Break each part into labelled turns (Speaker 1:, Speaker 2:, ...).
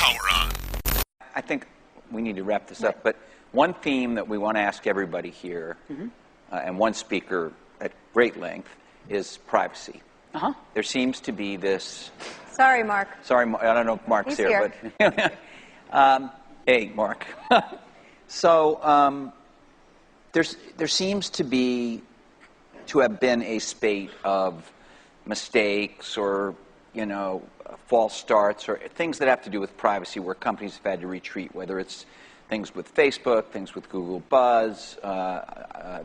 Speaker 1: while we're on.
Speaker 2: I think we need to wrap this up, but one theme that we want to ask everybody here, and one speaker at great length, is privacy. There seems to be this...
Speaker 3: Sorry, Mark.
Speaker 2: Sorry, I don't know if Mark's
Speaker 3: He's here.
Speaker 2: But hey, Mark. So there seems to have been a spate of mistakes or, false starts or things that have to do with privacy where companies have had to retreat, whether it's things with Facebook, things with Google Buzz.
Speaker 4: Or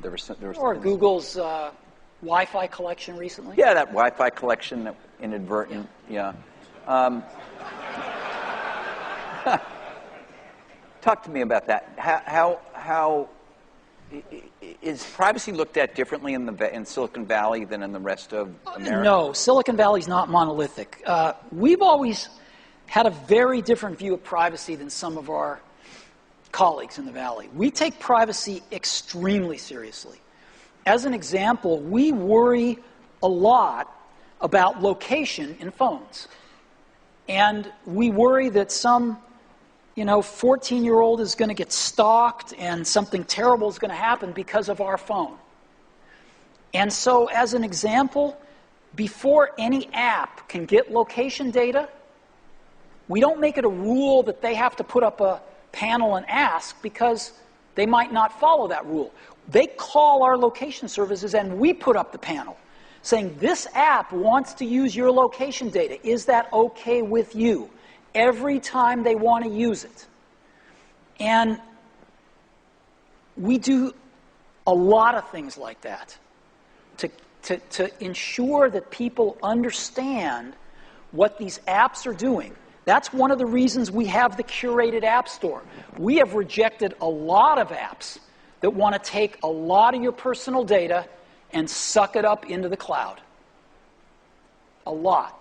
Speaker 4: Google's Wi-Fi collection recently.
Speaker 2: Yeah, that Wi-Fi collection, that inadvertent, Talk to me about that. How is privacy looked at differently in Silicon Valley than in the rest of America?
Speaker 4: No, Silicon Valley's not monolithic. We've always had a very different view of privacy than some of our colleagues in the Valley. We take privacy extremely seriously. As an example, we worry a lot about location in phones. And we worry that some 14-year-old is going to get stalked and something terrible is going to happen because of our phone. And so, as an example, before any app can get location data, we don't make it a rule that they have to put up a panel and ask, because they might not follow that rule. They call our location services and we put up the panel saying, this app wants to use your location data. Is that okay with you? Every time they want to use it. And we do a lot of things like that to ensure that people understand what these apps are doing. That's one of the reasons we have the curated app store. We have rejected a lot of apps that want to take a lot of your personal data and suck it up into the cloud. A lot.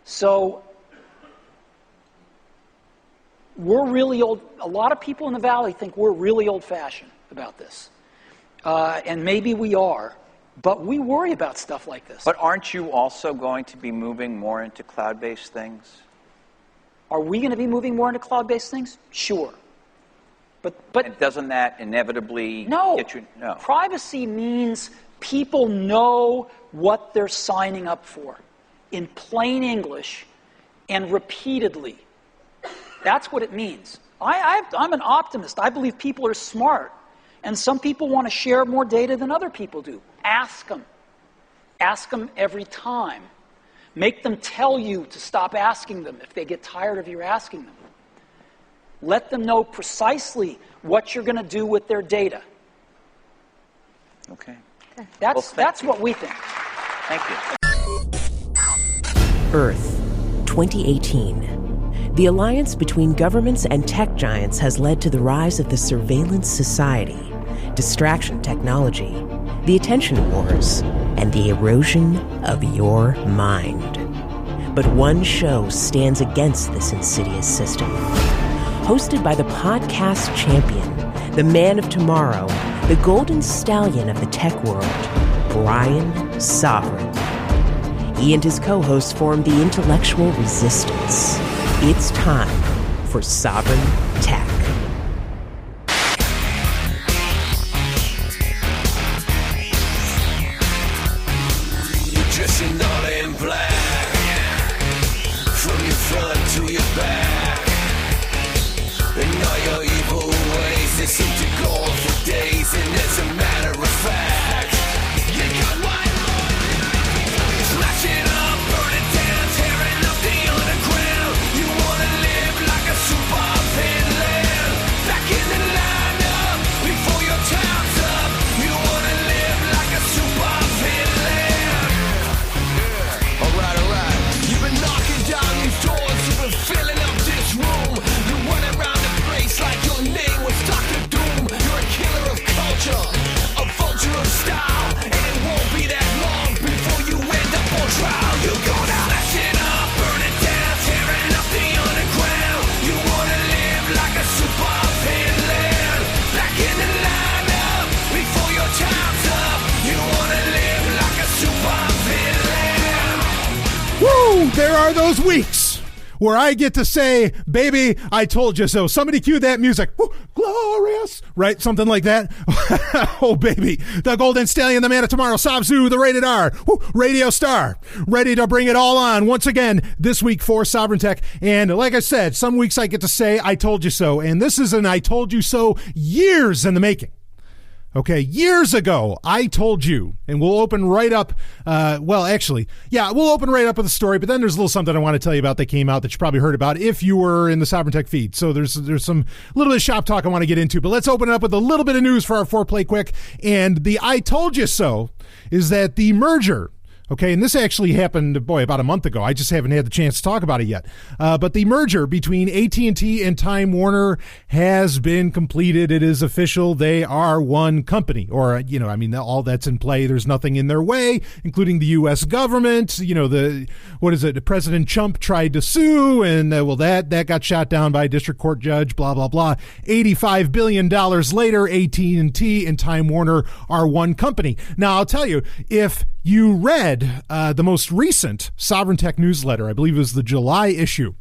Speaker 4: So we're really old. A lot of people in the Valley think we're really old-fashioned about this. And maybe we are, but we worry about stuff like this.
Speaker 2: But aren't you also going to be moving more into cloud-based things?
Speaker 4: Are we going to be moving more into cloud-based things? Sure. But
Speaker 2: and doesn't that inevitably get you... No.
Speaker 4: Privacy means people know what they're signing up for in plain English and repeatedly. That's what it means. I'm an optimist. I believe people are smart. And some people want to share more data than other people do. Ask them. Ask them every time. Make them tell you to stop asking them if they get tired of you asking them. Let them know precisely what you're going to do with their data.
Speaker 2: Okay.
Speaker 4: That's what we think.
Speaker 2: Thank you.
Speaker 5: Earth, 2018. The alliance between governments and tech giants has led to the rise of the surveillance society, distraction technology, the attention wars, and the erosion of your mind. But one show stands against this insidious system. Hosted by the podcast champion, the man of tomorrow, the golden stallion of the tech world, Brian Sovryn. He and his co-hosts formed the intellectual resistance. It's time for Sovryn Tech.
Speaker 6: You're dressing all in black, from your front to your back, and all your evil ways, they seem to go on for days, and as a matter of fact, you got one more. Smash it up, burn it down, tearing up the underground. You wanna live like a super villain, back in the lineup before your time's up. You wanna live like a super villain. Alright. You've been knocking down these doors, you've been filling up this room. You run around the place like your name was Dr. Doom. You're a killer of culture, a vulture of style, and it won't be that long before you end up on trial. You're gonna smash it up, burn it down, tearing up the underground. You wanna live like a super villain, back in the lineup before your time's up. You wanna live like a super villain.
Speaker 1: Woo! There are those weeks where I get to say, baby, I told you so. Somebody cue that music. Woo, glorious, right? Something like that. Oh, baby. The Golden Stallion, the Man of Tomorrow, Sabzu, the Rated R, woo, Radio Star, ready to bring it all on once again this week for Sovryn Tech. And like I said, some weeks I get to say, I told you so. And this is an I told you so years in the making. Okay, years ago, I told you, and we'll open right up, we'll open right up with a story, but then there's a little something I want to tell you about that came out that you probably heard about if you were in the Sovryn Tech feed. So there's some little bit of shop talk I want to get into, but let's open it up with a little bit of news for our Foreplay quick. And the I told you so is that the merger, okay, and this actually happened, about a month ago. I just haven't had the chance to talk about it yet. But the merger between AT&T and Time Warner has been completed. It is official. They are one company. Or, all that's in play. There's nothing in their way, including the U.S. government. President Trump tried to sue, and, that got shot down by a district court judge, blah, blah, blah. $85 billion later, AT&T and Time Warner are one company. Now, I'll tell you, if you read the most recent Sovryn Tech newsletter, I believe it was the July issue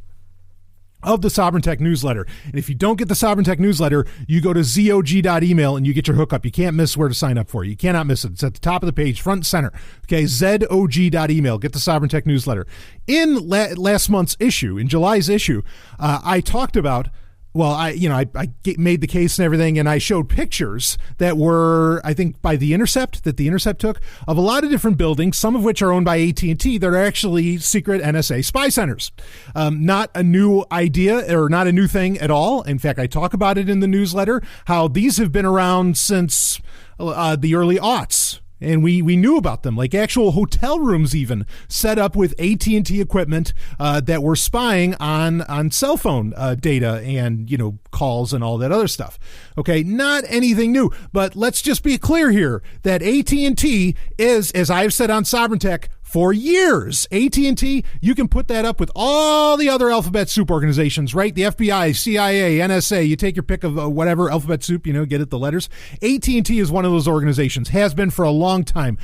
Speaker 1: of the Sovryn Tech newsletter. And if you don't get the Sovryn Tech newsletter, you go to zog.email and you get your hookup. You can't miss where to sign up for. You cannot miss it. It's at the top of the page, front and center. Okay, zog.email. Get the Sovryn Tech newsletter. In last month's issue, in July's issue, I talked about I made the case and everything, and I showed pictures that were, I think, by The Intercept, that The Intercept took, of a lot of different buildings, some of which are owned by AT&T, that are actually secret NSA spy centers. Not a new idea, or not a new thing at all. In fact, I talk about it in the newsletter, how these have been around since the early aughts. And we knew about them, like actual hotel rooms even set up with AT&T equipment that were spying on cell phone data and, calls and all that other stuff. Okay, not anything new, but let's just be clear here that AT&T is, as I've said on Sovryn Tech, for years, AT&T, you can put that up with all the other alphabet soup organizations, right? The FBI, CIA, NSA, you take your pick of whatever alphabet soup, get it, the letters. AT&T is one of those organizations, has been for a long time.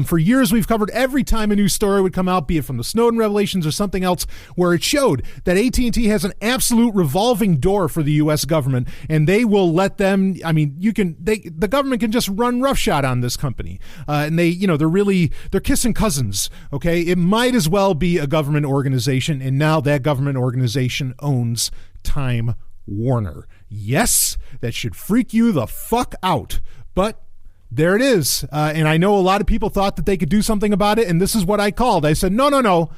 Speaker 1: For years, we've covered every time a new story would come out, be it from the Snowden revelations or something else, where it showed that AT&T has an absolute revolving door for the U.S. government, and they will let them, the government can just run roughshod on this company. And they're kissing cousins. Okay, it might as well be a government organization, and now that government organization owns Time Warner. Yes, that should freak you the fuck out, but there it is. And I know a lot of people thought that they could do something about it, and this is what I called. I said, no.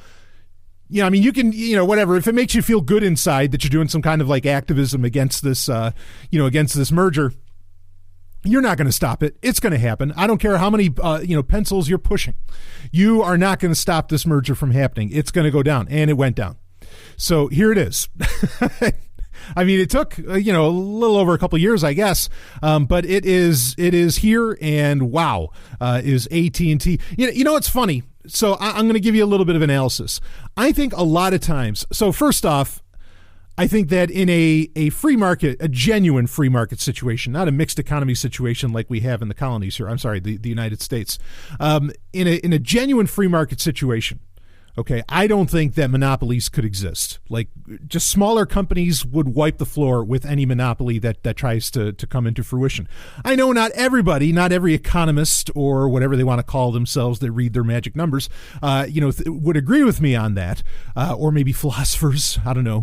Speaker 1: You can, whatever. If it makes you feel good inside that you're doing some kind of like activism against this, against this merger, you're not going to stop it. It's going to happen. I don't care how many, pencils you're pushing. You are not going to stop this merger from happening. It's going to go down, and it went down. So here it is. It took, a little over a couple of years, I guess. But it is here, and wow, is AT&T. It's funny. So I'm going to give you a little bit of analysis. I think a lot of times, so first off, I think that in a free market, a genuine free market situation, not a mixed economy situation like we have in the colonies here, the United States, in a genuine free market situation, okay, I don't think that monopolies could exist. Like, just smaller companies would wipe the floor with any monopoly that tries to come into fruition. I know not every economist or whatever they want to call themselves that read their magic numbers, would agree with me on that. Or maybe philosophers, I don't know,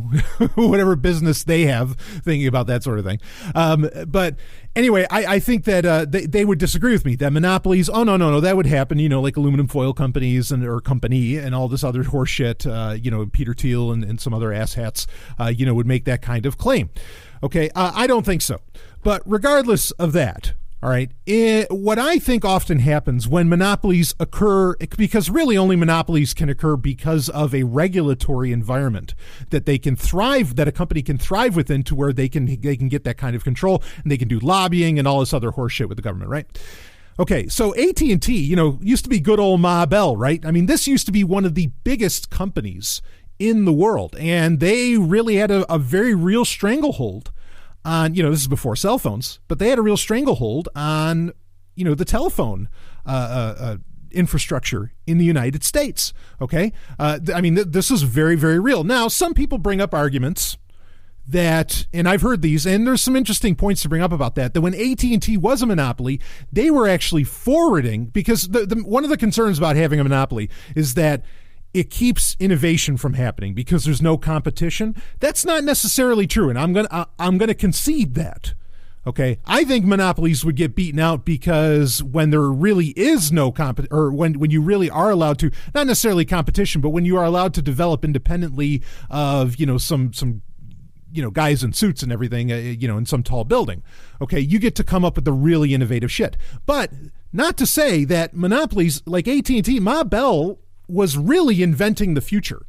Speaker 1: whatever business they have thinking about that sort of thing. But anyway, I think that they would disagree with me that monopolies, no, that would happen, like aluminum foil companies or company and all this other horse shit, Peter Thiel and some other asshats, would make that kind of claim. Okay, I don't think so. But regardless of that, all right, what I think often happens when monopolies occur, because really only monopolies can occur because of a regulatory environment that they can thrive, that a company can thrive within, to where they can get that kind of control, and they can do lobbying and all this other horse shit with the government, right? Okay, so AT&T, used to be good old Ma Bell, right? This used to be one of the biggest companies in the world, and they really had a very real stranglehold on, this is before cell phones, but they had a real stranglehold on, the telephone infrastructure in the United States. Okay, this is very, very real. Now, some people bring up arguments that, and I've heard these, and there's some interesting points to bring up about that when AT&T was a monopoly, they were actually forwarding, because one of the concerns about having a monopoly is that it keeps innovation from happening because there's no competition. That's not necessarily true, and I'm gonna concede that. Okay, I think monopolies would get beaten out because when there really is no or when you really are allowed to, not necessarily competition, but when you are allowed to develop independently of some guys in suits and everything, in some tall building. Okay, you get to come up with the really innovative shit. But not to say that monopolies like AT&T, Ma Bell was really inventing the future.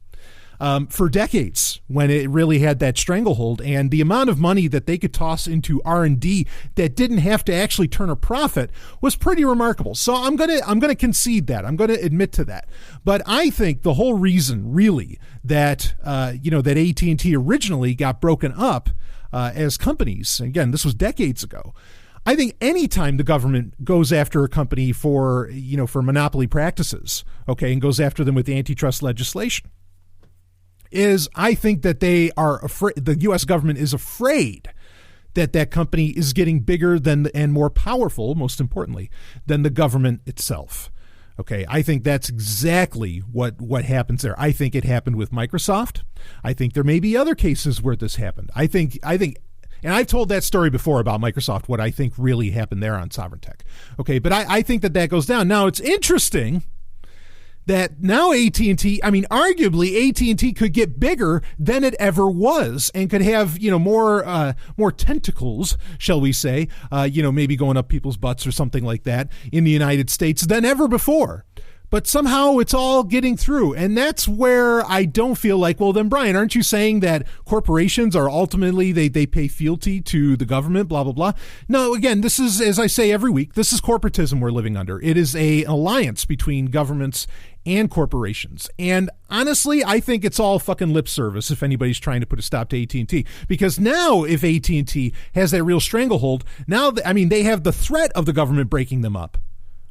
Speaker 1: For decades, when it really had that stranglehold, and the amount of money that they could toss into R&D that didn't have to actually turn a profit was pretty remarkable. So I'm gonna concede that. I'm gonna admit to that. But I think the whole reason, really, that that AT&T originally got broken up as companies. Again, this was decades ago. I think anytime the government goes after a company for monopoly practices, okay, and goes after them with antitrust legislation, I think that they are afraid. The U.S. government is afraid that company is getting bigger and more powerful, most importantly, than the government itself. Okay, I think that's exactly what happens there. I think it happened with Microsoft. I think there may be other cases where this happened. I think, and I've told that story before about Microsoft, what I think really happened there on Sovryn Tech. Okay, but I think that goes down. Now, it's interesting that now AT&T, arguably AT&T could get bigger than it ever was and could have, more tentacles, shall we say, maybe going up people's butts or something like that in the United States than ever before. But somehow it's all getting through. And that's where I don't feel like, well, then, Brian, aren't you saying that corporations are ultimately, they pay fealty to the government, blah, blah, blah? No, again, this is, as I say every week, this is corporatism we're living under. It is an alliance between governments and corporations. And honestly, I think it's all fucking lip service if anybody's trying to put a stop to AT&T. Because now if AT&T has that real stranglehold, now, they have the threat of the government breaking them up.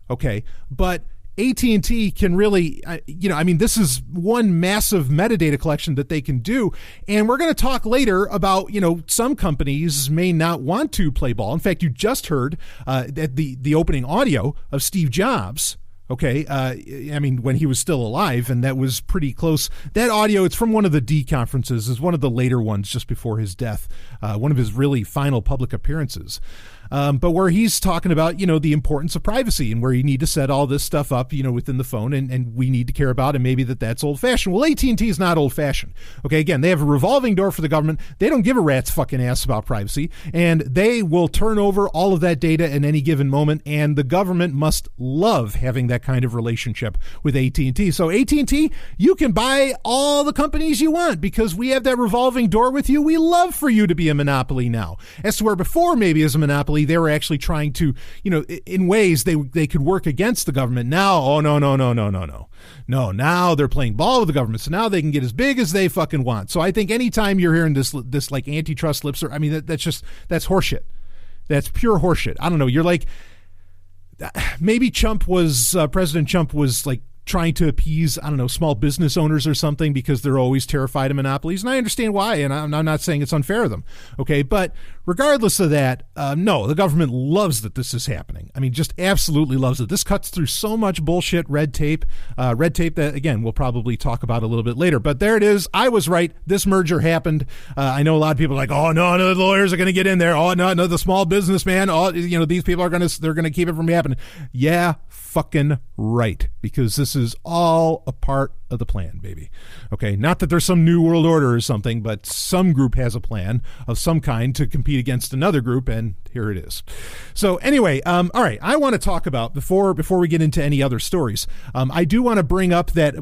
Speaker 1: Okay, but AT&T can really, this is one massive metadata collection that they can do. And we're going to talk later about, some companies may not want to play ball. In fact, you just heard the opening audio of Steve Jobs. Okay, when he was still alive, and that was pretty close. That audio, it's from one of the D conferences, is one of the later ones just before his death, one of his really final public appearances. But where he's talking about, the importance of privacy and where you need to set all this stuff up, within the phone, and we need to care about, and maybe that's old-fashioned. Well, AT&T is not old-fashioned. Okay, again, they have a revolving door for the government. They don't give a rat's fucking ass about privacy, and they will turn over all of that data in any given moment, and the government must love having that kind of relationship with AT&T. So AT&T, you can buy all the companies you want because we have that revolving door with you. We love for you to be a monopoly now. As to where before, maybe as a monopoly, they were actually trying to, in ways they could work against the government. Now, oh, no. No, now they're playing ball with the government. So now they can get as big as they fucking want. So I think anytime you're hearing this like antitrust lips, that's horseshit. That's pure horseshit. I don't know. You're like, maybe President Trump was like trying to appease, small business owners or something because they're always terrified of monopolies. And I understand why, and I'm not saying it's unfair of them. Okay, but regardless of that, no, the government loves that this is happening. Just absolutely loves it. This cuts through so much bullshit red tape that, again, we'll probably talk about a little bit later. But there it is. I was right. This merger happened. I know a lot of people are like, oh, no, the lawyers are going to get in there. Oh, no, the small businessman. Oh, these people they're going to keep it from happening. Yeah, fucking right, because this is all a part of the plan, baby. Okay, not that there's some new world order or something, but some group has a plan of some kind to compete against another group, and here it is. So anyway, all right, I want to talk about, before we get into any other stories, I do want to bring up that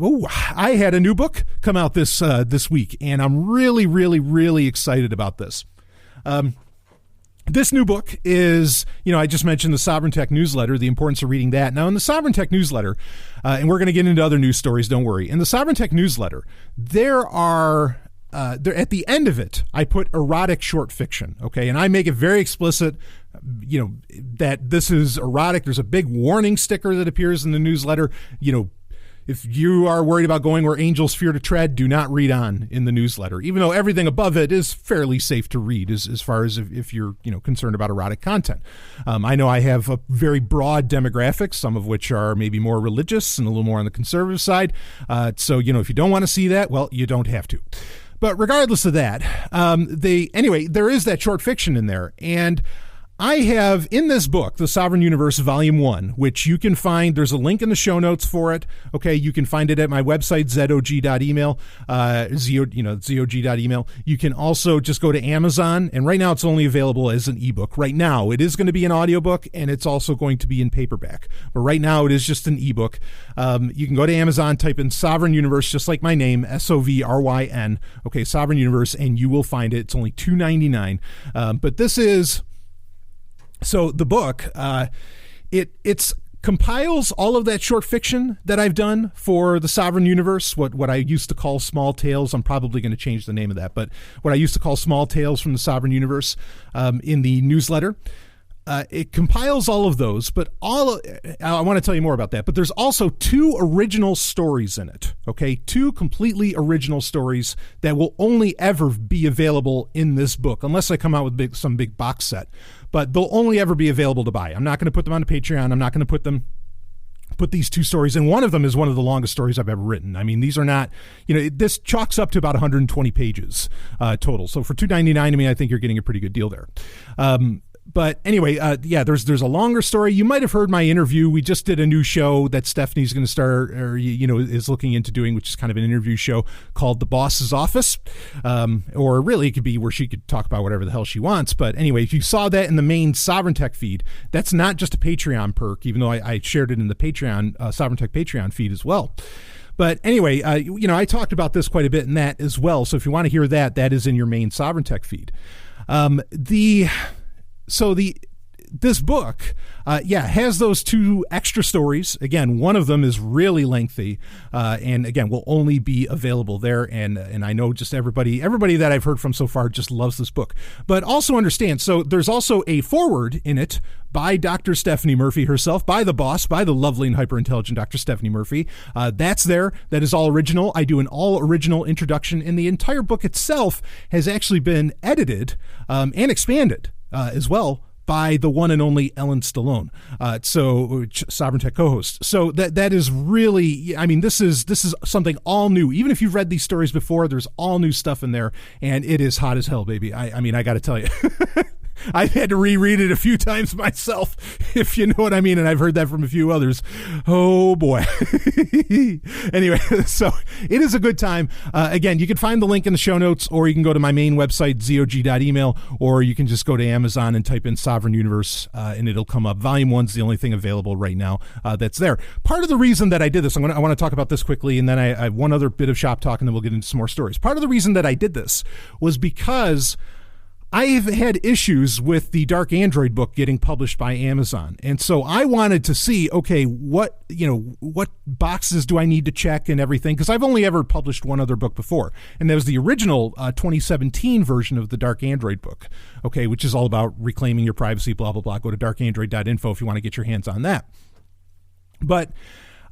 Speaker 1: I had a new book come out this week, and I'm really, really, really excited about this. This new book is, I just mentioned the Sovryn Tech newsletter, the importance of reading that. Now, in the Sovryn Tech newsletter, and we're going to get into other news stories, don't worry. In the Sovryn Tech newsletter, there at the end of it, I put erotic short fiction, okay? And I make it very explicit, that this is erotic. There's a big warning sticker that appears in the newsletter. If you are worried about going where angels fear to tread, do not read on in the newsletter, even though everything above it is fairly safe to read as far as if you're concerned about erotic content. I know I have a very broad demographic, some of which are maybe more religious and a little more on the conservative side. So if you don't want to see that, well, you don't have to. But regardless of that, there is that short fiction in there. And I have in this book, The Sovryn Universe Volume 1, which you can find, there's a link in the show notes for it. Okay, you can find it at my website, zog.email, zog.email. You can also just go to Amazon, and right now it's only available as an ebook. Right now, it is going to be an audiobook, and it's also going to be in paperback. But right now, it is just an ebook. You can go to Amazon, type in Sovryn Universe, just like my name, Sovryn, okay, Sovryn Universe, and you will find it. It's only $2.99. But this is... So the book, it compiles all of that short fiction that I've done for the Sovryn Universe, what I used to call small tales. I'm probably going to change the name of that, but what I used to call small tales from the Sovryn Universe in the newsletter. It compiles all of those, but I want to tell you more about that. But there's also 2 original stories in it, okay? 2 completely original stories that will only ever be available in this book, unless I come out with some big box set. But they'll only ever be available to buy. I'm not going to put them on Patreon. I'm not going to put these 2 stories, and one of them is one of the longest stories I've ever written. I mean, these are not, this chalks up to about 120 pages total. So for $2.99, I think you're getting a pretty good deal there. But anyway, there's a longer story. You might have heard my interview. We just did a new show that Stephanie's going to start, or is looking into doing, which is kind of an interview show called The Boss's Office. Or really, it could be where she could talk about whatever the hell she wants. But anyway, if you saw that in the main Sovryn Tech feed, that's not just a Patreon perk, even though I shared it in the Patreon Sovryn Tech Patreon feed as well. But anyway, I talked about this quite a bit in that as well. So if you want to hear that, that is in your main Sovryn Tech feed. This book, has those 2 extra stories. Again, one of them is really lengthy, and again, will only be available there. And I know just everybody that I've heard from so far just loves this book. But also understand, so there's also a foreword in it by Dr. Stephanie Murphy herself, by the boss, by the lovely and hyper-intelligent Dr. Stephanie Murphy. That's there. That is all original. I do an all-original introduction, and the entire book itself has actually been edited and expanded as well by the one and only Ellen Stallone, Sovryn Tech co-host. So that is really, this is something all new. Even if you've read these stories before, there's all new stuff in there, and it is hot as hell, baby. I got to tell you. I've had to reread it a few times myself, if you know what I mean, and I've heard that from a few others. Oh, boy. Anyway, so it is a good time. Again, you can find the link in the show notes, or you can go to my main website, zog.email, or you can just go to Amazon and type in Sovryn Universe, and it'll come up. Volume 1's the only thing available right now that's there. Part of the reason that I did this, I want to talk about this quickly, and then I have one other bit of shop talk, and then we'll get into some more stories. Part of the reason that I did this was because I've had issues with the Dark Android book getting published by Amazon. And so I wanted to see, okay, what boxes do I need to check and everything? Because I've only ever published one other book before. And that was the original 2017 version of the Dark Android book, okay, which is all about reclaiming your privacy, blah, blah, blah. Go to darkandroid.info if you want to get your hands on that. But,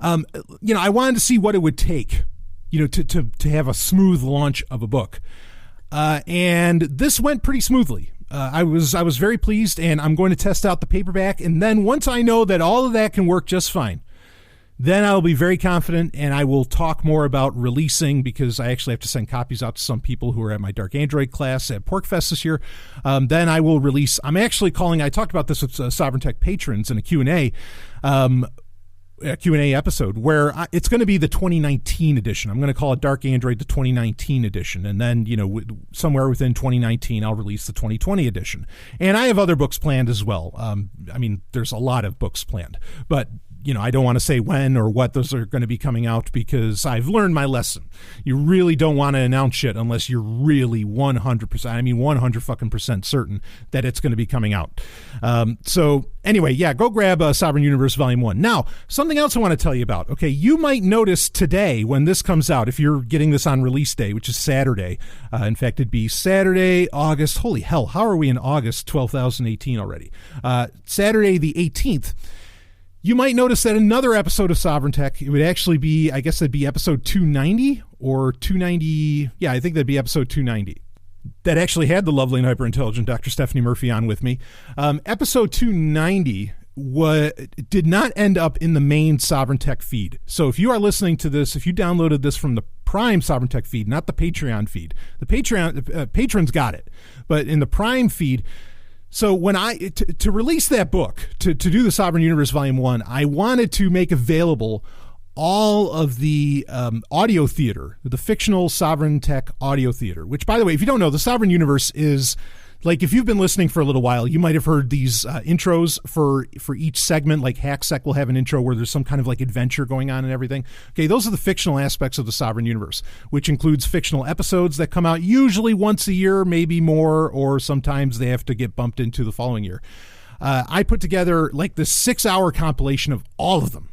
Speaker 1: I wanted to see what it would take, to have a smooth launch of a book. And this went pretty smoothly. I was very pleased, and I'm going to test out the paperback. And then once I know that all of that can work just fine, then I'll be very confident, and I will talk more about releasing, because I actually have to send copies out to some people who are at my Dark Android class at PorcFest this year. Then I will release. I'm actually calling. I talked about this with Sovryn Tech patrons in a Q&A. A Q&A episode where it's going to be the 2019 edition. I'm going to call it Dark Android the 2019 edition. And then, somewhere within 2019, I'll release the 2020 edition. And I have other books planned as well. There's a lot of books planned. But I don't want to say when or what those are going to be coming out because I've learned my lesson. You really don't want to announce shit unless you're really 100% certain that it's going to be coming out. So anyway, yeah, go grab Sovryn Universe Volume 1. Now, something else I want to tell you about. Okay, you might notice today when this comes out, if you're getting this on release day, which is Saturday. In fact, it'd be Saturday, August. Holy hell, how are we in August 2018 already? Saturday the 18th. You might notice that another episode of Sovryn Tech, it would actually be, I guess that'd be episode 290 or 290. Yeah, I think that'd be episode 290. That actually had the lovely and hyper-intelligent Dr. Stephanie Murphy on with me. Episode 290 did not end up in the main Sovryn Tech feed. So if you are listening to this, if you downloaded this from the Prime Sovryn Tech feed, not the Patreon feed, the Patreon patrons got it. But in the Prime feed, so when to release that book, to do the Sovryn Universe Volume 1, I wanted to make available all of the audio theater, the fictional Sovryn Tech audio theater, which, by the way, if you don't know, the Sovryn Universe is, like, if you've been listening for a little while, you might have heard these intros for each segment, like HackSec will have an intro where there's some kind of like adventure going on and everything. Okay, those are the fictional aspects of the Sovryn Universe, which includes fictional episodes that come out usually once a year, maybe more, or sometimes they have to get bumped into the following year. I put together like this 6-hour compilation of all of them,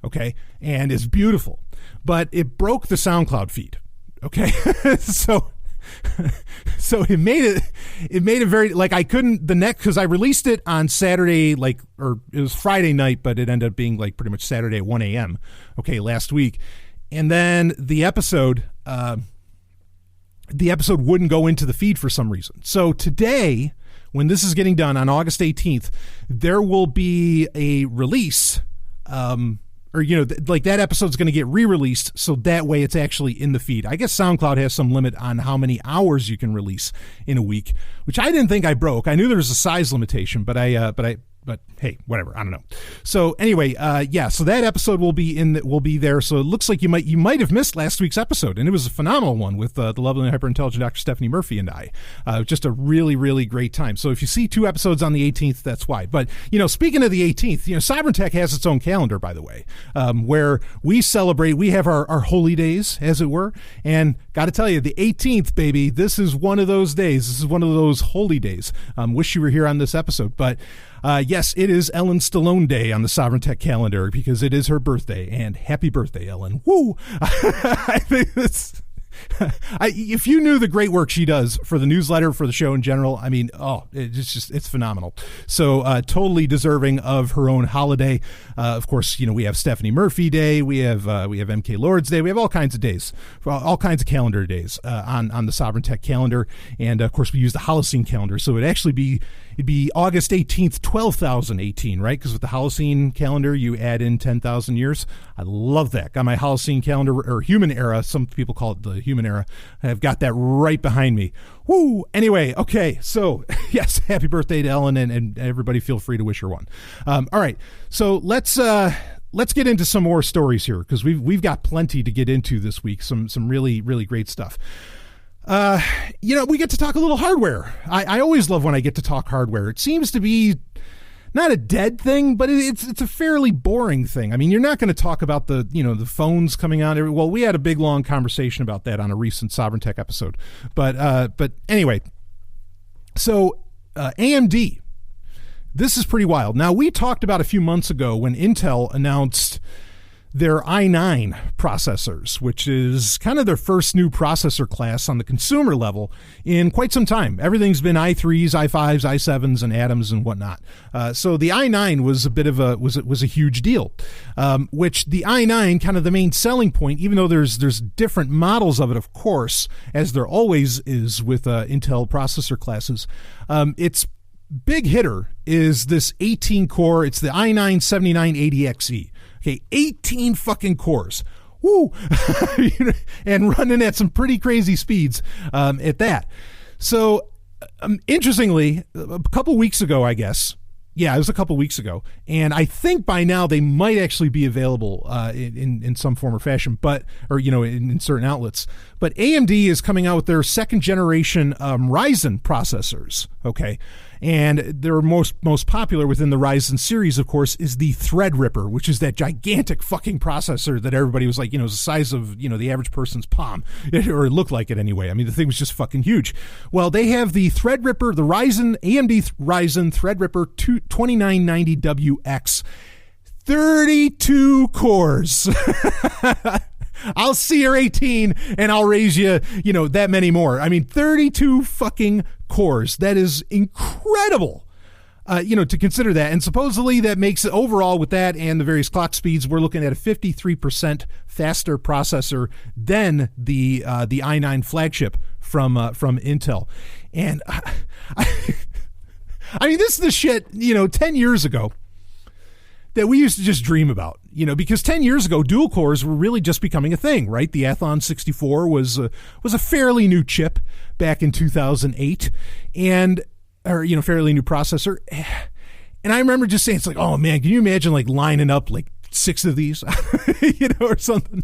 Speaker 1: okay, and it's beautiful, but it broke the SoundCloud feed, okay? So it made it very, like, I couldn't because I released it on Saturday, or it was Friday night, but it ended up being like pretty much Saturday at 1 a.m. Okay, last week. And then the episode wouldn't go into the feed for some reason. So today, when this is getting done on August 18th, there will be a release, like that episode's going to get re-released, so that way it's actually in the feed. I guess SoundCloud has some limit on how many hours you can release in a week, which I didn't think I broke. I knew there was a size limitation, but hey, whatever. I don't know. So anyway, so that episode will be there. So it looks like you might have missed last week's episode, and it was a phenomenal one with the lovely and hyper-intelligent Dr. Stephanie Murphy and I. Just a really, really great time. So if you see 2 episodes on the 18th, that's why. But speaking of the 18th, Sovryn Tech has its own calendar, by the way, where we celebrate. We have our holy days, as it were, and got to tell you, the 18th, baby, this is one of those days. This is one of those holy days. Wish you were here on this episode, but. Yes, it is Ellen Stallone Day on the Sovryn Tech calendar because it is her birthday, and happy birthday, Ellen. Woo! I think that's... if you knew the great work she does for the newsletter, for the show in general, I mean, it's phenomenal. So totally deserving of her own holiday. Of course, we have Stephanie Murphy Day, we have MK Lord's Day, we have all kinds of days, all kinds of calendar days on the Sovryn Tech calendar, and of course we use the Holocene calendar. So it'd be August 18th, 12,018, right? Because with the Holocene calendar, you add in 10,000 years. I love that. Got my Holocene calendar, or human era. Some people call it the human era. I've got that right behind me. Woo! Anyway, okay. So, yes, happy birthday to Ellen, and everybody feel free to wish her one. All right. So let's get into some more stories here, because we've got plenty to get into this week. Some really, really great stuff. We get to talk a little hardware. I always love when I get to talk hardware. It seems to be not a dead thing, but it's a fairly boring thing. I mean, you're not going to talk about the phones coming out. Well, we had a big long conversation about that on a recent Sovryn Tech episode. But anyway, so AMD, this is pretty wild. Now, we talked about a few months ago when Intel announced their i9 processors, which is kind of their first new processor class on the consumer level in quite some time. Everything's been i3s, i5s, i7s, and Atoms and whatnot. So the i9 was a bit of was a huge deal. Which the i9, kind of the main selling point, even though there's different models of it, of course, as there always is with Intel processor classes. Its big hitter is this 18-core. It's the i9-7980XE. Okay, 18 fucking cores. Woo! And running at some pretty crazy speeds at that. So, interestingly, a couple weeks ago, I guess. Yeah, it was a couple weeks ago. And I think by now they might actually be available in some form or fashion, in certain outlets. But AMD is coming out with their second generation Ryzen processors. Okay. And their most popular within the Ryzen series, of course, is the Threadripper, which is that gigantic fucking processor that everybody was like, the size of, the average person's palm, or it looked like it anyway. I mean, the thing was just fucking huge. Well, they have the Threadripper, the AMD Ryzen Threadripper 2990WX, 32 cores. I'll see your 18 and I'll raise you, that many more. I mean, 32 fucking cores. That is incredible, to consider that. And supposedly that makes it overall with that and the various clock speeds, we're looking at a 53% faster processor than the i9 flagship from Intel. And I mean, this is the shit, 10 years ago that we used to just dream about, because 10 years ago, dual cores were really just becoming a thing, right? The Athlon 64 was a fairly new chip back in 2008 fairly new processor. And I remember just saying, it's like, oh man, can you imagine like lining up like 6 of these, or something?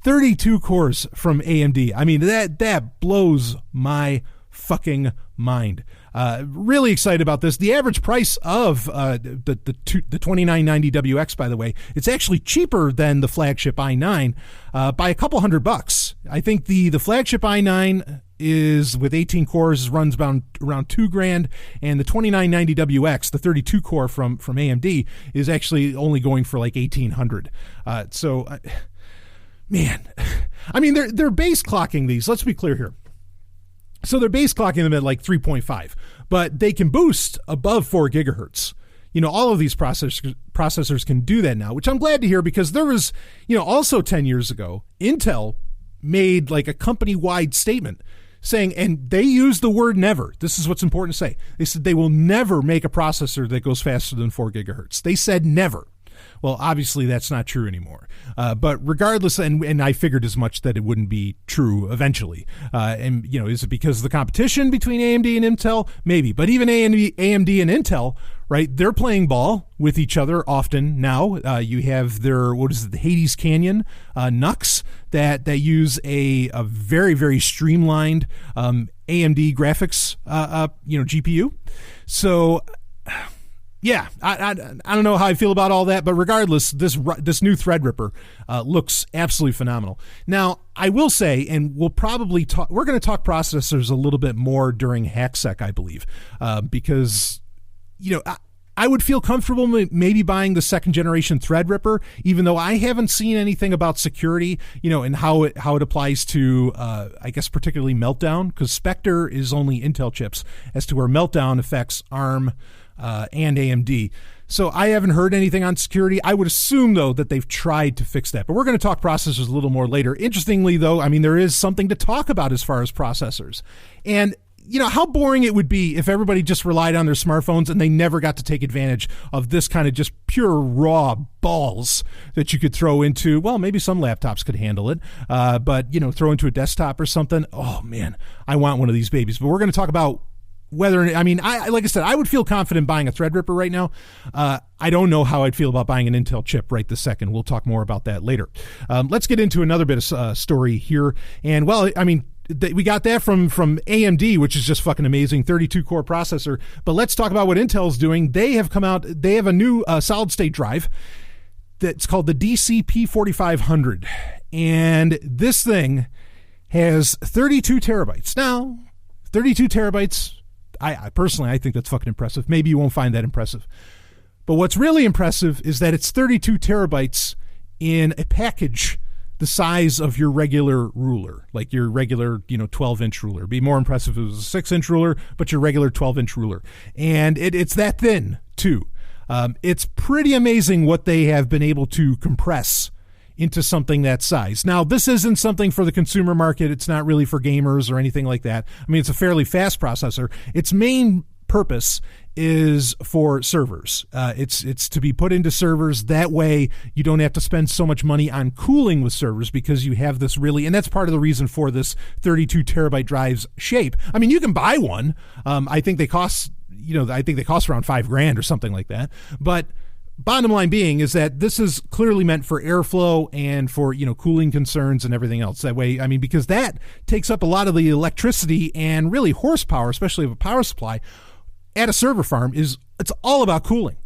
Speaker 1: 32 cores from AMD. I mean, that blows my fucking mind. Really excited about this. The average price of the 2990WX, by the way, it's actually cheaper than the flagship i9 by a couple $100. I think the flagship i9 is with 18 cores runs around $2,000, and the 2990WX, the 32 core from AMD, is actually only going for like $1,800. Man, I mean they're base clocking these. Let's be clear here. So they're base clocking them at like 3.5, but they can boost above 4 gigahertz. All of these processors can do that now, which I'm glad to hear, because there was, also 10 years ago, Intel made like a company-wide statement saying, and they used the word never. This is what's important to say. They said they will never make a processor that goes faster than 4 gigahertz. They said never. Well, obviously that's not true anymore. But regardless, and I figured as much that it wouldn't be true eventually. Is it because of the competition between AMD and Intel? Maybe. But even AMD and Intel, right, they're playing ball with each other often now. You have their, the Hades Canyon NUCs that use a very, very streamlined AMD graphics, GPU. So... yeah, I don't know how I feel about all that, but regardless, this new Threadripper looks absolutely phenomenal. Now, I will say, and we're going to talk processors a little bit more during HackSec, I believe, because, I would feel comfortable maybe buying the second generation Threadripper, even though I haven't seen anything about security, and how it applies to, I guess, particularly Meltdown, because Spectre is only Intel chips, as to where Meltdown affects ARM and AMD. So I haven't heard anything on security. I would assume, though, that they've tried to fix that. But we're going to talk processors a little more later. Interestingly, though, I mean, there is something to talk about as far as processors. And, how boring it would be if everybody just relied on their smartphones and they never got to take advantage of this kind of just pure raw balls that you could throw into, well, maybe some laptops could handle it, but, throw into a desktop or something. Oh, man, I want one of these babies. But we're going to talk about like I said, I would feel confident buying a Threadripper right now. I don't know how I'd feel about buying an Intel chip right this second. We'll talk more about that later. Let's get into another bit of story here. And, well, I mean, we got that from AMD, which is just fucking amazing, 32-core processor. But let's talk about what Intel's doing. They have a new solid-state drive that's called the DCP4500. And this thing has 32 terabytes. Now, 32 terabytes... I personally think that's fucking impressive. Maybe you won't find that impressive. But what's really impressive is that it's 32 terabytes in a package the size of your regular ruler, like your regular, 12-inch ruler. It'd be more impressive if it was a 6-inch ruler, but your regular 12-inch ruler. And it's that thin, too. It's pretty amazing what they have been able to compress into something that size. Now, this isn't something for the consumer market. It's not really for gamers or anything like that. I mean, it's a fairly fast processor. Its main purpose is for servers. It's to be put into servers. That way, you don't have to spend so much money on cooling with servers, because you have this really, and that's part of the reason for this 32 terabyte drive's shape. I mean, you can buy one. I think they cost around $5,000 or something like that. But bottom line being is that this is clearly meant for airflow and for, cooling concerns and everything else. That way, because that takes up a lot of the electricity and really horsepower, especially of a power supply at a server farm, it's all about cooling.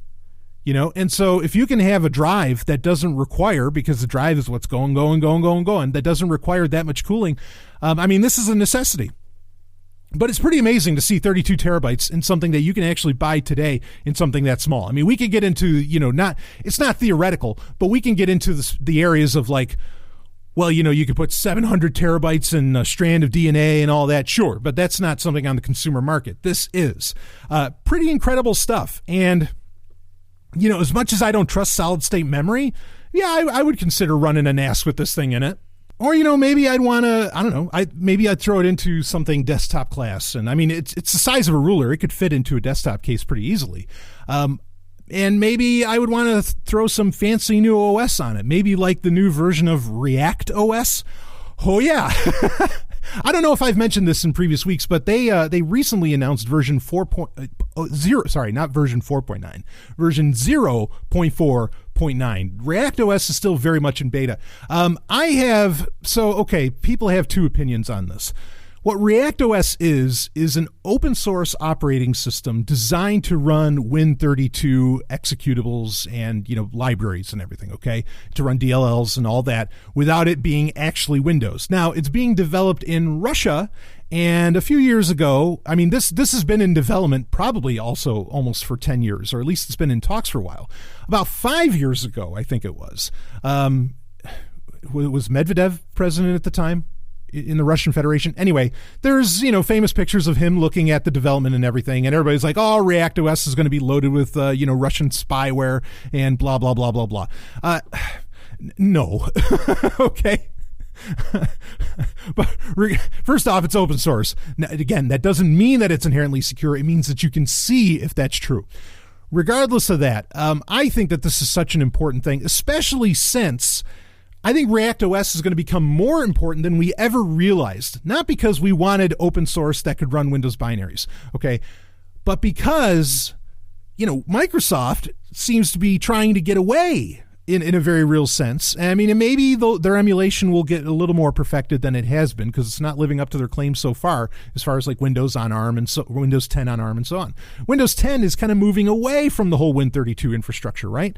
Speaker 1: And so if you can have a drive that doesn't require, because the drive is what's going, that doesn't require that much cooling, this is a necessity. But it's pretty amazing to see 32 terabytes in something that you can actually buy today in something that small. We could get into, it's not theoretical, but we can get into the areas of like, well, you could put 700 terabytes in a strand of DNA and all that. Sure, but that's not something on the consumer market. This is pretty incredible stuff. And as much as I don't trust solid state memory, yeah, I would consider running a NAS with this thing in it. Or, maybe I'd want to, maybe I'd throw it into something desktop class. And it's the size of a ruler. It could fit into a desktop case pretty easily. And maybe I would want to throw some fancy new OS on it. Maybe like the new version of React OS. Oh, yeah. I don't know if I've mentioned this in previous weeks, but they recently announced version 4.0, sorry, not version 4.9, version 0.4.9. React OS is still very much in beta. People have two opinions on this. What React OS is an open source operating system designed to run Win32 executables and, libraries and everything, okay? To run DLLs and all that without it being actually Windows. Now, it's being developed in Russia, and a few years ago, this has been in development probably also almost for 10 years, or at least it's been in talks for a while. About 5 years ago, I think it was. Was Medvedev president at the time? In the Russian Federation. Anyway, there's, famous pictures of him looking at the development and everything, and everybody's like, oh, React OS is going to be loaded with, Russian spyware and blah, blah, blah, blah, blah. No. Okay. But first off, it's open source. Now, again, that doesn't mean that it's inherently secure. It means that you can see if that's true. Regardless of that, I think that this is such an important thing, especially since I think React OS is going to become more important than we ever realized. Not because we wanted open source that could run Windows binaries, okay? But because, Microsoft seems to be trying to get away in a very real sense. And maybe their emulation will get a little more perfected than it has been because it's not living up to their claims so far as like Windows on ARM and Windows 10 on ARM and so on. Windows 10 is kind of moving away from the whole Win32 infrastructure, right?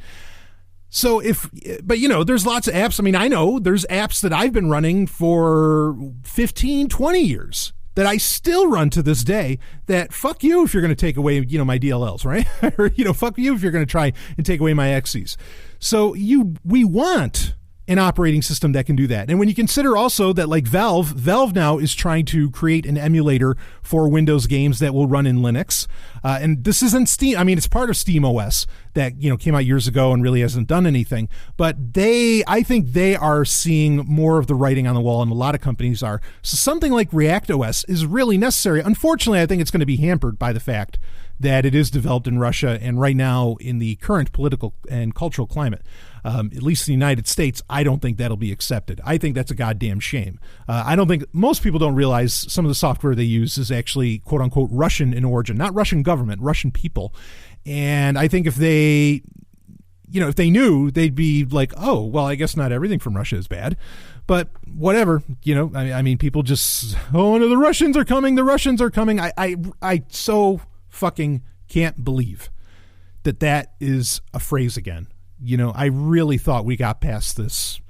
Speaker 1: So there's lots of apps. I know there's apps that I've been running for 15, 20 years that I still run to this day that fuck you if you're going to take away, my DLLs, right? Or, fuck you if you're going to try and take away my XEs. So we want an operating system that can do that. And when you consider also that like Valve now is trying to create an emulator for Windows games that will run in Linux. And this isn't Steam. It's part of Steam OS that, came out years ago and really hasn't done anything. But I think they are seeing more of the writing on the wall, and a lot of companies are. So something like React OS is really necessary. Unfortunately, I think it's going to be hampered by the fact that it is developed in Russia, and right now in the current political and cultural climate, at least in the United States, I don't think that'll be accepted. I think that's a goddamn shame. I don't think most people don't realize some of the software they use is actually quote unquote Russian in origin, not Russian government, Russian people. And I think if they knew, they'd be like, oh, well, I guess not everything from Russia is bad. But whatever, people just, oh, no, the Russians are coming. The Russians are coming. I so fucking can't believe that is a phrase again. I really thought we got past this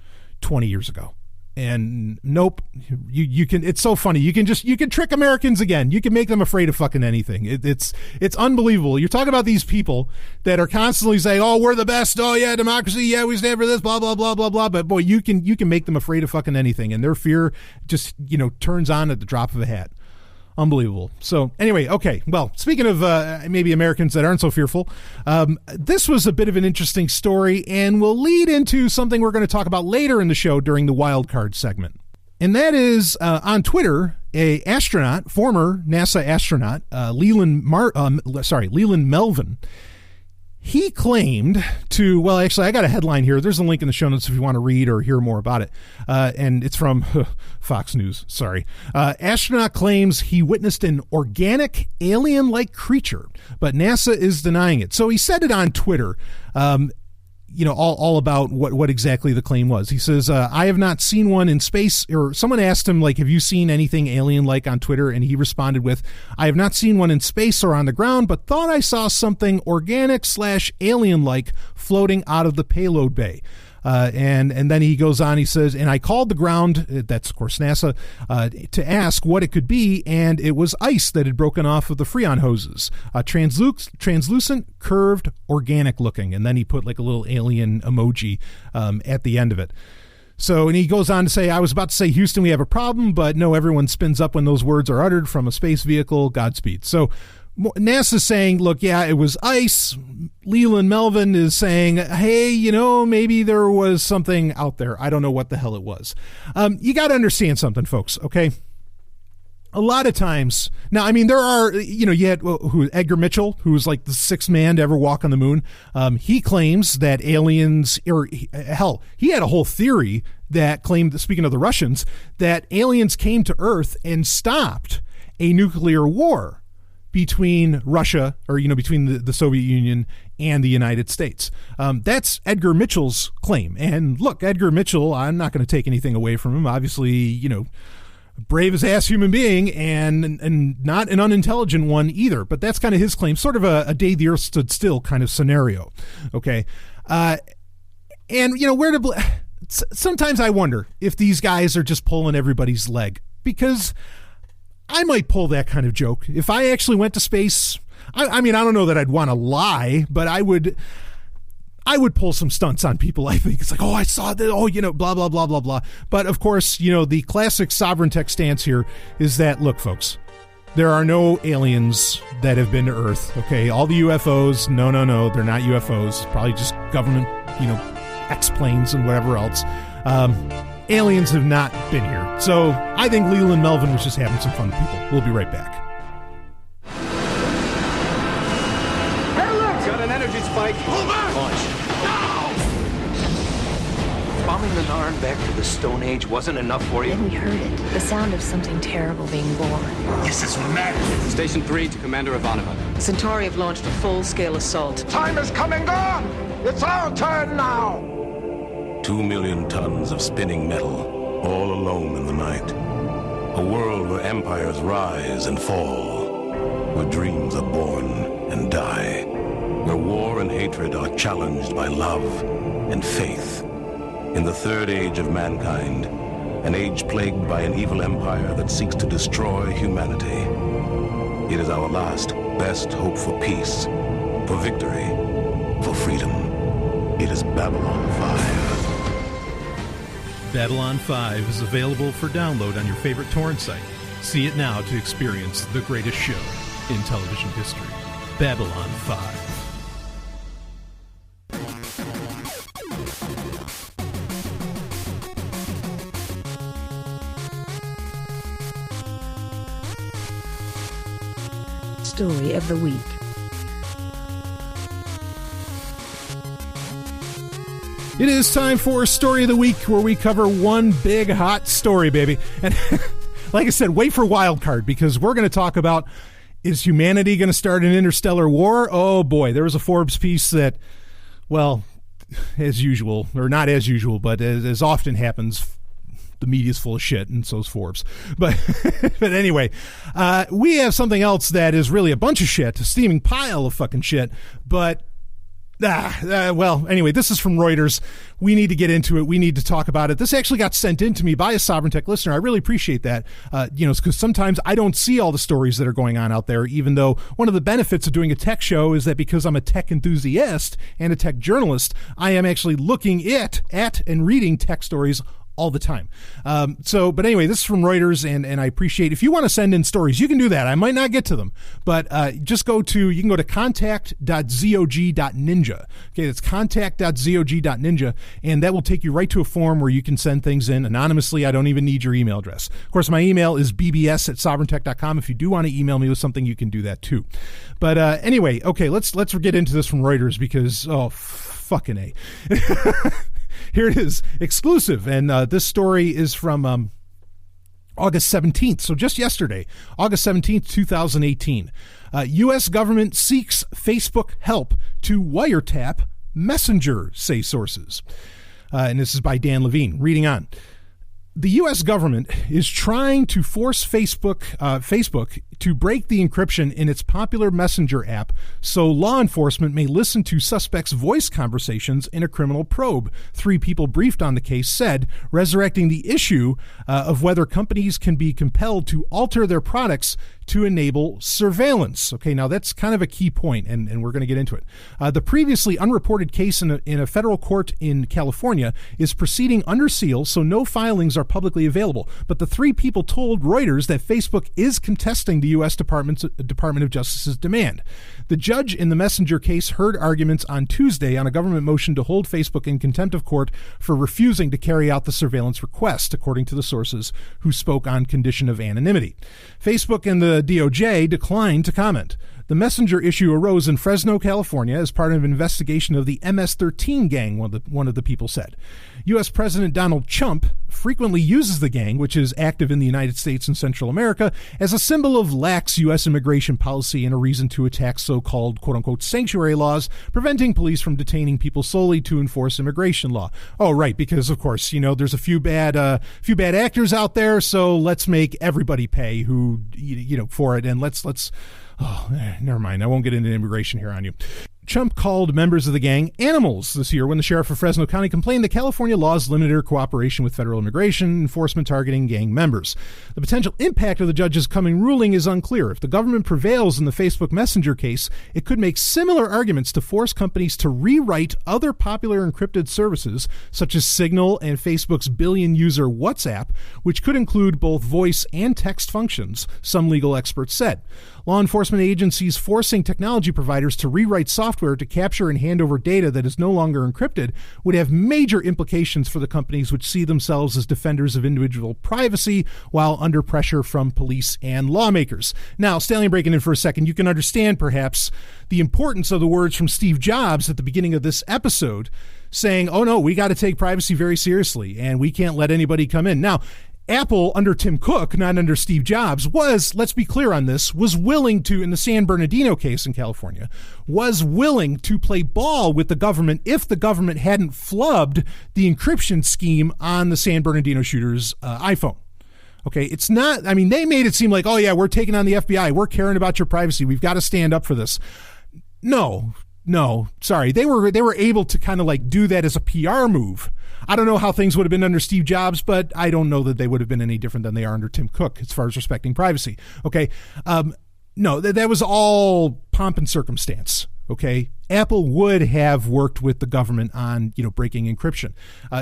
Speaker 1: 20 years ago. And nope, you can, it's so funny. You can trick Americans again. You can make them afraid of fucking anything. It's unbelievable. You're talking about these people that are constantly saying, oh, we're the best. Oh yeah, democracy. Yeah, we stand for this, blah, blah, blah, blah, blah. But boy, you can make them afraid of fucking anything. And their fear just, turns on at the drop of a hat. Unbelievable. So anyway, okay. Well, speaking of maybe Americans that aren't so fearful, this was a bit of an interesting story and will lead into something we're going to talk about later in the show during the wildcard segment. And that is on Twitter, a astronaut, former NASA astronaut, Leland Melvin, he claimed to, well, actually, I got a headline here. There's a link in the show notes if you want to read or hear more about it. And it's from Fox News. Sorry. Astronaut claims he witnessed an organic alien-like creature, but NASA is denying it. So he said it on Twitter. All about what exactly the claim was. He says, I have not seen one in space, or someone asked him, like, have you seen anything alien-like on Twitter? And he responded with, I have not seen one in space or on the ground, but thought I saw something organic/alien-like floating out of the payload bay. And then he goes on, he says, and I called the ground, that's of course NASA, to ask what it could be, and it was ice that had broken off of the Freon hoses. Translucent, curved, organic looking. And then he put like a little alien emoji at the end of it. So, and he goes on to say, I was about to say, Houston, we have a problem, but no, everyone spins up when those words are uttered from a space vehicle. Godspeed. So NASA's saying, look, yeah, it was ice. Leland Melvin is saying, hey, maybe there was something out there. I don't know what the hell it was. You got to understand something, folks, okay? A lot of times, now, I mean, there are, you had Edgar Mitchell, who was like the sixth man to ever walk on the moon. He claims that aliens, he had a whole theory that claimed, speaking of the Russians, that aliens came to Earth and stopped a nuclear war between Russia, or, between the Soviet Union and the United States. That's Edgar Mitchell's claim. And look, Edgar Mitchell, I'm not going to take anything away from him. Obviously, brave as ass human being and not an unintelligent one either. But that's kind of his claim, sort of a day the earth stood still kind of scenario. Okay. And, sometimes I wonder if these guys are just pulling everybody's leg, because I might pull that kind of joke. If I actually went to space, I mean, I don't know that I'd want to lie, but I would pull some stunts on people, I think. It's like, oh, I saw that, blah, blah, blah, blah, blah. But of course, the classic Sovereign Tech stance here is that, look, folks, there are no aliens that have been to Earth, okay? All the UFOs, no, they're not UFOs. Probably just government, X-planes and whatever else. Aliens have not been here. So I think Leland Melvin was just having some fun with people. We'll be right back.
Speaker 3: Hey, look! Got an energy spike. Hold on! Launch. No! Bombing the Narn back to the Stone Age wasn't enough for you?
Speaker 7: Then we heard it. The sound of something terrible being born.
Speaker 3: This is madness.
Speaker 8: Station 3 to Commander Ivanova.
Speaker 7: Centauri have launched a full-scale assault.
Speaker 3: Time is coming on! It's our turn now!
Speaker 6: 2 million tons of spinning metal, all alone in the night. A world where empires rise and fall, where dreams are born and die, where war and hatred are challenged by love and faith. In the third age of mankind, an age plagued by an evil empire that seeks to destroy humanity. It is our last, best hope for peace, for victory, for freedom. It is Babylon 5.
Speaker 1: Babylon 5 is available for download on your favorite torrent site. See it now to experience the greatest show in television history. Babylon 5.
Speaker 7: Story of the week.
Speaker 1: It is time for Story of the Week, where we cover one big hot story, baby. And like I said, wait for Wildcard, because we're going to talk about, is humanity going to start an interstellar war? Oh boy, there was a Forbes piece that, well, as usual, or not as usual, but as often happens, the media's full of shit, and so's Forbes. But anyway, we have something else that is really a bunch of shit, a steaming pile of fucking shit, but well, anyway, this is from Reuters. We need to get into it. We need to talk about it. This actually got sent in to me by a Sovereign Tech listener. I really appreciate that. Because sometimes I don't see all the stories that are going on out there, even though one of the benefits of doing a tech show is that because I'm a tech enthusiast and a tech journalist, I am actually looking at and reading tech stories all the time. But anyway, this is from Reuters, and I appreciate if you want to send in stories, you can do that. I might not get to them, but just you can go to contact.zog.ninja. Okay, that's contact.zog.ninja, and that will take you right to a form where you can send things in anonymously. I don't even need your email address. Of course, my email is bbs@sovereigntech.com. If you do want to email me with something, you can do that too. But anyway, okay, let's get into this from Reuters because, fucking A. Here it is, exclusive. And this story is from August 17th, so just yesterday, August 17th, 2018. U.S. government seeks Facebook help to wiretap Messenger, say sources. And this is by Dan Levine. Reading on. The U.S. government is trying to force Facebook to break the encryption in its popular Messenger app so law enforcement may listen to suspects' voice conversations in a criminal probe, 3 people briefed on the case said, resurrecting the issue of whether companies can be compelled to alter their products to enable surveillance. Okay, now that's kind of a key point, and we're going to get into it. The previously unreported case in a federal court in California is proceeding under seal, so no filings are publicly available. But the 3 people told Reuters that Facebook is contesting the U.S. Department of Justice's demand. The judge in the Messenger case heard arguments on Tuesday on a government motion to hold Facebook in contempt of court for refusing to carry out the surveillance request, according to the sources who spoke on condition of anonymity. Facebook and the DOJ declined to comment. The Messenger issue arose in Fresno, California, as part of an investigation of the MS-13 gang, one of the people said. U.S. President Donald Trump frequently uses the gang, which is active in the United States and Central America, as a symbol of lax U.S. immigration policy and a reason to attack so-called, quote-unquote, sanctuary laws, preventing police from detaining people solely to enforce immigration law. Oh, right, because, of course, there's a few bad actors out there, so let's make everybody pay who, for it, and let's never mind. I won't get into immigration here on you. Trump called members of the gang animals this year when the sheriff of Fresno County complained that California laws limited their cooperation with federal immigration enforcement targeting gang members. The potential impact of the judge's coming ruling is unclear. If the government prevails in the Facebook Messenger case, it could make similar arguments to force companies to rewrite other popular encrypted services, such as Signal and Facebook's billion-user WhatsApp, which could include both voice and text functions, some legal experts said. Law enforcement agencies forcing technology providers to rewrite software to capture and hand over data that is no longer encrypted would have major implications for the companies which see themselves as defenders of individual privacy while under pressure from police and lawmakers. Now, Stanley, breaking in for a second, you can understand perhaps the importance of the words from Steve Jobs at the beginning of this episode saying, oh no, we got to take privacy very seriously and we can't let anybody come in. Now, Apple, under Tim Cook, not under Steve Jobs, let's be clear on this, was willing to, in the San Bernardino case in California, was willing to play ball with the government if the government hadn't flubbed the encryption scheme on the San Bernardino shooter's iPhone. Okay, it's not, they made it seem like, oh yeah, we're taking on the FBI, we're caring about your privacy, we've got to stand up for this. No, sorry. They were able to kind of like do that as a PR move. I don't know how things would have been under Steve Jobs, but I don't know that they would have been any different than they are under Tim Cook as far as respecting privacy. Okay. No, that was all pomp and circumstance. Okay. Apple would have worked with the government on, breaking encryption.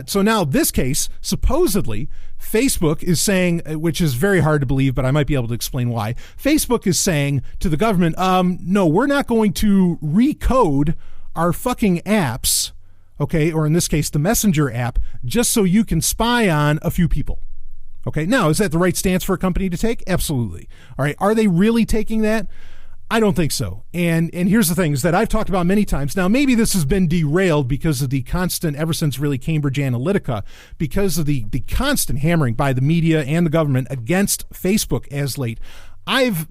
Speaker 1: So now this case, supposedly Facebook is saying, which is very hard to believe, but I might be able to explain why. Facebook is saying to the government, no, we're not going to recode our fucking apps. Okay. Or in this case, the Messenger app, just so you can spy on a few people. Okay. Now, is that the right stance for a company to take? Absolutely. All right. Are they really taking that? I don't think so. And here's the thing is that I've talked about many times. Now, maybe this has been derailed because of the constant, ever since really Cambridge Analytica, because of the constant hammering by the media and the government against Facebook as late. I've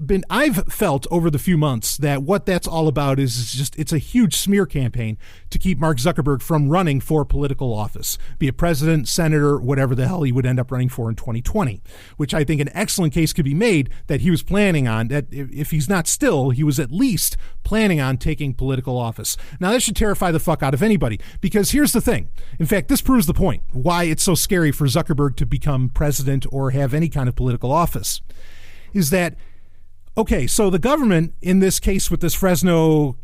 Speaker 1: felt over the few months that what that's all about is just, it's a huge smear campaign to keep Mark Zuckerberg from running for political office, be it president, senator, whatever the hell he would end up running for in 2020, which I think an excellent case could be made that he was planning on, that if he's not still, he was at least planning on taking political office. Now that should terrify the fuck out of anybody, because here's the thing. In fact, this proves the point why it's so scary for Zuckerberg to become president or have any kind of political office. Is that, okay, so the government in this case with this Fresno,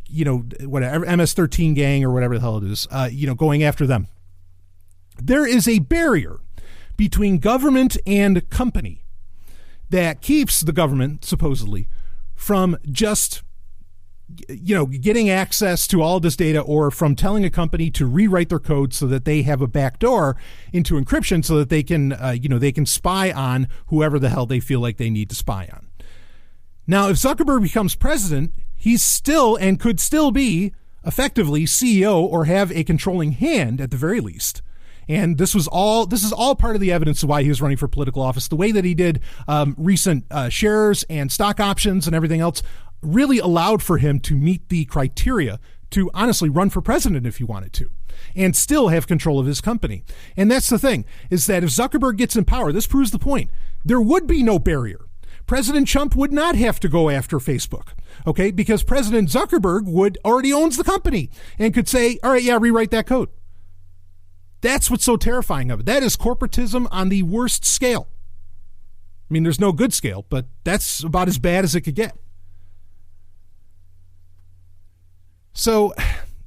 Speaker 1: whatever, MS-13 gang or whatever the hell it is, going after them, there is a barrier between government and company that keeps the government, supposedly, from just, getting access to all this data, or from telling a company to rewrite their code so that they have a backdoor into encryption so that they can, they can spy on whoever the hell they feel like they need to spy on. Now, if Zuckerberg becomes president, he's still and could still be effectively CEO or have a controlling hand at the very least. And this is all part of the evidence of why he was running for political office. The way that he did recent shares and stock options and everything else really allowed for him to meet the criteria to honestly run for president if he wanted to, and still have control of his company. And that's the thing, is that if Zuckerberg gets in power, this proves the point, there would be no barrier. President Trump would not have to go after Facebook, okay? Because President Zuckerberg already owns the company and could say, all right, yeah, rewrite that code. That's what's so terrifying of it. That is corporatism on the worst scale. I mean, there's no good scale, but that's about as bad as it could get. So,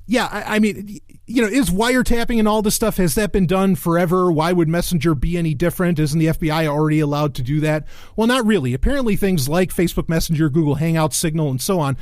Speaker 1: yeah, I mean, is wiretapping and all this stuff, has that been done forever? Why would Messenger be any different? Isn't the FBI already allowed to do that? Well, not really. Apparently things like Facebook Messenger, Google Hangouts, Signal, and so on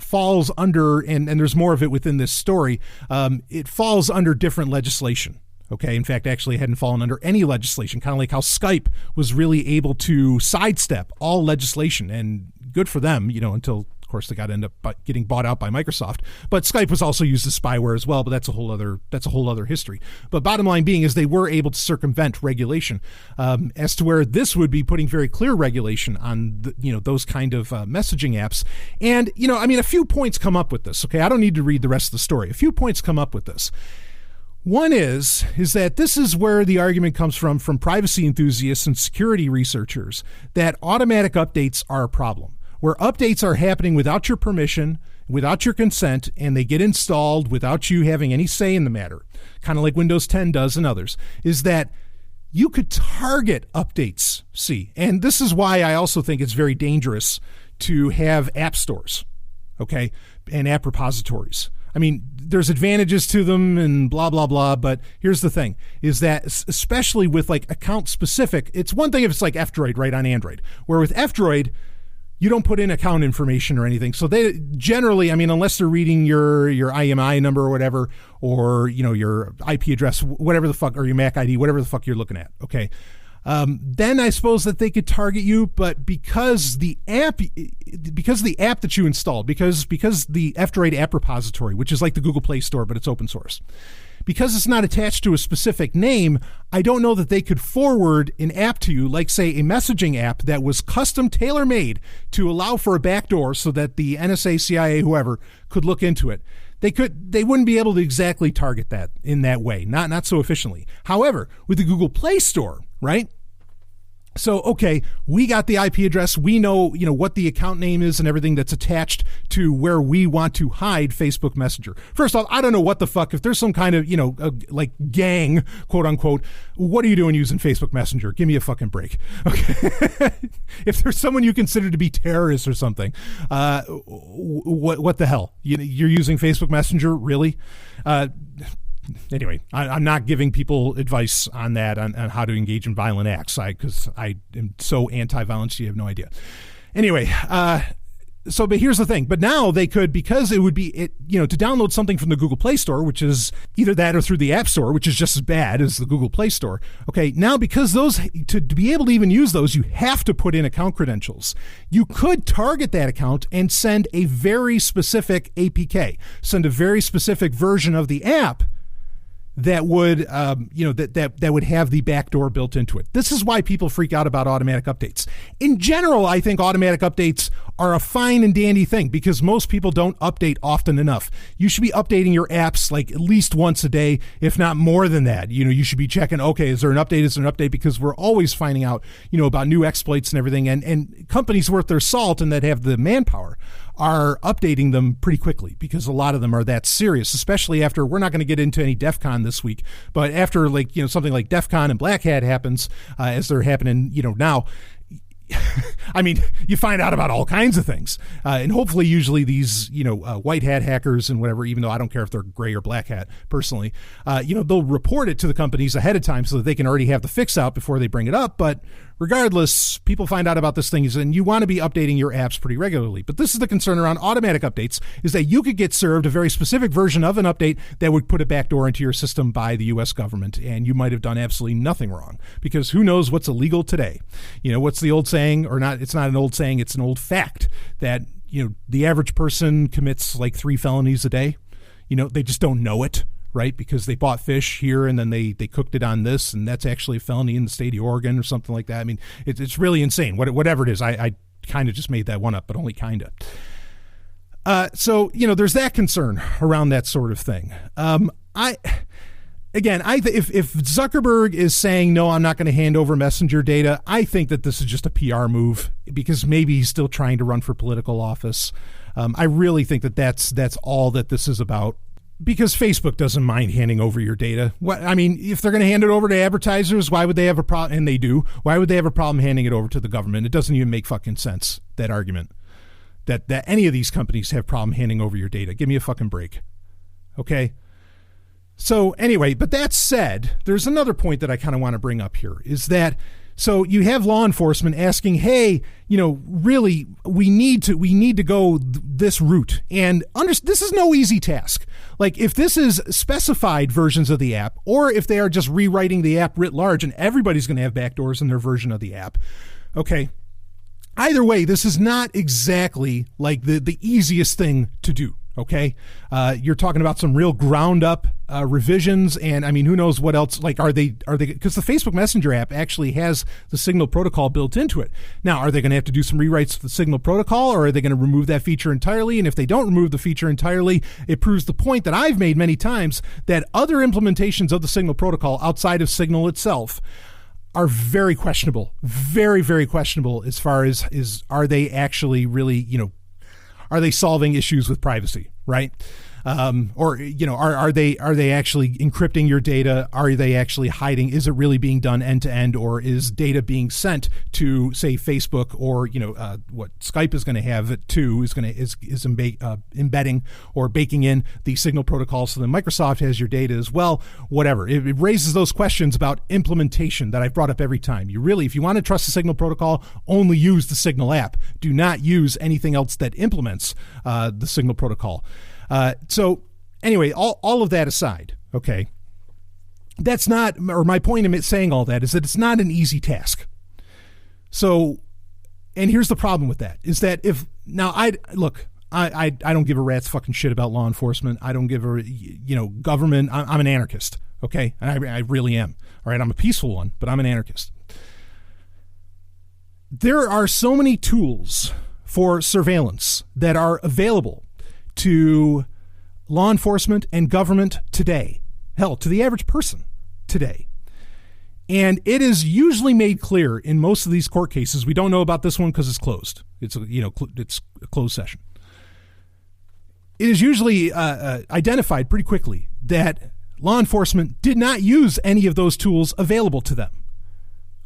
Speaker 1: falls under, and there's more of it within this story, it falls under different legislation. Okay, in fact, actually it hadn't fallen under any legislation, kind of like how Skype was really able to sidestep all legislation, and good for them, until, of course, they got to end up getting bought out by Microsoft. But Skype was also used as spyware as well, but that's a whole other history. But bottom line being is they were able to circumvent regulation, as to where this would be putting very clear regulation on those kind of messaging apps. And a few points come up with this. Okay, I don't need to read the rest of the story. A few points come up with this. One is that this is where the argument comes from privacy enthusiasts and security researchers, that automatic updates are a problem, where updates are happening without your permission, without your consent, and they get installed without you having any say in the matter, kind of like Windows 10 does and others, is that you could target updates, and this is why I also think it's very dangerous to have app stores, okay, and app repositories. I mean, there's advantages to them and blah, blah, blah. But here's the thing, is that especially with like account specific, it's one thing if it's like F-Droid, right, on Android, where with F-Droid, you don't put in account information or anything. So they generally, unless they're reading your IMEI number or whatever, or, your IP address, whatever the fuck, or your MAC ID, whatever the fuck you're looking at. Okay. Then I suppose that they could target you, but because the app that you installed, because the F-Droid app repository, which is like the Google Play Store, but it's open source, because it's not attached to a specific name, I don't know that they could forward an app to you, like say a messaging app that was custom tailor-made to allow for a backdoor so that the NSA, CIA, whoever could look into it. They wouldn't be able to exactly target that in that way, not so efficiently. However, with the Google Play Store, right? So, okay, we got the IP address. We know, what the account name is and everything that's attached to where we want to hide Facebook Messenger. First off, I don't know what the fuck, if there's some kind of, like gang, quote unquote, what are you doing using Facebook Messenger? Give me a fucking break. Okay. If there's someone you consider to be terrorists or something, what the hell? You're using Facebook Messenger? Really? Anyway, I'm not giving people advice on that, on how to engage in violent acts, because I am so anti-violence, you have no idea. Anyway, but here's the thing. But now they could, because it would be, to download something from the Google Play Store, which is either that or through the App Store, which is just as bad as the Google Play Store. Okay, now because those, to be able to even use those, you have to put in account credentials. You could target that account and send a very specific APK, send a very specific version of the app that would, that would have the backdoor built into it. This is why people freak out about automatic updates. In general, I think automatic updates are a fine and dandy thing because most people don't update often enough. You should be updating your apps like at least once a day, if not more than that. You should be checking, okay, is there an update? Is there an update? Because we're always finding out, about new exploits and everything. And companies worth their salt and that have the manpower are updating them pretty quickly because a lot of them are that serious, especially after, we're not going to get into any DEF CON this week, but after something like DEF CON and Black Hat happens, as they're happening, now, I mean, you find out about all kinds of things. And hopefully, usually these, white hat hackers and whatever, even though I don't care if they're gray or black hat personally, they'll report it to the companies ahead of time so that they can already have the fix out before they bring it up. But regardless, people find out about this thing, and you want to be updating your apps pretty regularly. But this is the concern around automatic updates, is that you could get served a very specific version of an update that would put a backdoor into your system by the U.S. government, and you might have done absolutely nothing wrong, because who knows what's illegal today. What's the old saying, or not? It's not an old saying, it's an old fact that, the average person commits like 3 felonies a day. They just don't know it. Right? Because they bought fish here and then they cooked it on this, and that's actually a felony in the state of Oregon or something like that. I mean, it's really insane. Whatever it is, I kind of just made that one up, but only kind of. So, there's that concern around that sort of thing. If Zuckerberg is saying, no, I'm not going to hand over messenger data, I think that this is just a PR move, because maybe he's still trying to run for political office. I really think that that's all that this is about. Because Facebook doesn't mind handing over your data. If they're going to hand it over to advertisers, why would they have a problem? And they do. Why would they have a problem handing it over to the government? It doesn't even make fucking sense, that argument. That any of these companies have problem handing over your data. Give me a fucking break. Okay? So anyway, but that said, there's another point that I kind of want to bring up here, is that so you have law enforcement asking, hey, really, we need to go this route. And this is no easy task. Like, if this is specified versions of the app, or if they are just rewriting the app writ large and everybody's going to have backdoors in their version of the app, okay, either way, this is not exactly like the easiest thing to do. Okay, you're talking about some real ground up revisions, and who knows what else? Like, are they? Because the Facebook Messenger app actually has the Signal protocol built into it. Now, are they going to have to do some rewrites to the Signal protocol, or are they going to remove that feature entirely? And if they don't remove the feature entirely, it proves the point that I've made many times, that other implementations of the Signal protocol outside of Signal itself are very questionable, very, very questionable as far as are they actually really, are they solving issues with privacy, right? Are they actually encrypting your data? Are they actually hiding? Is it really being done end to end, or is data being sent to, say, Facebook, or what Skype is going to have it to is embedding or baking in the Signal protocol, so that Microsoft has your data as well. Whatever. It raises those questions about implementation that I've brought up every time. If you want to trust the Signal protocol, only use the Signal app. Do not use anything else that implements the Signal protocol. So anyway, all of that aside, okay, that's not, or my point in saying all that is that it's not an easy task. So, and here's the problem with that, is that I don't give a rat's fucking shit about law enforcement. I don't give a, government. I'm an anarchist. Okay. And I really am. All right. I'm a peaceful one, but I'm an anarchist. There are so many tools for surveillance that are available to law enforcement and government today, hell, to the average person today. And it is usually made clear in most of these court cases. We don't know about this one because it's closed. It's a closed session. It is usually identified pretty quickly that law enforcement did not use any of those tools available to them.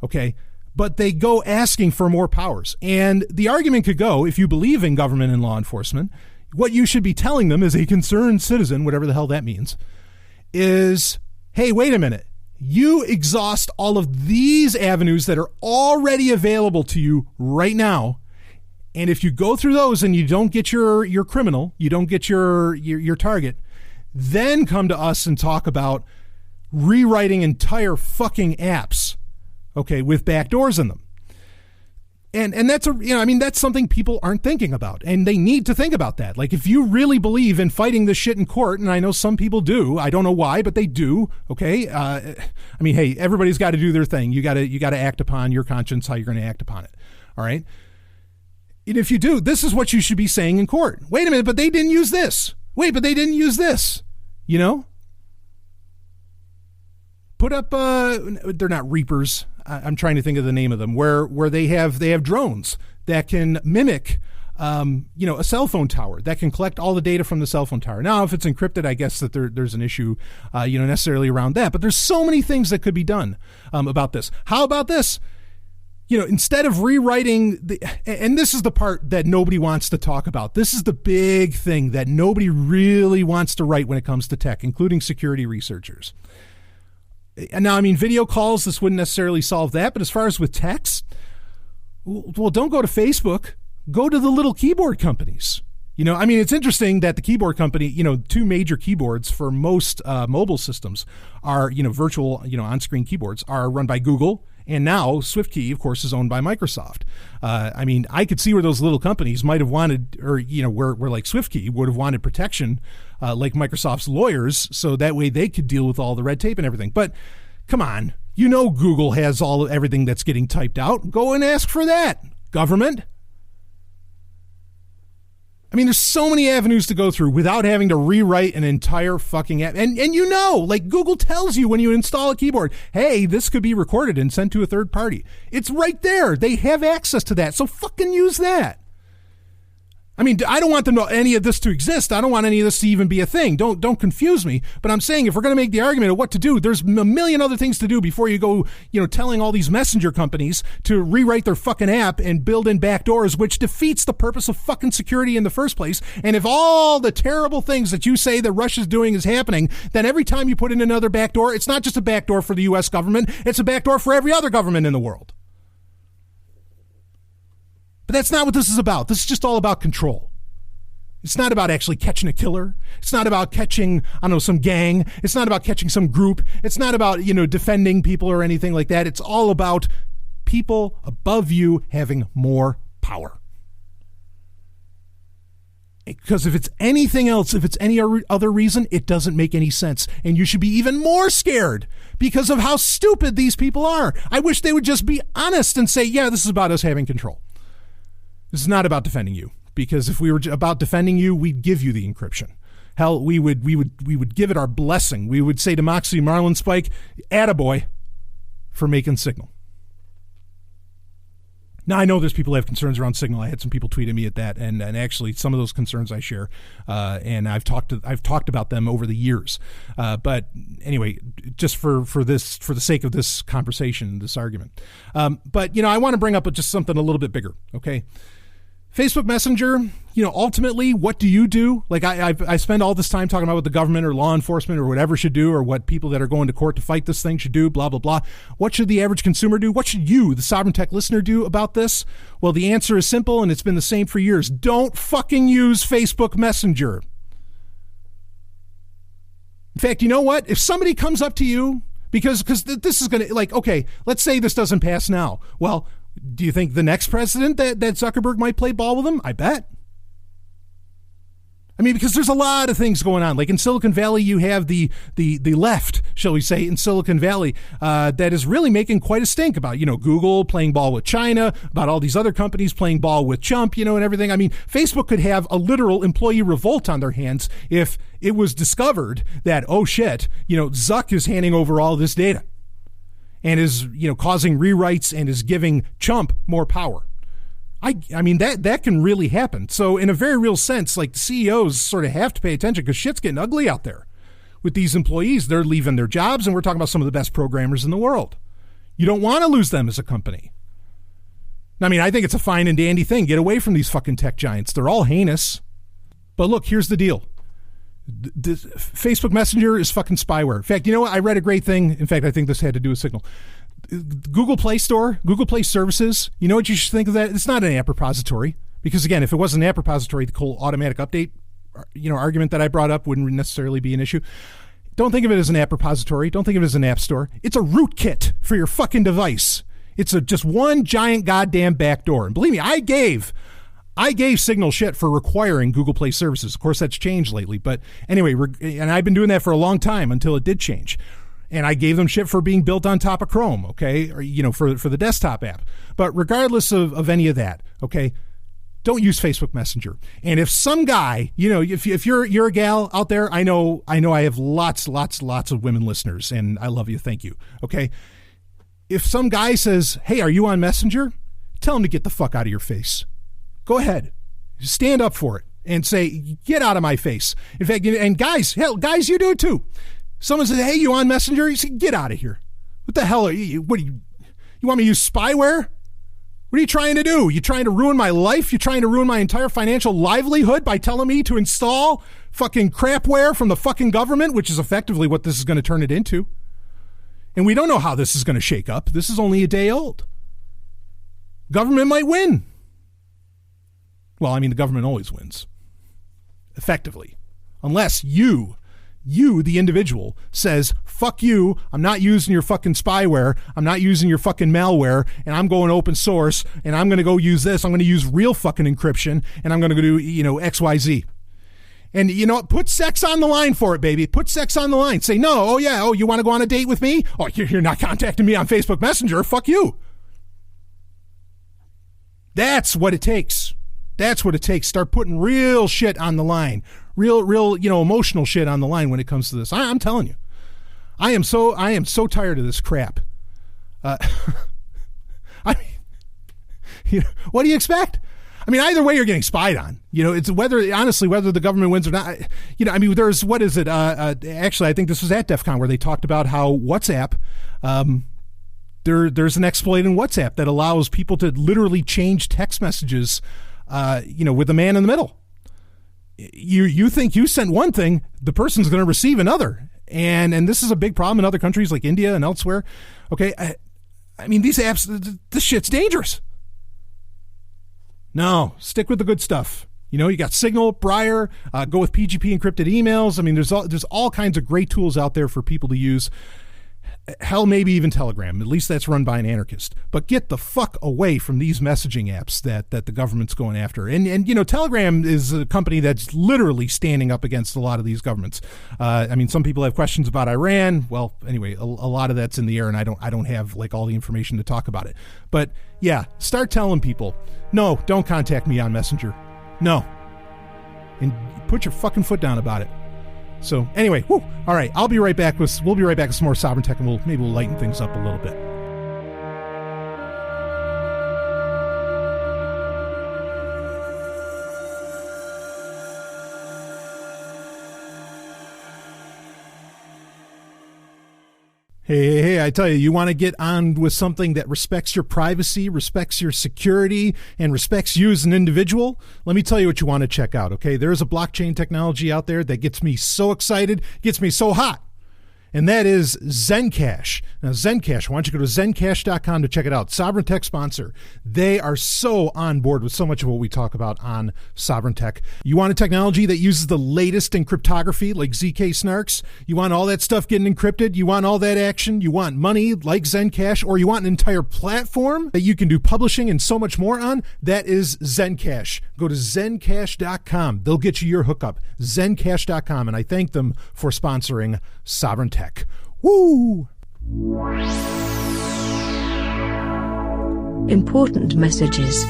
Speaker 1: Okay? But they go asking for more powers. And the argument could go, if you believe in government and law enforcement, what you should be telling them as a concerned citizen, whatever the hell that means, is, hey, wait a minute. You exhaust all of these avenues that are already available to you right now. And if you go through those and you don't get your criminal, you don't get your target, then come to us and talk about rewriting entire fucking apps, okay, with backdoors in them. And that's that's something people aren't thinking about, and they need to think about that. Like, if you really believe in fighting this shit in court, and I know some people do, I don't know why, but they do. Okay, hey, everybody's got to do their thing. You got to act upon your conscience how you're going to act upon it. All right. And if you do, this is what you should be saying in court. Wait a minute, but they didn't use this. Wait, but they didn't use this. Put up. They're not Reapers. I'm trying to think of the name of them, where they have drones that can mimic, a cell phone tower, that can collect all the data from the cell phone tower. Now, if it's encrypted, I guess that there's an issue, necessarily around that. But there's so many things that could be done about this. How about this? instead of rewriting and this is the part that nobody wants to talk about. This is the big thing that nobody really wants to write when it comes to tech, including security researchers. And now, video calls, this wouldn't necessarily solve that, but as far as with text, well, don't go to Facebook. Go to the little keyboard companies. It's interesting that the keyboard company, two major keyboards for most mobile systems are, virtual, on-screen keyboards are run by Google. And now SwiftKey, of course, is owned by Microsoft. I could see where those little companies might have wanted, or, where like SwiftKey would have wanted protection like Microsoft's lawyers, so that way they could deal with all the red tape and everything. But come on, Google has everything that's getting typed out. Go and ask for that, government. There's so many avenues to go through without having to rewrite an entire fucking app. And like Google tells you when you install a keyboard, hey, this could be recorded and sent to a third party. It's right there. They have access to that. So fucking use that. I don't want any of this to exist. I don't want any of this to even be a thing. Don't confuse me. But I'm saying if we're going to make the argument of what to do, there's a million other things to do before you go, telling all these messenger companies to rewrite their fucking app and build in backdoors, which defeats the purpose of fucking security in the first place. And if all the terrible things that you say that Russia's doing is happening, then every time you put in another backdoor, it's not just a backdoor for the U.S. government, it's a backdoor for every other government in the world. But that's not what this is about. This is just all about control. It's not about actually catching a killer. It's not about catching, some gang. It's not about catching some group. It's not about, defending people or anything like that. It's all about people above you having more power. Because if it's anything else, if it's any other reason, it doesn't make any sense. And you should be even more scared because of how stupid these people are. I wish they would just be honest and say, yeah, this is about us having control. This is not about defending you, because if we were about defending you, we'd give you the encryption. Hell, we would give it our blessing. We would say to Moxie Marlinspike, attaboy for making Signal. Now, I know there's people who have concerns around Signal. I had some people tweet at me at that, and actually some of those concerns I share, and I've talked about them over the years. But anyway, just for the sake of this conversation, this argument. But I want to bring up just something a little bit bigger. Okay. Facebook Messenger, ultimately, what do you do? Like I spend all this time talking about what the government or law enforcement or whatever should do, or what people that are going to court to fight this thing should do, blah, blah, blah. What should the average consumer do? What should you, the Sovereign Tech listener, do about this? Well, the answer is simple, and it's been the same for years. Don't fucking use Facebook Messenger. In fact, you know what? If somebody comes up to you, because this is going to, okay, let's say this doesn't pass now. Well, do you think the next president that Zuckerberg might play ball with him? I bet. Because there's a lot of things going on. Like in Silicon Valley, you have the left, shall we say, in Silicon Valley, that is really making quite a stink about, Google playing ball with China, about all these other companies playing ball with Trump, and everything. Facebook could have a literal employee revolt on their hands if it was discovered that, oh shit, Zuck is handing over all this data and is, causing rewrites and is giving Trump more power. That can really happen. So in a very real sense, the CEOs sort of have to pay attention because shit's getting ugly out there with these employees. They're leaving their jobs, and we're talking about some of the best programmers in the world. You don't want to lose them as a company. I think it's a fine and dandy thing. Get away from these fucking tech giants. They're all heinous. But look, here's the deal. This Facebook Messenger is fucking spyware. In fact, I read a great thing. In fact, I think this had to do with Signal. Google Play Store, Google Play Services, you know what you should think of that? It's not an app repository, because again, if it was an app repository, the whole automatic update, argument that I brought up wouldn't necessarily be an issue. Don't think of it as an app repository. Don't think of it as an app store. It's a rootkit for your fucking device. It's just one giant goddamn backdoor. And believe me, I gave Signal shit for requiring Google Play Services. Of course, that's changed lately. But anyway, and I've been doing that for a long time until it did change. And I gave them shit for being built on top of Chrome, okay? Or, for the desktop app. But regardless of any of that, okay, don't use Facebook Messenger. And if some guy, if you're a gal out there, I know I have lots of women listeners, and I love you, thank you, okay? If some guy says, hey, are you on Messenger? Tell him to get the fuck out of your face. Go ahead. Stand up for it and say, get out of my face. In fact, and guys, you do it too. Someone says, hey, you on Messenger? You say, get out of here. What the hell are you? You want me to use spyware? What are you trying to do? You trying to ruin my life? You trying to ruin my entire financial livelihood by telling me to install fucking crapware from the fucking government, which is effectively what this is going to turn it into. And we don't know how this is going to shake up. This is only a day old. Government might win. Well, I mean, the government always wins. Effectively. Unless you, the individual, says, fuck you, I'm not using your fucking spyware, I'm not using your fucking malware, and I'm going open source, and I'm going to go use this, I'm going to use real fucking encryption, and I'm going to do, XYZ. And you know what? Put sex on the line for it, baby. Put sex on the line. Say, no, oh yeah, oh, you want to go on a date with me? Oh, you're not contacting me on Facebook Messenger, fuck you. That's what it takes. That's what it takes. Start putting real shit on the line. Real, emotional shit on the line when it comes to this. I'm telling you. I am so tired of this crap. I mean, what do you expect? I mean, either way, you're getting spied on. It's whether the government wins or not. I mean, there's, what is it? Actually, I think this was at DEF CON where they talked about how WhatsApp, there's an exploit in WhatsApp that allows people to literally change text messages, with the man in the middle. You think you sent one thing, the person's going to receive another. And this is a big problem in other countries like India and elsewhere. Okay. I mean, these apps, this shit's dangerous. No, stick with the good stuff. You got Signal, Briar, go with PGP encrypted emails. I mean, there's all kinds of great tools out there for people to use. Hell, maybe even Telegram. At least that's run by an anarchist. But get the fuck away from these messaging apps that the government's going after. And Telegram is a company that's literally standing up against a lot of these governments. I mean, some people have questions about Iran. Well, anyway, a lot of that's in the air, and I don't have like all the information to talk about it. But yeah, start telling people, no, don't contact me on Messenger. No. And put your fucking foot down about it. So anyway, all right, we'll be right back with some more Sovryn Tech, and maybe we'll lighten things up a little bit. Hey, I tell you, you want to get on with something that respects your privacy, respects your security, and respects you as an individual? Let me tell you what you want to check out, okay? There's a blockchain technology out there that gets me so excited, gets me so hot, and that is ZenCash. Now, ZenCash, why don't you go to ZenCash.com to check it out. Sovryn Tech sponsor. They are so on board with so much of what we talk about on Sovryn Tech. You want a technology that uses the latest in cryptography, like ZK snarks? You want all that stuff getting encrypted? You want all that action? You want money like ZenCash? Or you want an entire platform that you can do publishing and so much more on? That is ZenCash. Go to ZenCash.com. They'll get you your hookup. ZenCash.com. And I thank them for sponsoring Sovryn Tech. Woo!
Speaker 7: Important messages.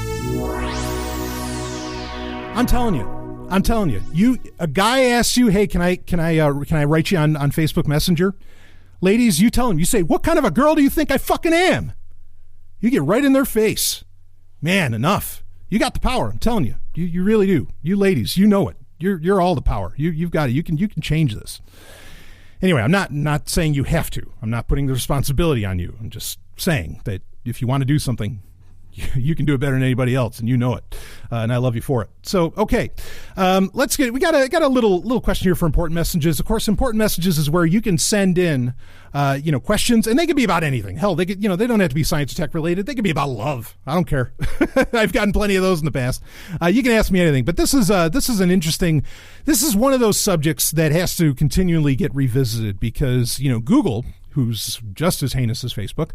Speaker 1: I'm telling you. A guy asks you, hey, can I write you on Facebook Messenger? Ladies, you tell him, you say, what kind of a girl do you think I fucking am? You get right in their face. Man, enough. You got the power. I'm telling you. You really do. You ladies, you know it. You're all the power. You've got it. You can change this. Anyway, I'm not saying you have to. I'm not putting the responsibility on you. I'm just saying that if you want to do something, you can do it better than anybody else, and you know it. And I love you for it. So, okay, we got a little question here for important messages. Of course, important messages is where you can send in, questions, and they can be about anything. Hell, they don't have to be science or tech related. They can be about love. I don't care. I've gotten plenty of those in the past. You can ask me anything, but this is one of those subjects that has to continually get revisited because, Google, who's just as heinous as Facebook,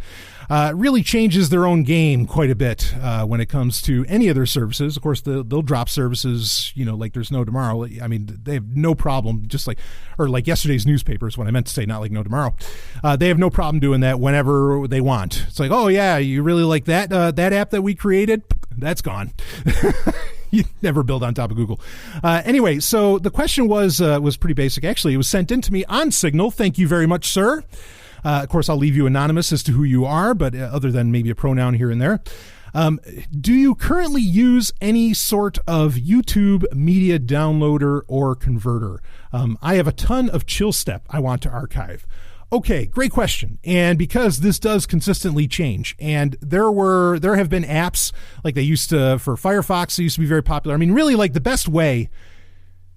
Speaker 1: really changes their own game quite a bit when it comes to any of their services. Of course, they'll drop services, like there's no tomorrow. I mean, they have no problem, like yesterday's newspapers, what I meant to say, not like no tomorrow. They have no problem doing that whenever they want. It's like, oh yeah, you really like that app that we created? That's gone. You never build on top of Google. Anyway, so the question was pretty basic. Actually, it was sent in to me on Signal. Thank you very much, sir. Of course, I'll leave you anonymous as to who you are, but other than maybe a pronoun here and there. Do you currently use any sort of YouTube media downloader or converter? I have a ton of chill step I want to archive. Okay, great question. And because this does consistently change, and there have been apps like they used to for Firefox, they used to be very popular. I mean, really, like the best way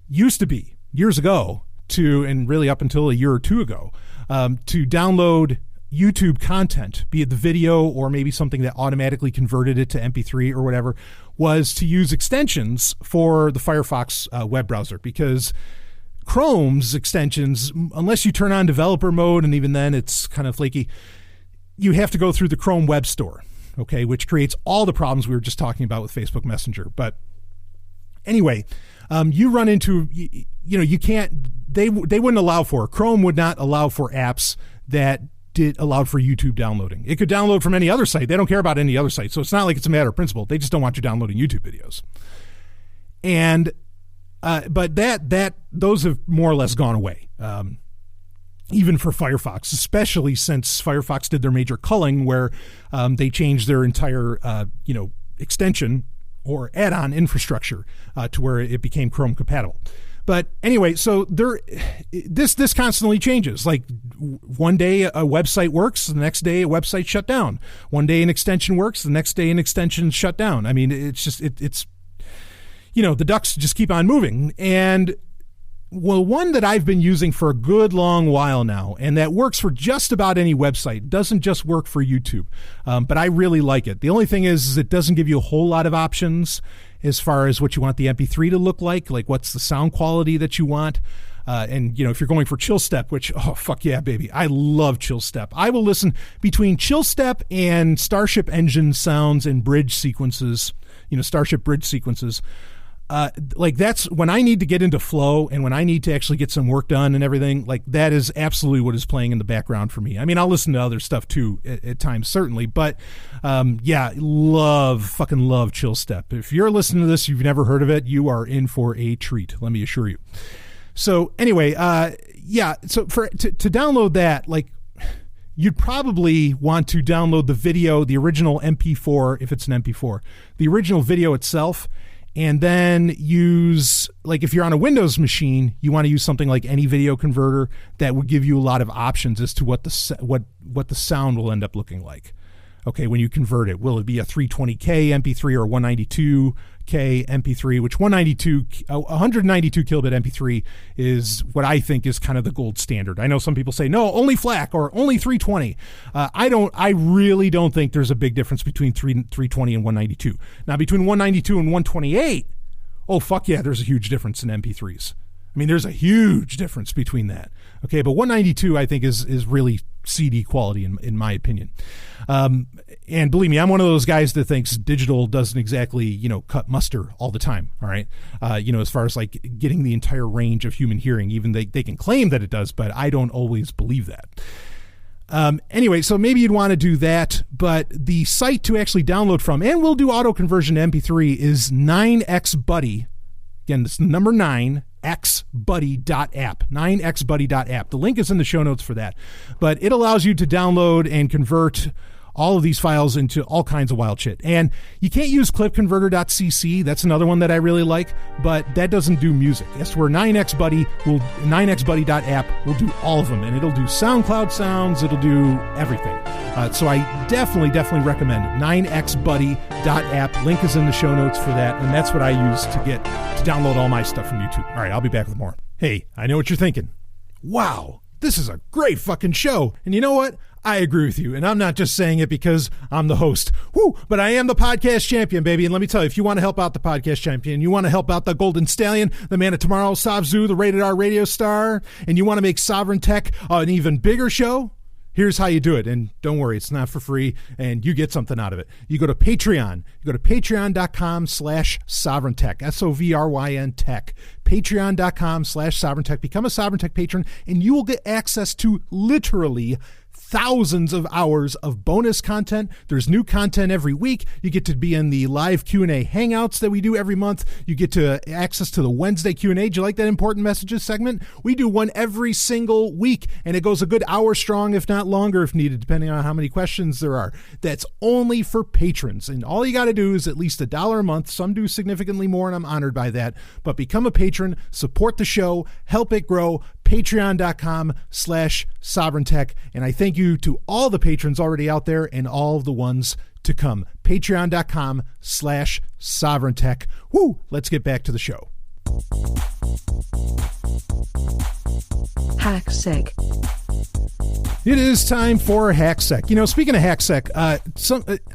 Speaker 1: used to be years ago and really up until a year or two ago, to download YouTube content, be it the video or maybe something that automatically converted it to MP3 or whatever, was to use extensions for the Firefox web browser, because Chrome's extensions, unless you turn on developer mode, and even then it's kind of flaky, you have to go through the Chrome Web Store, okay, which creates all the problems we were just talking about with Facebook Messenger. But anyway, you run into, you can't, they wouldn't allow for, Chrome would not allow for apps that allowed for YouTube downloading. It could download from any other site. They don't care about any other site. So it's not like it's a matter of principle. They just don't want you downloading YouTube videos. And but those have more or less gone away, even for Firefox, especially since Firefox did their major culling, where they changed their entire extension or add-on infrastructure to where it became Chrome compatible. But anyway, so this constantly changes. Like one day a website works, the next day a website shut down. One day an extension works, the next day an extension shut down. I mean, it's just it's. The ducks just keep on moving. And well, one that I've been using for a good long while now, and that works for just about any website, doesn't just work for YouTube, but I really like it. The only thing is it doesn't give you a whole lot of options as far as what you want the MP3 to look like what's the sound quality that you want. And, if you're going for chill step, which, oh, fuck yeah, baby. I love chill step. I will listen between chill step and Starship engine sounds and bridge sequences, Starship bridge sequences. That's when I need to get into flow and when I need to actually get some work done and everything, that is absolutely what is playing in the background for me. I mean, I'll listen to other stuff too at times, certainly, but fucking love chill step. If you're listening to this, you've never heard of it, you are in for a treat, let me assure you. So anyway, so to download that, you'd probably want to download the video, the original MP4, if it's an MP4, the original video itself, and then use, if you're on a Windows machine, you want to use something like any video converter that would give you a lot of options as to what the sound will end up looking like. Okay, when you convert it, will it be a 320K MP3 or 192K MP3? Which 192 kilobit MP3 is what I think is kind of the gold standard. I know some people say no, only FLAC or only 320. I really don't think there's a big difference between 320 and 192. Now between 192 and 128, oh fuck yeah, there's a huge difference in MP3s. I mean, there's a huge difference between that. Okay, but 192 I think is really CD quality in my opinion. And believe me, I'm one of those guys that thinks digital doesn't exactly, cut muster all the time. All right. As far as getting the entire range of human hearing, even they can claim that it does, but I don't always believe that. Anyway, so maybe you'd want to do that, but the site to actually download from, and we'll do auto conversion to MP3, is 9xBuddy. Again, this is the number 9, xbuddy.app, 9xbuddy.app. The link is in the show notes for that. But it allows you to download and convert all of these files into all kinds of wild shit. And you can't use clipconverter.cc. That's another one that I really like, but that doesn't do music. That's where 9xbuddy.app will do all of them, and it'll do SoundCloud sounds. It'll do everything. So I definitely recommend 9xbuddy.app. Link is in the show notes for that, and that's what I use to download all my stuff from YouTube. All right, I'll be back with more. Hey, I know what you're thinking. Wow, this is a great fucking show. And you know what? I agree with you, and I'm not just saying it because I'm the host. Woo! But I am the podcast champion, baby. And let me tell you, if you want to help out the podcast champion, you want to help out the Golden Stallion, the man of tomorrow, Savzu, the rated R radio star, and you want to make Sovryn Tech an even bigger show, here's how you do it. And don't worry, it's not for free, and you get something out of it. You go to Patreon. You go to patreon.com/SovrynTech, SOVRYN Tech. Patreon.com/SovrynTech. Become a Sovryn Tech patron, and you will get access to literally thousands of hours of bonus content. There's new content every week. You get to be in the live Q&A hangouts that we do every month. You get to access to the Wednesday Q&A. Do you like that important messages segment? We do one every single week, and it goes a good hour strong, if not longer if needed, depending on how many questions there are. That's only for patrons, and all you got to do is at least $1 a month. Some do significantly more, and I'm honored by that. But become a patron, support the show, help it grow. Patreon.com/SovrynTech. And I thank you to all the patrons already out there and all the ones to come. Patreon.com/SovrynTech. Woo! Let's get back to the show.
Speaker 7: HackSec.
Speaker 1: It is time for HackSec. You know, speaking of HackSec,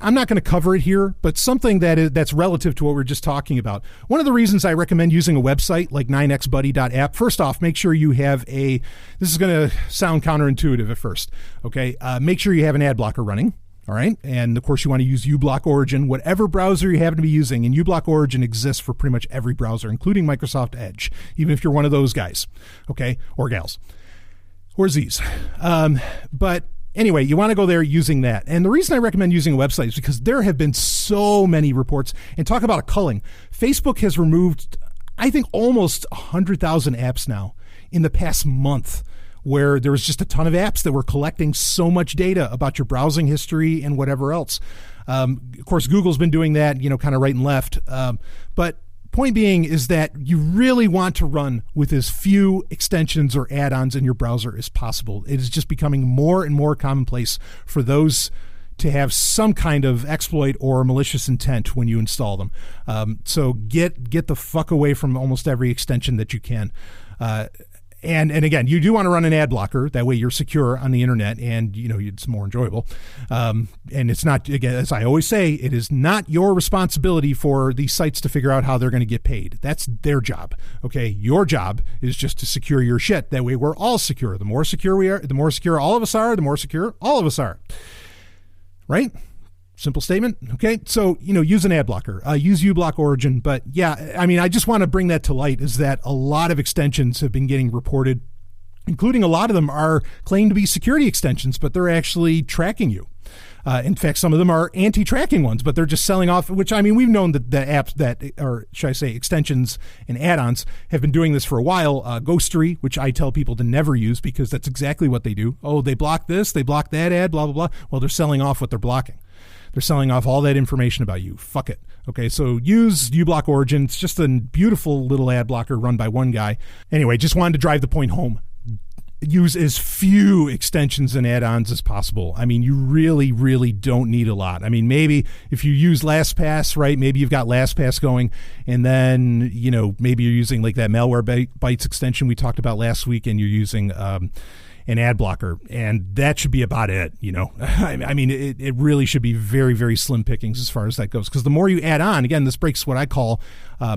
Speaker 1: I'm not going to cover it here, but something that's relative to what we're just talking about. One of the reasons I recommend using a website like 9xbuddy.app, first off, make sure you have this is going to sound counterintuitive at first, okay? Make sure you have an ad blocker running. All right. And of course, you want to use uBlock Origin, whatever browser you happen to be using. And uBlock Origin exists for pretty much every browser, including Microsoft Edge, even if you're one of those guys, okay, or gals, or Z's. But anyway, you want to go there using that. And the reason I recommend using a website is because there have been so many reports. And talk about a culling. Facebook has removed, I think, almost 100,000 apps now in the past month, where there was just a ton of apps that were collecting so much data about your browsing history and whatever else. Of course, Google's been doing that, you know, kind of right and left. But point being is that you really want to run with as few extensions or add-ons in your browser as possible. It is just becoming more and more commonplace for those to have some kind of exploit or malicious intent when you install them. So get the fuck away from almost every extension that you can. And again, you do want to run an ad blocker. That way you're secure on the internet and, you know, it's more enjoyable. And it's not, again, as I always say, it is not your responsibility for these sites to figure out how they're going to get paid. That's their job. Okay. Your job is just to secure your shit. That way we're all secure. The more secure we are, the more secure all of us are, the more secure all of us are. Right? Simple statement. Okay. So, you know, use an ad blocker, use uBlock Origin. But yeah, I mean, I just want to bring that to light is that a lot of extensions have been getting reported, including a lot of them are claimed to be security extensions, but they're actually tracking you. In fact, some of them are anti-tracking ones, but they're just selling off, which, I mean, we've known that the apps that, or should I say extensions and add-ons have been doing this for a while. Ghostery, which I tell people to never use because that's exactly what they do. Oh, they block this, they block that ad, blah, blah, blah. Well, they're selling off what they're blocking. They're selling off all that information about you. Fuck it. Okay, so use uBlock Origin. It's just a beautiful little ad blocker run by one guy. Anyway, just wanted to drive the point home. Use as few extensions and add-ons as possible. I mean, you really, really don't need a lot. I mean, maybe if you use LastPass, right, maybe you've got LastPass going, and then, you know, maybe you're using like that Malwarebytes extension we talked about last week, and you're using an ad blocker, and that should be about it. You know, I mean, it really should be very, very slim pickings as far as that goes. Because the more you add on, again, this breaks what I call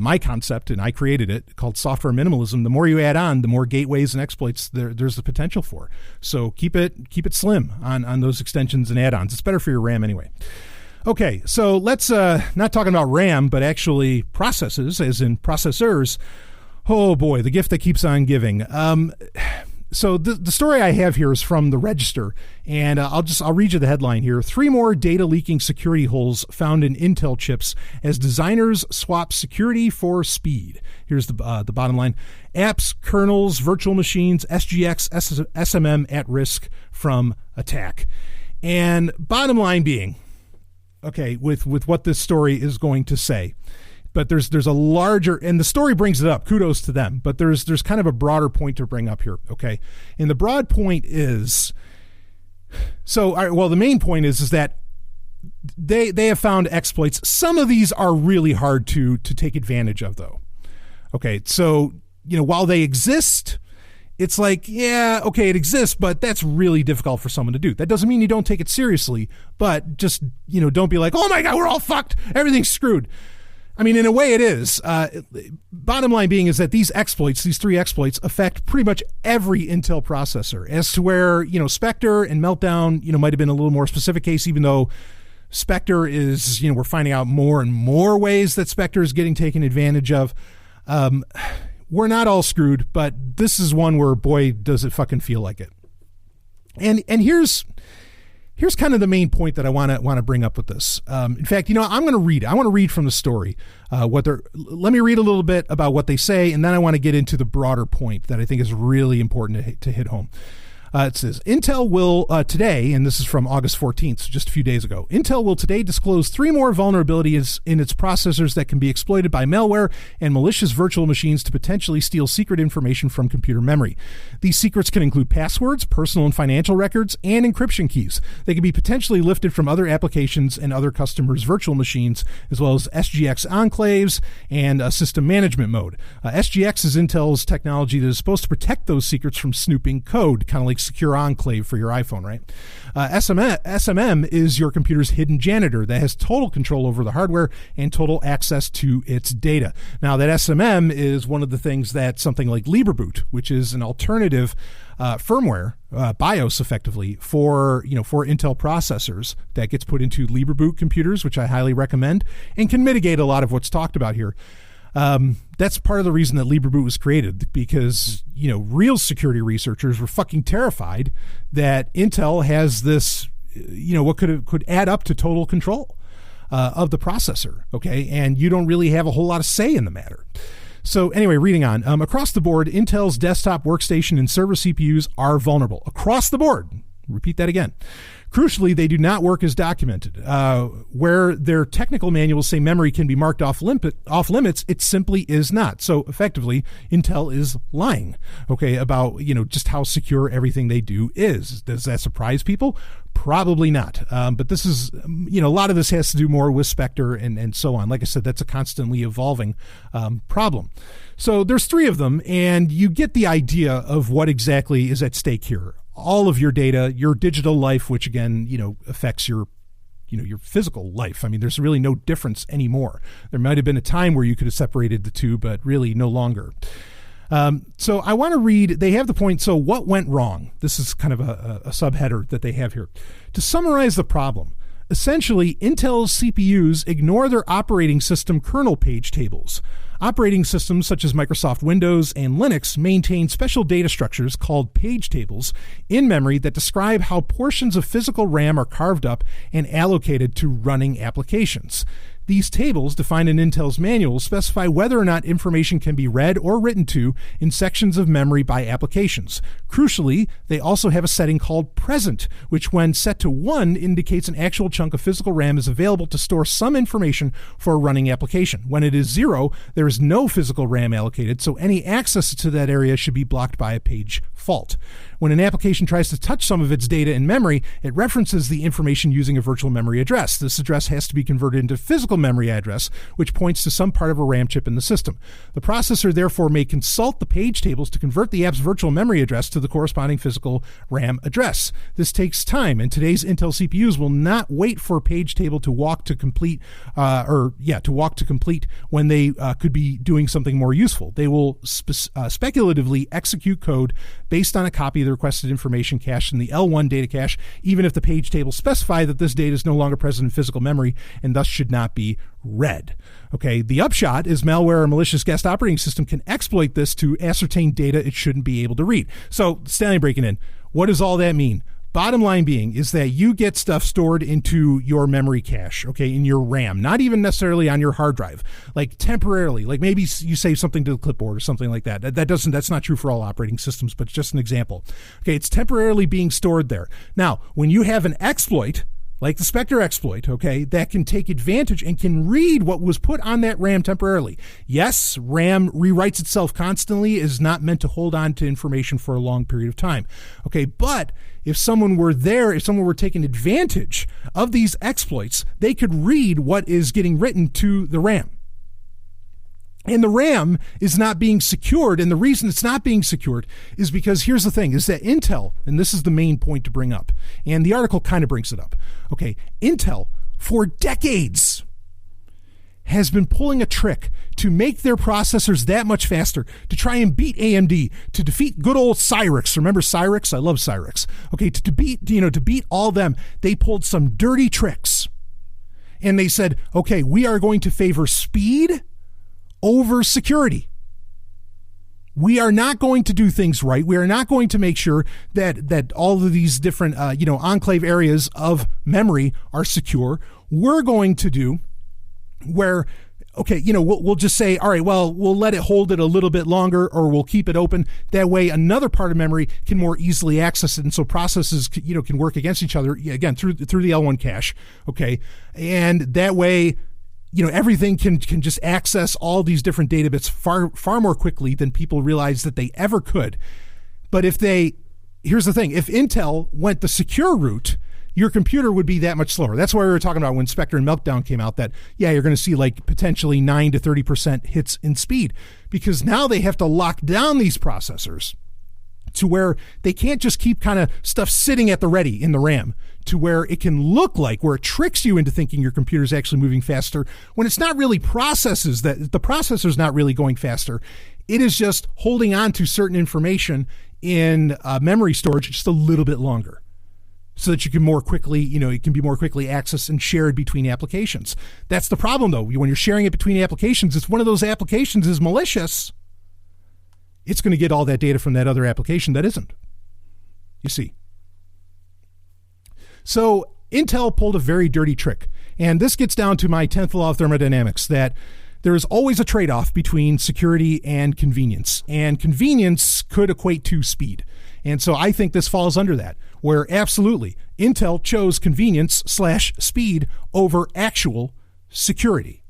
Speaker 1: my concept, and I created it, called software minimalism. The more you add on, the more gateways and exploits there's the potential for. So keep it slim on those extensions and add-ons. It's better for your RAM anyway. Okay, so let's not talking about RAM, but actually processes, as in processors. Oh boy, the gift that keeps on giving. So the story I have here is from the Register, and I'll read you the headline here. 3 more data leaking security holes found in Intel chips as designers swap security for speed. Here's the bottom line. Apps, kernels, virtual machines, SGX, SMM at risk from attack. And bottom line being, okay, with what this story is going to say, but there's a larger, and the story brings it up, kudos to them, but there's kind of a broader point to bring up here, okay? And the broad point is, the main point is that they have found exploits. Some of these are really hard to take advantage of, though. Okay, so, you know, while they exist, it's like, yeah, okay, it exists, but that's really difficult for someone to do. That doesn't mean you don't take it seriously, but just, you know, don't be like, oh my God, we're all fucked, everything's screwed. I mean, in a way it is. Bottom line being is that these 3 exploits, affect pretty much every Intel processor, as to where, you know, Spectre and Meltdown, you know, might have been a little more specific case, even though Spectre is, you know, we're finding out more and more ways that Spectre is getting taken advantage of. We're not all screwed, but this is one where, boy, does it fucking feel like it. And here's kind of the main point that I want to bring up with this. In fact, I'm going to read. I want to read from the story. Let me read a little bit about what they say, and then I want to get into the broader point that I think is really important to hit home. It says, Intel will today, and this is from August 14th, so just a few days ago, Intel will today disclose 3 more vulnerabilities in its processors that can be exploited by malware and malicious virtual machines to potentially steal secret information from computer memory. These secrets can include passwords, personal and financial records, and encryption keys. They can be potentially lifted from other applications and other customers' virtual machines, as well as SGX enclaves and a system management mode. SGX is Intel's technology that is supposed to protect those secrets from snooping code, kind of like Secure Enclave for your iPhone, right? SMM is your computer's hidden janitor that has total control over the hardware and total access to its data. Now, that SMM is one of the things that something like LibreBoot, which is an alternative firmware, BIOS effectively, for Intel processors that gets put into LibreBoot computers, which I highly recommend, and can mitigate a lot of what's talked about here. That's part of the reason that LibreBoot was created, because, real security researchers were fucking terrified that Intel has this, what could add up to total control of the processor, okay? And you don't really have a whole lot of say in the matter. So anyway, reading on. Across the board, Intel's desktop workstation and server CPUs are vulnerable. Across the board. Repeat that again. Crucially, they do not work as documented. Where their technical manuals say memory can be marked off limits, it simply is not. So effectively, Intel is lying, okay, about, just how secure everything they do is. Does that surprise people? Probably not. But this is, a lot of this has to do more with Spectre and so on. Like I said, that's a constantly evolving problem. So there's 3 of them, and you get the idea of what exactly is at stake here. All of your data, your digital life, which again, affects your physical life. I mean, there's really no difference anymore. There might have been a time where you could have separated the two, but really no longer. So I want to read, they have the point, so what went wrong? This is kind of a subheader that they have here. To summarize the problem, essentially, Intel's CPUs ignore their operating system kernel page tables. Operating systems such as Microsoft Windows and Linux maintain special data structures called page tables in memory that describe how portions of physical RAM are carved up and allocated to running applications. These tables, defined in Intel's manual, specify whether or not information can be read or written to in sections of memory by applications. Crucially, they also have a setting called present, which when set to 1 indicates an actual chunk of physical RAM is available to store some information for a running application. When it is 0, there is no physical RAM allocated, so any access to that area should be blocked by a page fault. When an application tries to touch some of its data in memory, it references the information using a virtual memory address. This address has to be converted into physical memory address, which points to some part of a RAM chip in the system. The processor therefore may consult the page tables to convert the app's virtual memory address to the corresponding physical RAM address. This takes time, and today's Intel CPUs will not wait for a page table to walk to complete, when they could be doing something more useful. They will speculatively execute code based on a copy of the requested information cached in the L1 data cache, even if the page tables specify that this data is no longer present in physical memory and thus should not be read. Okay, the upshot is malware or malicious guest operating system can exploit this to ascertain data it shouldn't be able to read. So, Stanley breaking in, what does all that mean? Bottom line being is that you get stuff stored into your memory cache, okay, in your RAM, not even necessarily on your hard drive, like temporarily, like maybe you save something to the clipboard or something like that. That's not true for all operating systems, but it's just an example. Okay, it's temporarily being stored there. Now, when you have an exploit, like the Spectre exploit, okay, that can take advantage and can read what was put on that RAM temporarily. Yes, RAM rewrites itself constantly, is not meant to hold on to information for a long period of time. Okay, but if someone were taking advantage of these exploits, they could read what is getting written to the RAM. And the RAM is not being secured, and the reason it's not being secured is because here's the thing, is that Intel, and this is the main point to bring up, and the article kind of brings it up. Okay, Intel, for decades, has been pulling a trick to make their processors that much faster, to try and beat AMD, to defeat good old Cyrix. Remember Cyrix? I love Cyrix. Okay, to beat all them, they pulled some dirty tricks. And they said, okay, we are going to favor speed over security. We are not going to do things right. We are not going to make sure that all of these different, enclave areas of memory are secure. We're going to do where, okay, we'll just say, all right, well, we'll let it hold it a little bit longer, or we'll keep it open. That way, another part of memory can more easily access it, and so processes, can work against each other again through the L1 cache. Okay, and that way, everything can just access all these different data bits far more quickly than people realize that they ever could. But here's the thing: if Intel went the secure route, your computer would be that much slower. That's why we were talking about when Spectre and Meltdown came out, that, you're going to see like potentially 9 to 30% hits in speed, because now they have to lock down these processors to where they can't just keep kind of stuff sitting at the ready in the RAM, to where it can look like, where it tricks you into thinking your computer's actually moving faster when it's not really processes, that the processor's not really going faster. It is just holding on to certain information in memory storage just a little bit longer, so that you can more quickly, it can be more quickly accessed and shared between applications. That's the problem, though. When you're sharing it between applications, if one of those applications is malicious, it's going to get all that data from that other application that isn't. You see. So Intel pulled a very dirty trick. And this gets down to my 10th law of thermodynamics, that there is always a trade-off between security and convenience. And convenience could equate to speed. And so I think this falls under that, where absolutely Intel chose convenience/speed over actual security.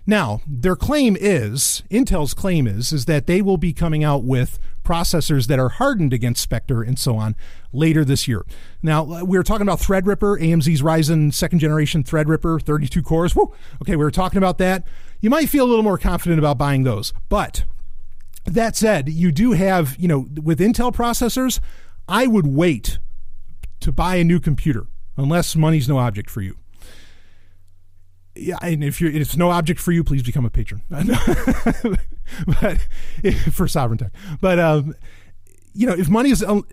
Speaker 1: Now, Intel's claim is that they will be coming out with processors that are hardened against Spectre and so on later this year. Now, we were talking about Threadripper, AMZ's Ryzen 2nd generation Threadripper, 32 cores. Woo! Okay, we were talking about that. You might feel a little more confident about buying those. But that said, you do have, with Intel processors, I would wait to buy a new computer unless money's no object for you. Yeah, and if it's no object for you, please become a patron. But for Sovryn Tech. But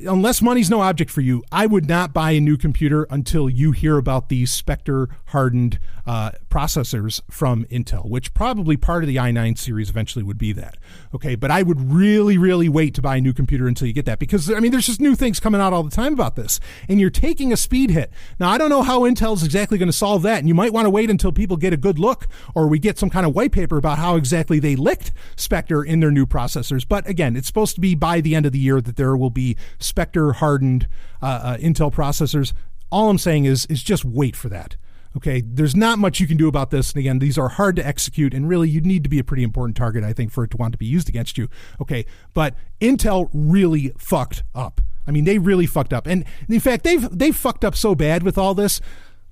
Speaker 1: unless money's no object for you, I would not buy a new computer until you hear about these Spectre hardened processors from Intel, which probably part of the i9 series eventually would be that. Okay, but I would really, really wait to buy a new computer until you get that, because there's just new things coming out all the time about this, and you're taking a speed hit. Now, I don't know how Intel's exactly going to solve that, and you might want to wait until people get a good look, or we get some kind of white paper about how exactly they licked Spectre in their new processors. But again, it's supposed to be by the end of the year that there will be Spectre hardened Intel processors. All I'm saying is just wait for that. Okay, there's not much you can do about this. And again, these are hard to execute, and really you'd need to be a pretty important target, I think, for it to want to be used against you. Okay, but Intel really fucked up. They really fucked up. And in fact, they've fucked up so bad with all this.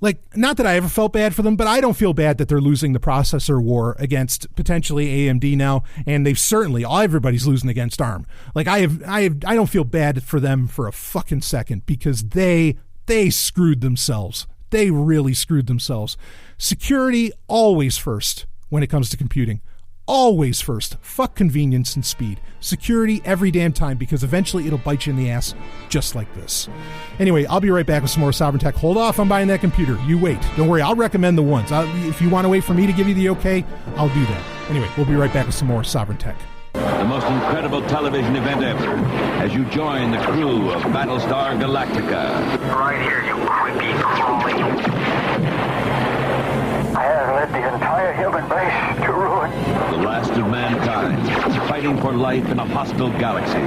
Speaker 1: Like, not that I ever felt bad for them, but I don't feel bad that they're losing the processor war against potentially AMD now, and everybody's losing against ARM. Like, I don't feel bad for them for a fucking second, because they screwed themselves. They really screwed themselves. Security always first when it comes to computing. Always first. Fuck convenience and speed. Security every damn time, because eventually it'll bite you in the ass just like this. Anyway, I'll be right back with some more Sovryn Tech. Hold off on buying that computer. You wait. Don't worry. I'll recommend the ones. If you want to wait for me to give you the okay, I'll do that. Anyway, we'll be right back with some more Sovryn Tech.
Speaker 9: The most incredible television event ever, as you join the crew of Battlestar Galactica.
Speaker 10: Right here, you creepy crawly. I have led the entire human race to ruin.
Speaker 9: The last of mankind, fighting for life in a hostile galaxy.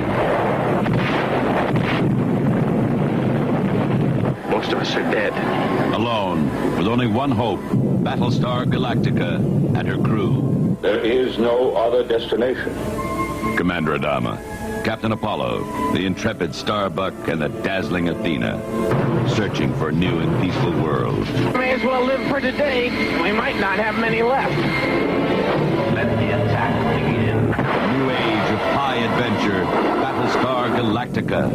Speaker 10: Most of us are dead.
Speaker 9: Alone, with only one hope, Battlestar Galactica and her crew.
Speaker 11: There is no other destination.
Speaker 9: Commander Adama, Captain Apollo, the intrepid Starbuck, and the dazzling Athena, searching for a new and peaceful world.
Speaker 10: May as well live for today. We might not have many left. Let the attack begin.
Speaker 9: A new age of high adventure, Battlestar Galactica.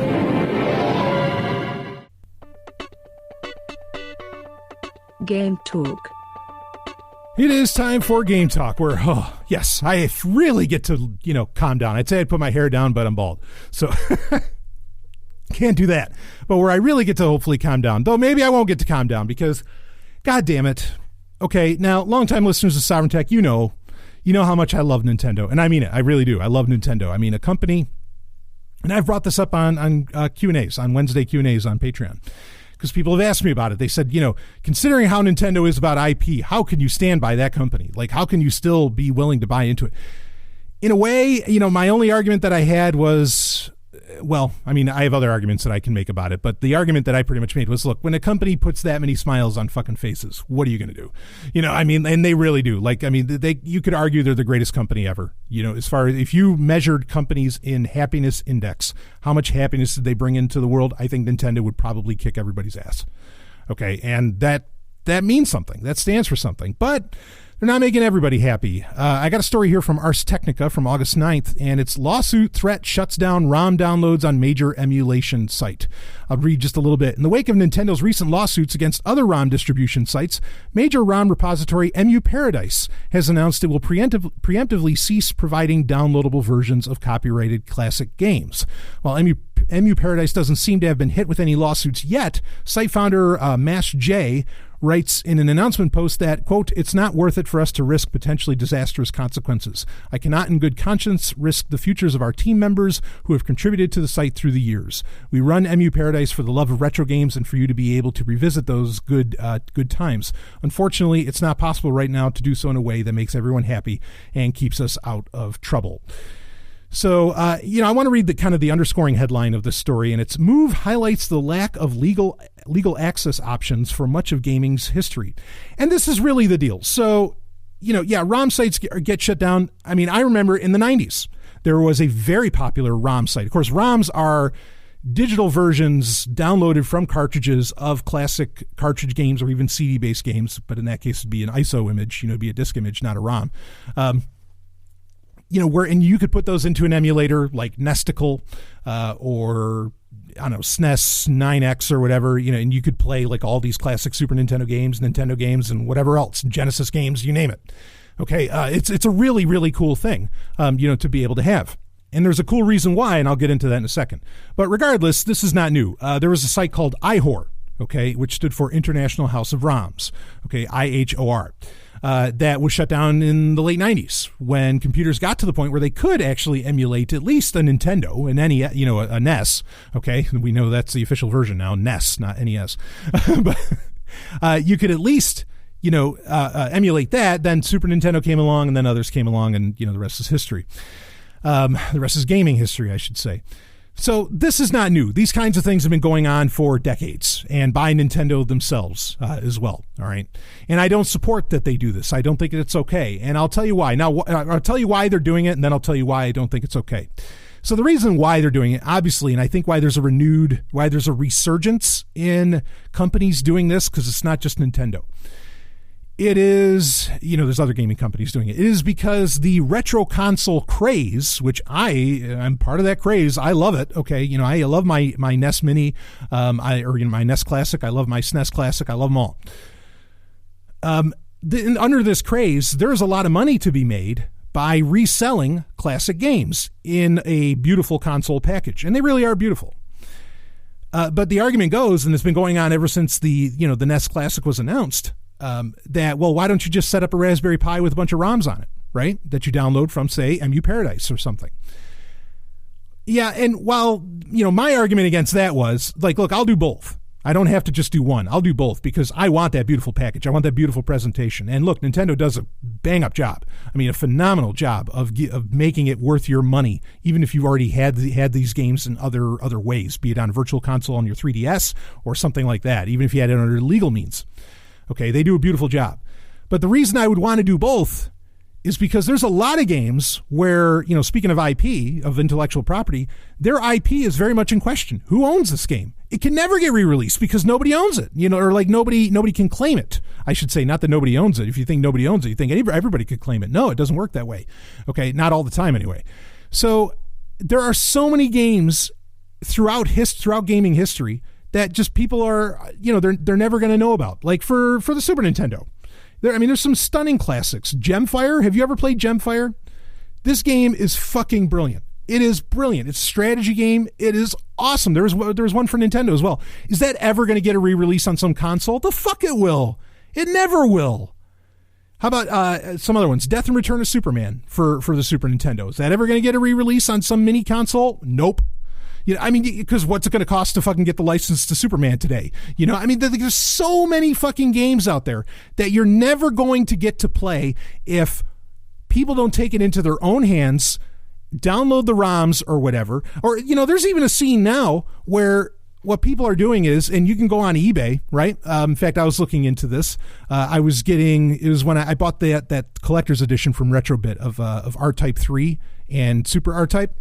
Speaker 7: GameTalk.
Speaker 1: It is time for Game Talk, where, yes, I really get to, calm down. I'd say I'd put my hair down, but I'm bald. So can't do that. But where I really get to hopefully calm down, though maybe I won't get to calm down because, God damn it. Okay, now, longtime listeners of Sovryn Tech, you know how much I love Nintendo. And I mean it. I really do. I love Nintendo. I mean, a company, and I've brought this up on Q&As, on Wednesday Q&As on Patreon, because people have asked me about it. They said, considering how Nintendo is about IP, how can you stand by that company? Like, how can you still be willing to buy into it? In a way, my only argument that I had was, well, I mean, I have other arguments that I can make about it, but the argument that I pretty much made was, look, when a company puts that many smiles on fucking faces, what are you going to do? And they really do. Like, I mean, you could argue they're the greatest company ever. As far as if you measured companies in happiness index, how much happiness did they bring into the world? I think Nintendo would probably kick everybody's ass. Okay, and that means something. That stands for something. But they're not making everybody happy. I got a story here from Ars Technica from August 9th, and it's lawsuit threat shuts down ROM downloads on major emulation site. I'll read just a little bit. In the wake of Nintendo's recent lawsuits against other ROM distribution sites, major ROM repository MU Paradise has announced it will preemptively cease providing downloadable versions of copyrighted classic games. While MU Paradise doesn't seem to have been hit with any lawsuits yet, site founder Mash J writes in an announcement post that, quote, "It's not worth it for us to risk potentially disastrous consequences. I cannot in good conscience risk the futures of our team members who have contributed to the site through the years. We run MU Paradise for the love of retro games and for you to be able to revisit those good times. Unfortunately, it's not possible right now to do so in a way that makes everyone happy and keeps us out of trouble." So, I want to read the underscoring headline of this story, and it's "Move highlights the lack of legal access options for much of gaming's history." And this is really the deal. So, ROM sites get shut down. I mean, I remember in the 90s, there was a very popular ROM site. Of course, ROMs are digital versions downloaded from cartridges of classic cartridge games or even CD-based games, but in that case, it'd be an ISO image, it'd be a disk image, not a ROM. And you could put those into an emulator like Nesticle or, I don't know, SNES 9X or whatever, and you could play like all these classic Super Nintendo games, and whatever else, Genesis games, you name it. Okay, it's a really, really cool thing, to be able to have. And there's a cool reason why, and I'll get into that in a second. But regardless, this is not new. There was a site called IHOR, okay, which stood for International House of ROMs, okay, IHOR. That was shut down in the late 90s when computers got to the point where they could actually emulate at least a Nintendo, a NES. Okay, we know that's the official version now, NES, not NES. But you could at least, emulate that. Then Super Nintendo came along, and then others came along, and the rest is history. The rest is gaming history, I should say. So this is not new. These kinds of things have been going on for decades, and by Nintendo themselves as well. All right, and I don't support that they do this. I don't think it's okay, and I'll tell you why. Now, I'll tell you why they're doing it, and then I'll tell you why I don't think it's okay. So the reason why they're doing it, obviously, and I think why there's a resurgence in companies doing this, because it's not just Nintendo. It is, there's other gaming companies doing it. It is because the retro console craze, which I'm part of that craze. I love it. Okay. I love my NES Mini, my NES Classic. I love my SNES Classic. I love them all. Under this craze, there's a lot of money to be made by reselling classic games in a beautiful console package. And they really are beautiful. But the argument goes, and it's been going on ever since the NES Classic was announced, that, well, why don't you just set up a Raspberry Pi with a bunch of ROMs on it, right? That you download from, say, MU Paradise or something. Yeah, and while, my argument against that was, like, look, I'll do both. I don't have to just do one. I'll do both because I want that beautiful package. I want that beautiful presentation. And look, Nintendo does a bang-up job. I mean, a phenomenal job of making it worth your money, even if you've already had these games in other ways, be it on a virtual console on your 3DS or something like that, even if you had it under legal means. Okay, they do a beautiful job. But the reason I would want to do both is because there's a lot of games where, speaking of IP, of intellectual property, their IP is very much in question. Who owns this game? It can never get re-released because nobody owns it, or like nobody can claim it. I should say, not that nobody owns it. If you think nobody owns it, you think everybody could claim it. No, it doesn't work that way. Okay, not all the time anyway. So there are so many games throughout gaming history that just people are, they're never going to know about. Like for the Super Nintendo. There's some stunning classics. Gemfire. Have you ever played Gemfire? This game is fucking brilliant. It is brilliant. It's a strategy game. It is awesome. There was one for Nintendo as well. Is that ever going to get a re-release on some console? The fuck it will. It never will. How about some other ones? Death and Return of Superman for the Super Nintendo. Is that ever going to get a re-release on some mini console? Nope. You know, I mean, because what's it going to cost to fucking get the license to Superman today? You know, I mean, there's so many fucking games out there that you're never going to get to play if people don't take it into their own hands, download the ROMs or whatever. Or, you know, there's even a scene now where what people are doing is, and you can go on eBay, right? In fact, I was looking into this. It was when I bought that collector's edition from Retrobit of R-Type 3 and Super R-Type.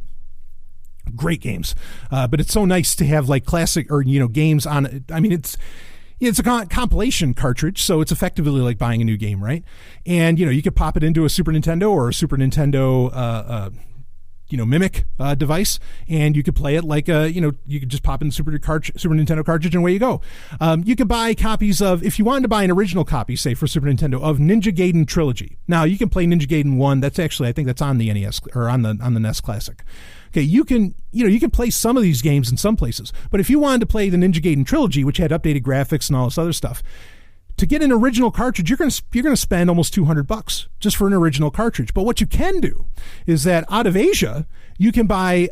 Speaker 1: Great games. But it's so nice to have like classic or, you know, games on it. I mean, it's a compilation cartridge, so it's effectively like buying a new game, right? And, you know, you could pop it into a Super Nintendo or a Super Nintendo Mimic device, and you could play it like you could just pop in the Super Nintendo cartridge and away you go. You could buy copies of, if you wanted to buy an original copy, say for Super Nintendo, of Ninja Gaiden Trilogy. Now you can play Ninja Gaiden 1. That's actually, I think that's on the NES or on the NES Classic. Okay, you can play some of these games in some places, but if you wanted to play the Ninja Gaiden Trilogy, which had updated graphics and all this other stuff, to get an original cartridge, you're going to spend almost $200 just for an original cartridge. But what you can do is that out of Asia, you can buy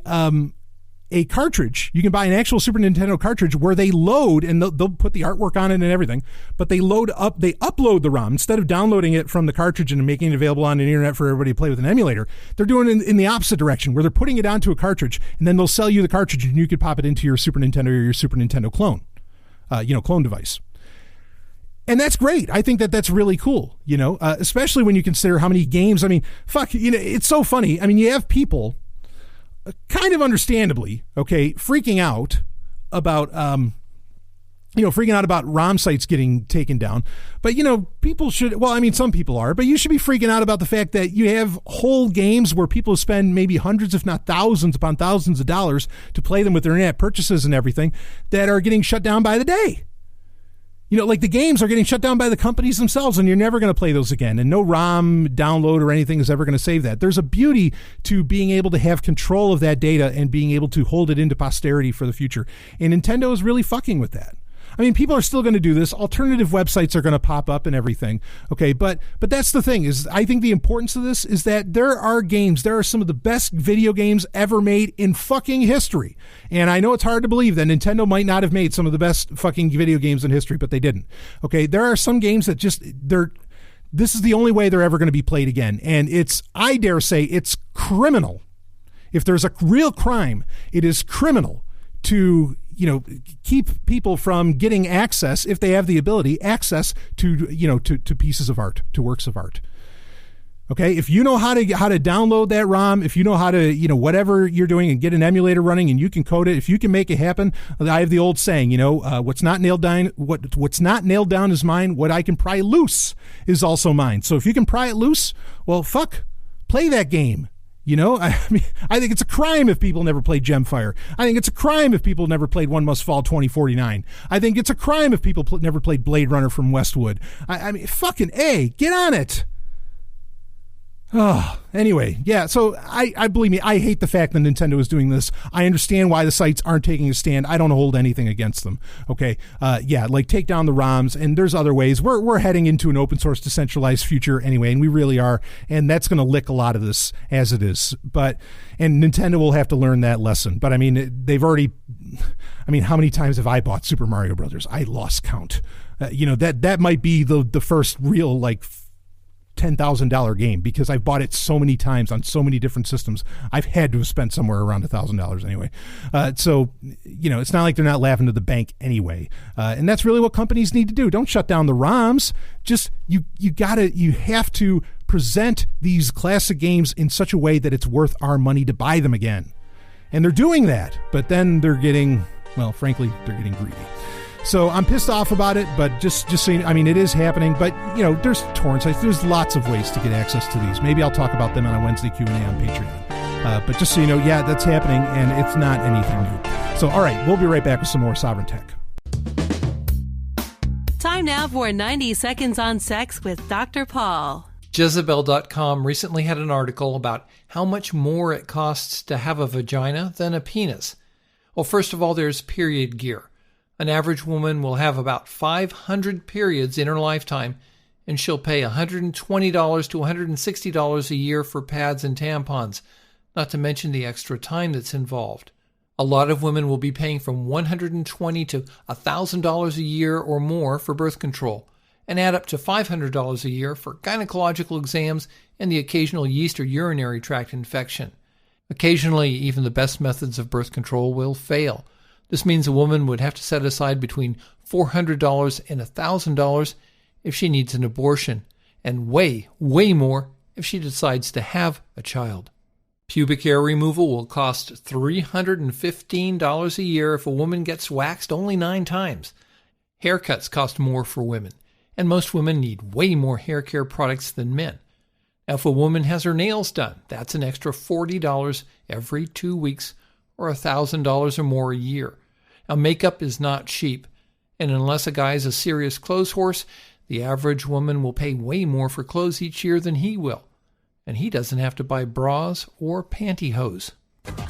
Speaker 1: a cartridge. You can buy an actual Super Nintendo cartridge where they load, and they'll put the artwork on it and everything, but they upload the ROM. Instead of downloading it from the cartridge and making it available on the internet for everybody to play with an emulator, they're doing it in the opposite direction, where they're putting it onto a cartridge, and then they'll sell you the cartridge, and you could pop it into your Super Nintendo or your Super Nintendo clone device. And that's great. I think that's really cool, you know, especially when you consider how many games. I mean, fuck, you know, it's so funny. I mean, you have people kind of understandably, okay, freaking out about ROM sites getting taken down. But, you know, people should, well, I mean, some people are, but you should be freaking out about the fact that you have whole games where people spend maybe hundreds, if not thousands upon thousands of dollars to play them with their internet purchases and everything that are getting shut down by the day. You know, like the games are getting shut down by the companies themselves, and you're never going to play those again. And no ROM download or anything is ever going to save that. There's a beauty to being able to have control of that data and being able to hold it into posterity for the future. And Nintendo is really fucking with that. I mean, people are still going to do this. Alternative websites are going to pop up and everything. Okay, but that's the thing is, I think the importance of this is that there are some of the best video games ever made in fucking history. And I know it's hard to believe that Nintendo might not have made some of the best fucking video games in history, but they didn't. Okay, there are some games that this is the only way they're ever going to be played again. And I dare say it's criminal. If there's a real crime, it is criminal to, you know, keep people from getting access, if they have the ability, access to, you know, to pieces of art, to works of art. Okay, if you know how to download that ROM, if you know how to, you know, whatever you're doing and get an emulator running and you can code it, if you can make it happen, I have the old saying, you know, what's not nailed down is mine. What I can pry loose is also mine. So if you can pry it loose, well, fuck, play that game. You know, I mean, I think it's a crime if people never played Gemfire. I think it's a crime if people never played One Must Fall 2049. I think it's a crime if people never played Blade Runner from Westwood. I mean, fucking A, get on it. Oh, anyway, yeah, so I believe me, I hate the fact that Nintendo is doing this. I understand why the sites aren't taking a stand. I don't hold anything against them, okay? Yeah, like take down the ROMs, and there's other ways. We're heading into an open source decentralized future anyway, and we really are, and that's going to lick a lot of this as it is. And Nintendo will have to learn that lesson. But I mean, how many times have I bought Super Mario Brothers? I lost count. You know, that might be the first real, like, $10,000 game, because I've bought it so many times on so many different systems. I've had to have spent somewhere around $1,000 anyway. So, you know, it's not like they're not laughing to the bank anyway. And that's really what companies need to do. Don't shut down the ROMs. Just, you have to present these classic games in such a way that it's worth our money to buy them again. And they're doing that, but then they're getting greedy. So I'm pissed off about it, but just so you know, I mean, it is happening, but, you know, there's torrent sites. There's lots of ways to get access to these. Maybe I'll talk about them on a Wednesday Q&A on Patreon. But just so you know, yeah, that's happening, and it's not anything new. So, all right, we'll be right back with some more Sovryn Tech.
Speaker 12: Time now for 90 Seconds on Sex with Dr. Paul.
Speaker 13: Jezebel.com recently had an article about how much more it costs to have a vagina than a penis. Well, first of all, there's period gear. An average woman will have about 500 periods in her lifetime, and she'll pay $120 to $160 a year for pads and tampons, not to mention the extra time that's involved. A lot of women will be paying from $120 to $1,000 a year or more for birth control, and add up to $500 a year for gynecological exams and the occasional yeast or urinary tract infection. Occasionally, even the best methods of birth control will fail. This means a woman would have to set aside between $400 and $1,000 if she needs an abortion, and way, way more if she decides to have a child. Pubic hair removal will cost $315 a year if a woman gets waxed only 9 times. Haircuts cost more for women, and most women need way more hair care products than men. Now, if a woman has her nails done, that's an extra $40 every 2 weeks, or $1,000 or more a year. Now, makeup is not cheap, and unless a guy is a serious clothes horse, the average woman will pay way more for clothes each year than he will. And he doesn't have to buy bras or pantyhose.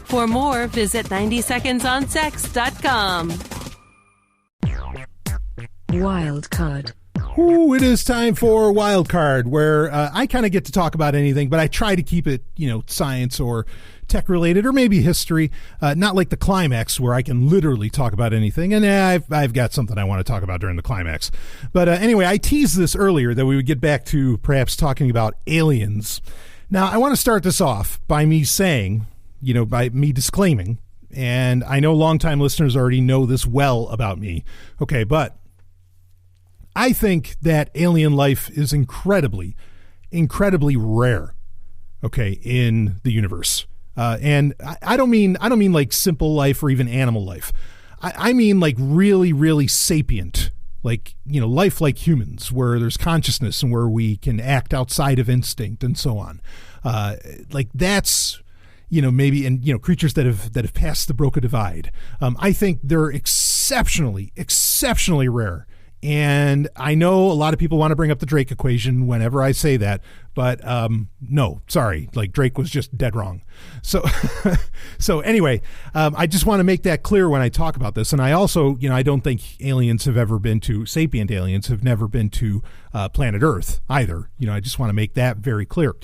Speaker 12: For more, visit 90secondsonsex.com.
Speaker 7: Wildcard.
Speaker 1: Ooh, it is time for Wildcard, where I kind of get to talk about anything, but I try to keep it, science or tech-related, or maybe history, not like the Climax, where I can literally talk about anything. And I've got something I want to talk about during the Climax. But anyway, I teased this earlier that we would get back to perhaps talking about aliens. Now, I want to start this off by me saying, by me disclaiming, and I know longtime listeners already know this well about me. Okay, but I think that alien life is incredibly, incredibly rare, okay, in the universe. And I don't mean like simple life or even animal life. I mean like really, really sapient, like, life like humans, where there's consciousness and where we can act outside of instinct and so on. Like that's, maybe, and, creatures that have passed the Broca divide. I think they're exceptionally, exceptionally rare. And I know a lot of people want to bring up the Drake equation whenever I say that, but no, sorry, like Drake was just dead wrong. So, so anyway, I just want to make that clear when I talk about this. And I also, I don't think sapient aliens have never been to planet Earth either. I just want to make that very clear.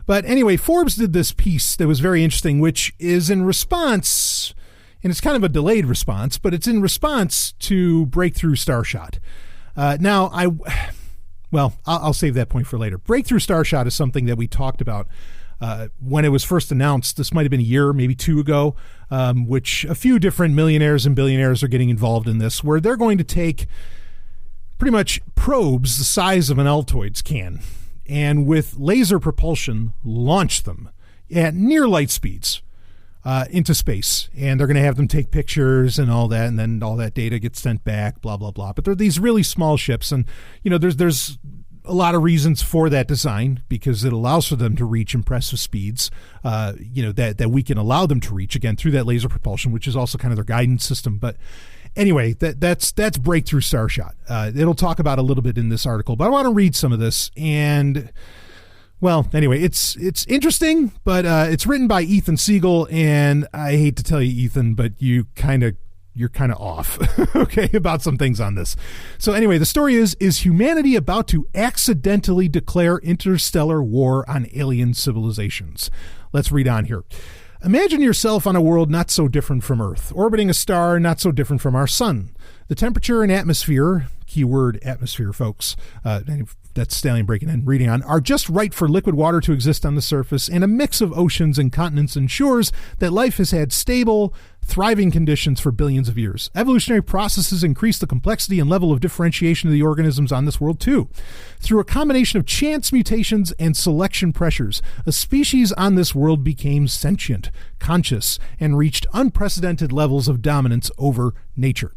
Speaker 1: But anyway, Forbes did this piece that was very interesting, which is in response, and it's kind of a delayed response, but it's in response to Breakthrough Starshot. Now, I'll save that point for later. Breakthrough Starshot is something that we talked about when it was first announced. This might have been a year, maybe 2 ago, which a few different millionaires and billionaires are getting involved in this, where they're going to take pretty much probes the size of an Altoids can, and with laser propulsion, launch them at near light speeds into space, and they're going to have them take pictures and all that, and then all that data gets sent back, blah, blah, blah. But they're these really small ships, and, there's a lot of reasons for that design, because it allows for them to reach impressive speeds, that we can allow them to reach, again, through that laser propulsion, which is also kind of their guidance system. But anyway, that's Breakthrough Starshot. It'll talk about a little bit in this article, but I want to read some of this, and well, anyway, it's interesting, but it's written by Ethan Siegel, and I hate to tell you, Ethan, but you're kind of off, okay, about some things on this. So anyway, the story is humanity about to accidentally declare interstellar war on alien civilizations? Let's read on here. Imagine yourself on a world not so different from Earth, orbiting a star not so different from our sun. The temperature and atmosphere, keyword atmosphere, folks, that's Stallion breaking in, reading on, are just right for liquid water to exist on the surface, and a mix of oceans and continents ensures that life has had stable, thriving conditions for billions of years. Evolutionary processes increase the complexity and level of differentiation of the organisms on this world too. Through a combination of chance mutations and selection pressures, a species on this world became sentient, conscious, and reached unprecedented levels of dominance over nature.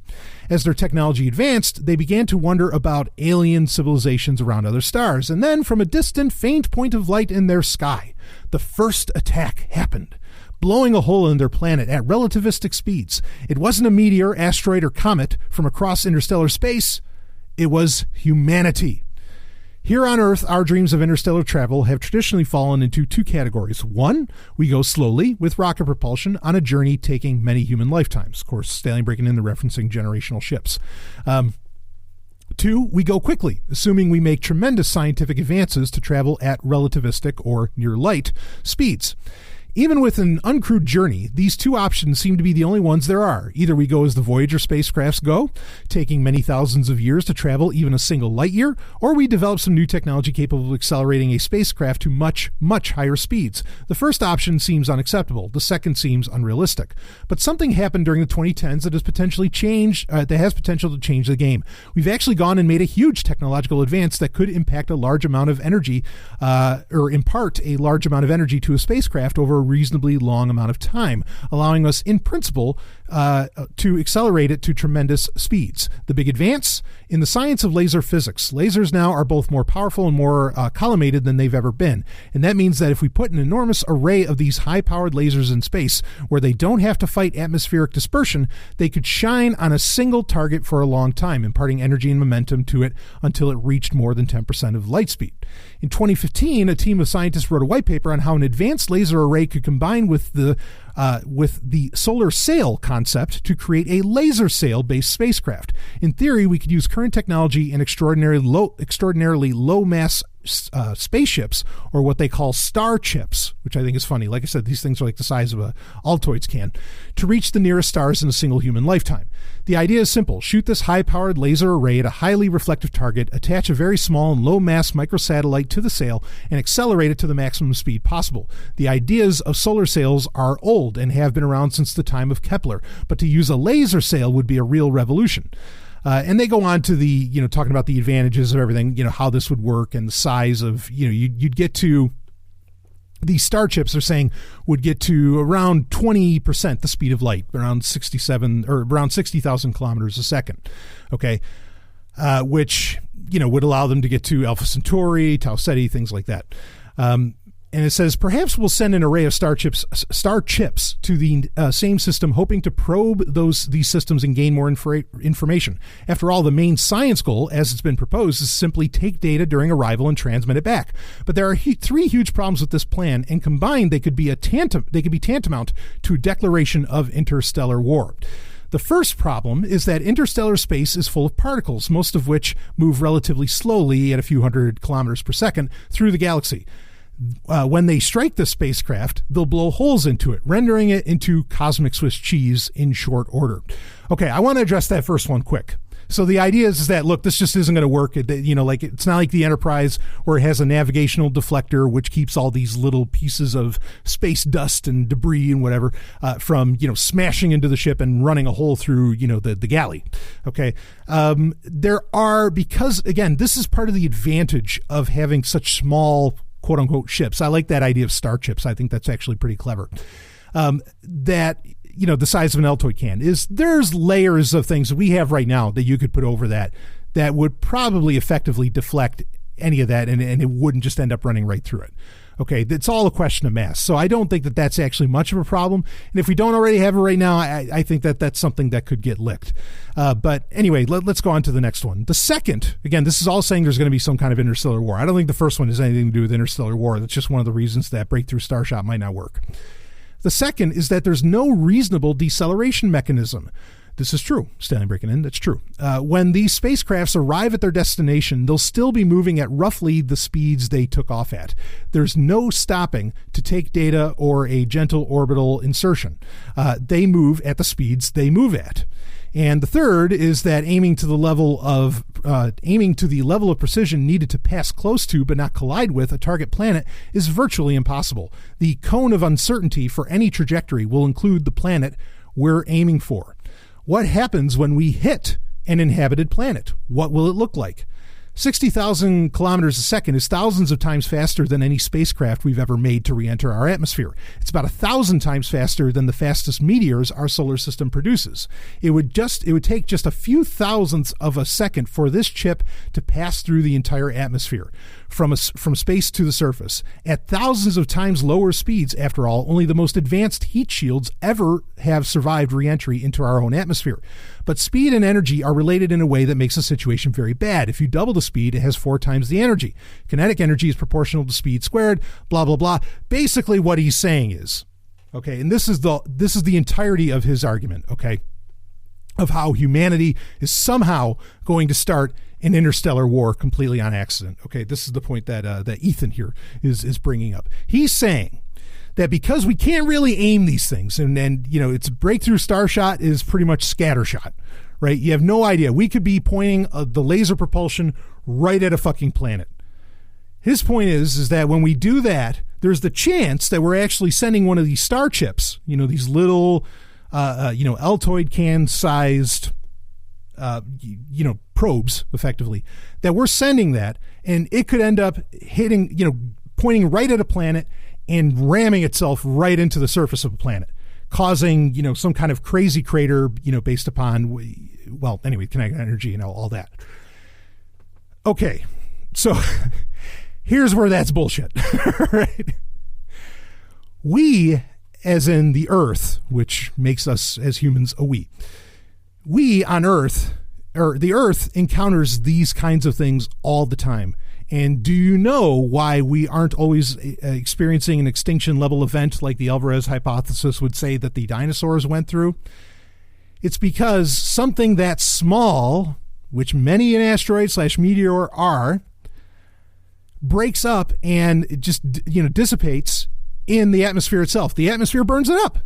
Speaker 1: As their technology advanced, they began to wonder about alien civilizations around other stars, and then from a distant, faint point of light in their sky, the first attack happened, blowing a hole in their planet at relativistic speeds. It wasn't a meteor, asteroid, or comet from across interstellar space. It was humanity. Here on Earth, our dreams of interstellar travel have traditionally fallen into 2 categories. 1, we go slowly with rocket propulsion on a journey taking many human lifetimes. Of course, Stallion breaking in the referencing generational ships. 2, we go quickly, assuming we make tremendous scientific advances to travel at relativistic or near light speeds. Even with an uncrewed journey, these two options seem to be the only ones there are. Either we go as the Voyager spacecrafts go, taking many thousands of years to travel even a single light year, or we develop some new technology capable of accelerating a spacecraft to much, much higher speeds. The first option seems unacceptable. The second seems unrealistic. But something happened during the 2010s that has potential to change the game. We've actually gone and made a huge technological advance that could impact a large amount of energy, or impart a large amount of energy to a spacecraft over a reasonably long amount of time, allowing us in principle to accelerate it to tremendous speeds. The big advance in the science of laser physics. Lasers now are both more powerful and more collimated than they've ever been. And that means that if we put an enormous array of these high-powered lasers in space where they don't have to fight atmospheric dispersion, they could shine on a single target for a long time, imparting energy and momentum to it until it reached more than 10% of light speed. In 2015, a team of scientists wrote a white paper on how an advanced laser array could combine with the solar sail concept to create a laser sail-based spacecraft. In theory, we could use current technology in extraordinarily low mass spaceships, or what they call star chips, which I think is funny. Like I said, these things are like the size of a Altoids can, to reach the nearest stars in a single human lifetime. The idea is simple. Shoot this high-powered laser array at a highly reflective target, attach a very small and low-mass microsatellite to the sail, and accelerate it to the maximum speed possible. The ideas of solar sails are old and have been around since the time of Kepler, but to use a laser sail would be a real revolution. And they go on to the, talking about the advantages of everything, how this would work and the size of, you'd get to, these star chips they're saying would get to around 20% the speed of light, around 60,000 kilometers a second. Okay. Which, would allow them to get to Alpha Centauri, Tau Ceti, things like that. And it says, perhaps we'll send an array of star chips to the same system, hoping to probe these systems and gain more information. After all, the main science goal, as it's been proposed, is simply take data during arrival and transmit it back. But there are three huge problems with this plan, and combined, they could be tantamount to a declaration of interstellar war. The first problem is that interstellar space is full of particles, most of which move relatively slowly at a few hundred kilometers per second through the galaxy. When they strike the spacecraft, they'll blow holes into it, rendering it into cosmic Swiss cheese in short order. Okay, I want to address that first one quick. So the idea is that, look, this just isn't going to work. It's not like the Enterprise where it has a navigational deflector which keeps all these little pieces of space dust and debris and whatever from, smashing into the ship and running a hole through, the galley. Okay. Because, again, this is part of the advantage of having such small quote unquote ships. I like that idea of star chips. I think that's actually pretty clever. The size of an Altoid can there's layers of things that we have right now that you could put over that would probably effectively deflect any of that, and it wouldn't just end up running right through it. Okay, it's all a question of mass. So I don't think that that's actually much of a problem. And if we don't already have it right now, I think that that's something that could get licked. But anyway, let's go on to the next one. The second, again, this is all saying there's going to be some kind of interstellar war. I don't think the first one has anything to do with interstellar war. That's just one of the reasons that Breakthrough Starshot might not work. The second is that there's no reasonable deceleration mechanism. This is true. Stanley breaking in. That's true. When these spacecrafts arrive at their destination, they'll still be moving at roughly the speeds they took off at. There's no stopping to take data or a gentle orbital insertion. They move at the speeds they move at. And the third is that aiming to the level of precision needed to pass close to but not collide with a target planet is virtually impossible. The cone of uncertainty for any trajectory will include the planet we're aiming for. What happens when we hit an inhabited planet? What will it look like? 60,000 kilometers a second is thousands of times faster than any spacecraft we've ever made to re-enter our atmosphere. It's about 1,000 times faster than the fastest meteors our solar system produces. It would take just a few thousandths of a second for this chip to pass through the entire atmosphere, from space to the surface, at thousands of times lower speeds. After all, only the most advanced heat shields ever have survived re-entry into our own atmosphere. But speed and energy are related in a way that makes the situation very bad. If you double the speed, it has 4 times the energy. Kinetic energy is proportional to speed squared, blah, blah, blah. Basically what he's saying is, okay, and this is the entirety of his argument, okay, of how humanity is somehow going to start an interstellar war completely on accident. Okay, this is the point that that Ethan here is bringing up. He's saying that because we can't really aim these things, and it's breakthrough starshot is pretty much scattershot, right? You have no idea. We could be pointing the laser propulsion right at a fucking planet. His point is that when we do that, there's the chance that we're actually sending one of these star chips, these little, Altoid can sized, probes, effectively, that we're sending that, and it could end up hitting, pointing right at a planet and ramming itself right into the surface of a planet, causing, some kind of crazy crater, based upon, kinetic energy, all that. Okay, so here's where that's bullshit, right? We, as in the Earth, which makes us as humans a we on Earth, or the Earth encounters these kinds of things all the time. And do you know why we aren't always experiencing an extinction level event like the Alvarez hypothesis would say that the dinosaurs went through? It's because something that small, which many an asteroid / meteor are, breaks up and it just dissipates in the atmosphere itself. The atmosphere burns it up,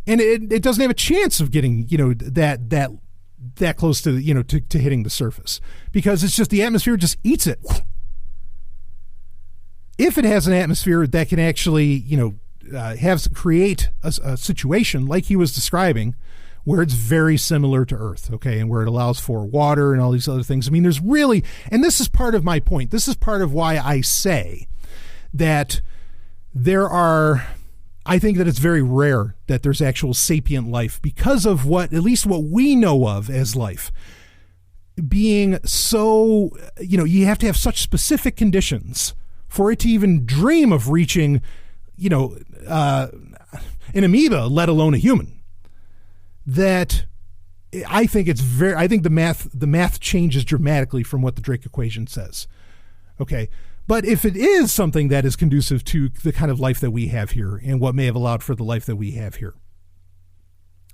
Speaker 1: and it doesn't have a chance of getting that close to to hitting the surface, because it's just the atmosphere just eats it. If it has an atmosphere that can actually create a situation like he was describing, where it's very similar to Earth, okay, and where it allows for water and all these other things. I mean, there's really, and this is part of my point. This is part of why I say that I think that it's very rare that there's actual sapient life, because of at least what we know of as life being so, you have to have such specific conditions for it to even dream of reaching, an amoeba, let alone a human. That I think the math changes dramatically from what the Drake equation says. Okay. But if it is something that is conducive to the kind of life that we have here and what may have allowed for the life that we have here,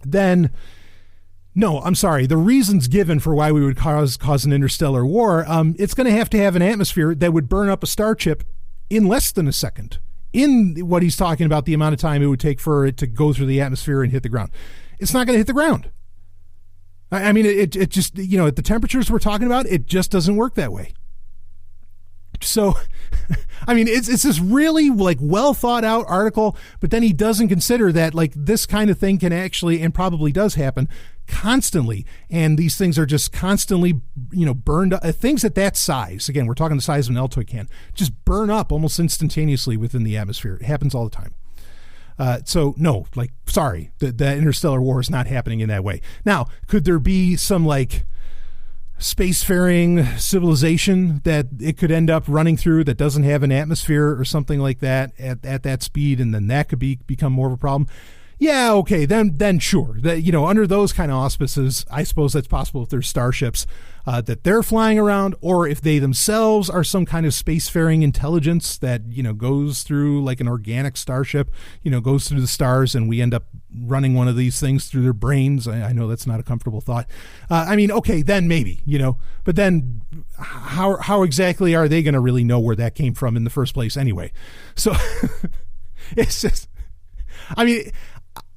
Speaker 1: then no, I'm sorry. The reasons given for why we would cause an interstellar war, it's going to have an atmosphere that would burn up a star chip in less than a second. In what he's talking about, the amount of time it would take for it to go through the atmosphere and hit the ground. It's not going to hit the ground. I mean, it just, at the temperatures we're talking about, it just doesn't work that way. So, I mean, it's this really well thought out article, but then he doesn't consider that this kind of thing can actually, and probably does happen constantly. And these things are just constantly, burned up. Things at that size, again, we're talking the size of an Altoid can, just burn up almost instantaneously within the atmosphere. It happens all the time. So no, sorry, the interstellar war is not happening in that way. Now, could there be some spacefaring civilization that it could end up running through that doesn't have an atmosphere or something like that at that speed, and then that could become more of a problem? Yeah, okay, then sure. That, under those kind of auspices, I suppose that's possible if there's starships that they're flying around, or if they themselves are some kind of spacefaring intelligence that, goes through an organic starship, goes through the stars, and we end up running one of these things through their brains. I know that's not a comfortable thought. I mean, okay, then maybe, but then how exactly are they going to really know where that came from in the first place anyway? So it's just, I mean,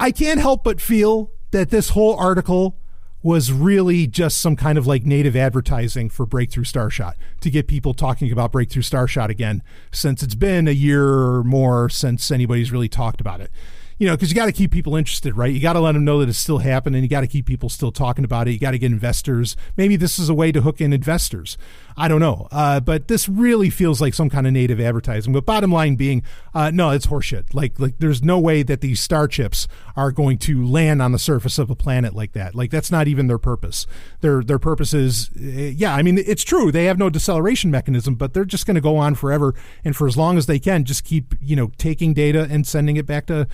Speaker 1: I can't help but feel that this whole article was really just some kind of native advertising for Breakthrough Starshot, to get people talking about Breakthrough Starshot again, since it's been a year or more since anybody's really talked about it. Because you got to keep people interested, right? You got to let them know that it's still happening. You got to keep people still talking about it. You got to get investors. Maybe this is a way to hook in investors. I don't know. But this really feels like some kind of native advertising. But bottom line being, no, it's horseshit. There's no way that these star chips are going to land on the surface of a planet like that. That's not even their purpose. Their purpose is, I mean, it's true. They have no deceleration mechanism, but they're just going to go on forever. And for as long as they can, just keep, taking data and sending it back to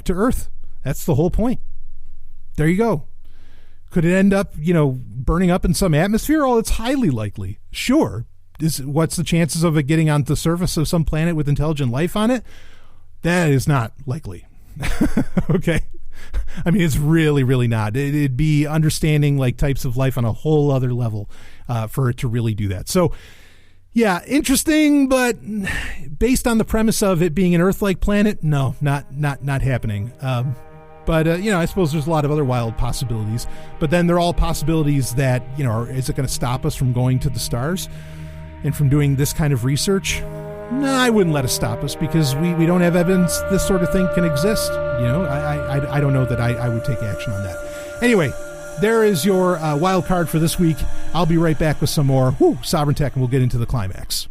Speaker 1: Earth. That's the whole point. There you go. Could it end up, burning up in some atmosphere? Oh, it's highly likely. Sure. What's the chances of it getting onto the surface of some planet with intelligent life on it? That is not likely. Okay. I mean, it's really, really not. It'd be understanding like types of life on a whole other level for it to really do that. So, yeah, interesting, but based on the premise of it being an Earth-like planet, no, not happening. But I suppose there's a lot of other wild possibilities. But then they're all possibilities that, is it going to stop us from going to the stars and from doing this kind of research? No, I wouldn't let it stop us because we don't have evidence this sort of thing can exist. I don't know that I would take action on that. Anyway, there is your wild card for this week. I'll be right back with some more Sovereign Tech, and we'll get into the climax.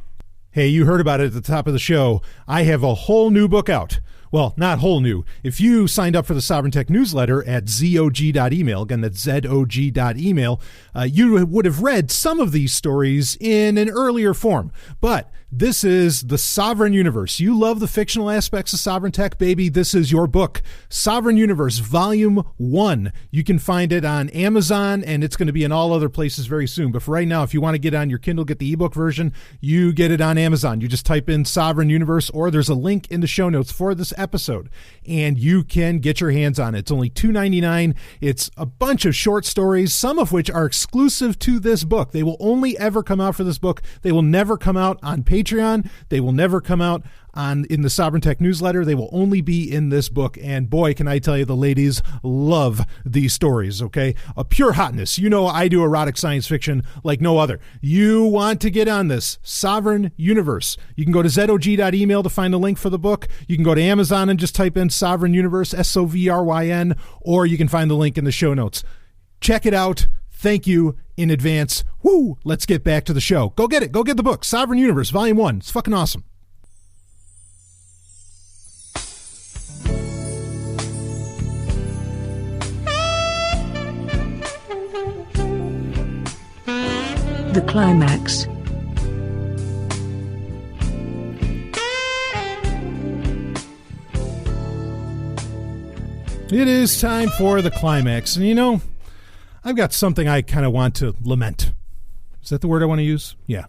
Speaker 1: Hey, you heard about it at the top of the show. I have a whole new book out. Well, not whole new. If you signed up for the Sovereign Tech newsletter at zog.email, again, that's zog.email, you would have read some of these stories in an earlier form. But this is the Sovryn Universe. You love the fictional aspects of Sovereign Tech, baby. This is your book, Sovryn Universe, Volume 1. You can find it on Amazon, and it's going to be in all other places very soon. But for right now, if you want to get on your Kindle, get the ebook version, you get it on Amazon. You just type in Sovryn Universe, or there's a link in the show notes for this episode, and you can get your hands on it. It's only $2.99. It's a bunch of short stories, some of which are exclusive to this book. They will only ever come out for this book. They will never come out on Patreon. They will never come out in the Sovereign Tech newsletter. They will only be in this book. And boy, can I tell you, the ladies love these stories, okay? A pure hotness. I do erotic science fiction like no other. You want to get on this Sovryn Universe. You can go to zog.email to find the link for the book. You can go to Amazon and just type in Sovryn Universe, Sovryn, or you can find the link in the show notes. Check it out. Thank you in advance. Woo! Let's get back to the show. Go get it. Go get the book, Sovryn Universe, Volume 1. It's fucking awesome.
Speaker 7: The climax.
Speaker 1: It is time for the climax. And I've got something I kind of want to lament. Is that the word I want to use? Yeah.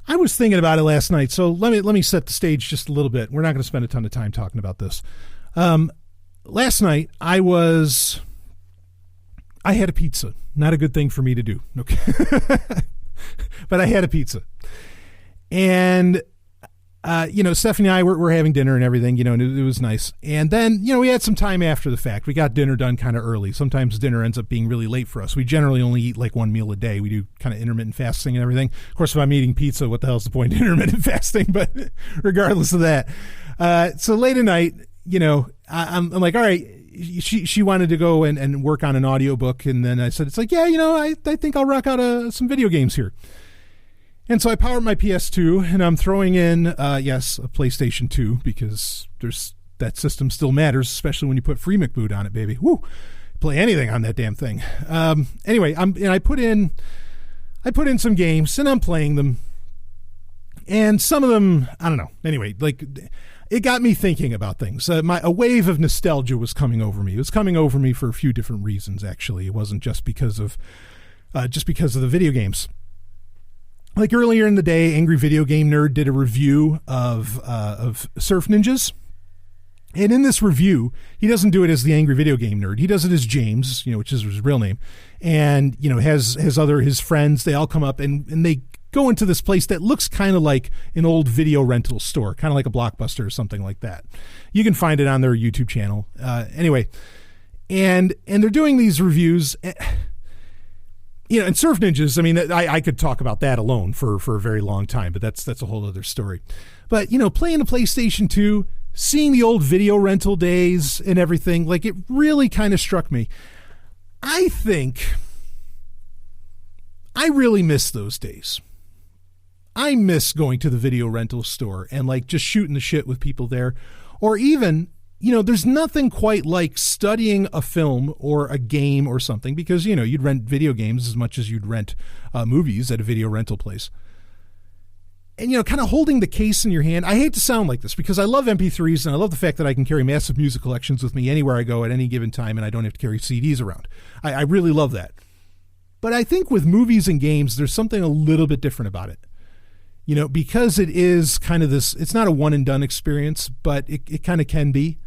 Speaker 1: I was thinking about it last night, so let me set the stage just a little bit. We're not going to spend a ton of time talking about this. Last night, I had a pizza. Not a good thing for me to do. Okay. But I had a pizza. And Stephanie and I were having dinner and everything, and it was nice. And then, we had some time after the fact. We got dinner done kind of early. Sometimes dinner ends up being really late for us. We generally only eat like one meal a day. We do kind of intermittent fasting and everything. Of course, if I'm eating pizza, what the hell's the point of intermittent fasting? But regardless of that. So late at night, I'm like, all right, she wanted to go and work on an audiobook. And then I said, it's like, yeah, I think I'll rock out some video games here. And so I powered my PS2, and I'm throwing in, a PlayStation 2, because that system still matters, especially when you put free McBoot on it, baby. Woo! Play anything on that damn thing. Anyway, I put in some games, and I'm playing them. And some of them, I don't know. Anyway, it got me thinking about things. A wave of nostalgia was coming over me. It was coming over me for a few different reasons, actually. It wasn't just because of the video games. Like earlier in the day, Angry Video Game Nerd did a review of Surf Ninjas. And in this review, he doesn't do it as the Angry Video Game Nerd. He does it as James, which is his real name. And, has his friends, they all come up and they go into this place that looks kind of like an old video rental store, kind of like a Blockbuster or something like that. You can find it on their YouTube channel. Anyway, and they're doing these reviews. And Surf Ninjas, I mean, I could talk about that alone for a very long time, but that's a whole other story. But, playing the PlayStation 2, seeing the old video rental days and everything, it really kind of struck me. I think I really miss those days. I miss going to the video rental store and, just shooting the shit with people there. Or even, there's nothing quite like studying a film or a game or something because, you'd rent video games as much as you'd rent movies at a video rental place. And, kind of holding the case in your hand. I hate to sound like this because I love MP3s and I love the fact that I can carry massive music collections with me anywhere I go at any given time and I don't have to carry CDs around. I really love that. But I think with movies and games, there's something a little bit different about it. Because it is kind of it's not a one and done experience, but it kind of can be.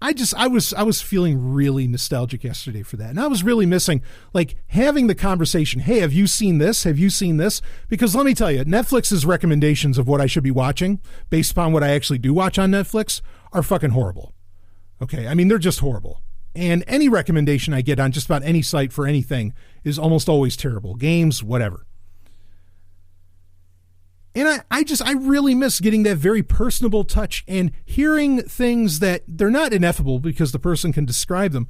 Speaker 1: I was feeling really nostalgic yesterday for that. And I was really missing like having the conversation. Hey, have you seen this? Have you seen this? Because let me tell you, Netflix's recommendations of what I should be watching based upon what I actually do watch on Netflix are fucking horrible. Okay. I mean, they're just horrible. And any recommendation I get on just about any site for anything is almost always terrible. Games, whatever. And I really miss getting that very personable touch and hearing things that they're not ineffable because the person can describe them,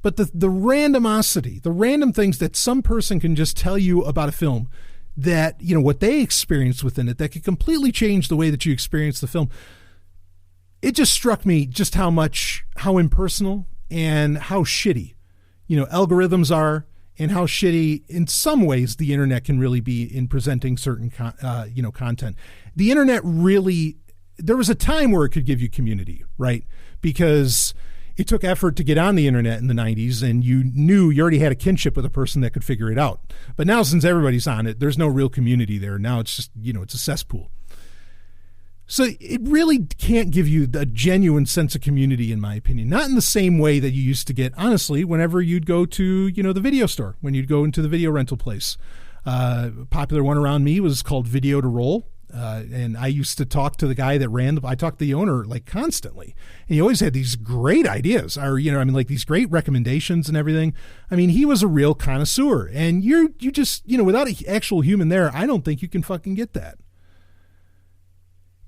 Speaker 1: but the randomosity, the random things that some person can just tell you about a film that, you know, what they experienced within it that could completely change the way that you experience the film. It just struck me just how impersonal and how shitty, you know, algorithms are. And how shitty, in some ways, the internet can really be in presenting certain, content. The internet really, there was a time where it could give you community, right? Because it took effort to get on the internet in the 90s, and you knew you already had a kinship with a person that could figure it out. But now, since everybody's on it, there's no real community there. Now it's just, you know, it's a cesspool. So it really can't give you a genuine sense of community, in my opinion. Not in the same way that you used to get, honestly, whenever you'd go to, you know, the video store, when you'd go into the video rental place. A popular one around me was called Video to Roll. And I used to talk to the guy that I talked to the owner like constantly. And he always had these great ideas or, you know, I mean, like these great recommendations and everything. I mean, he was a real connoisseur. And you just, you know, without an actual human there, I don't think you can fucking get that.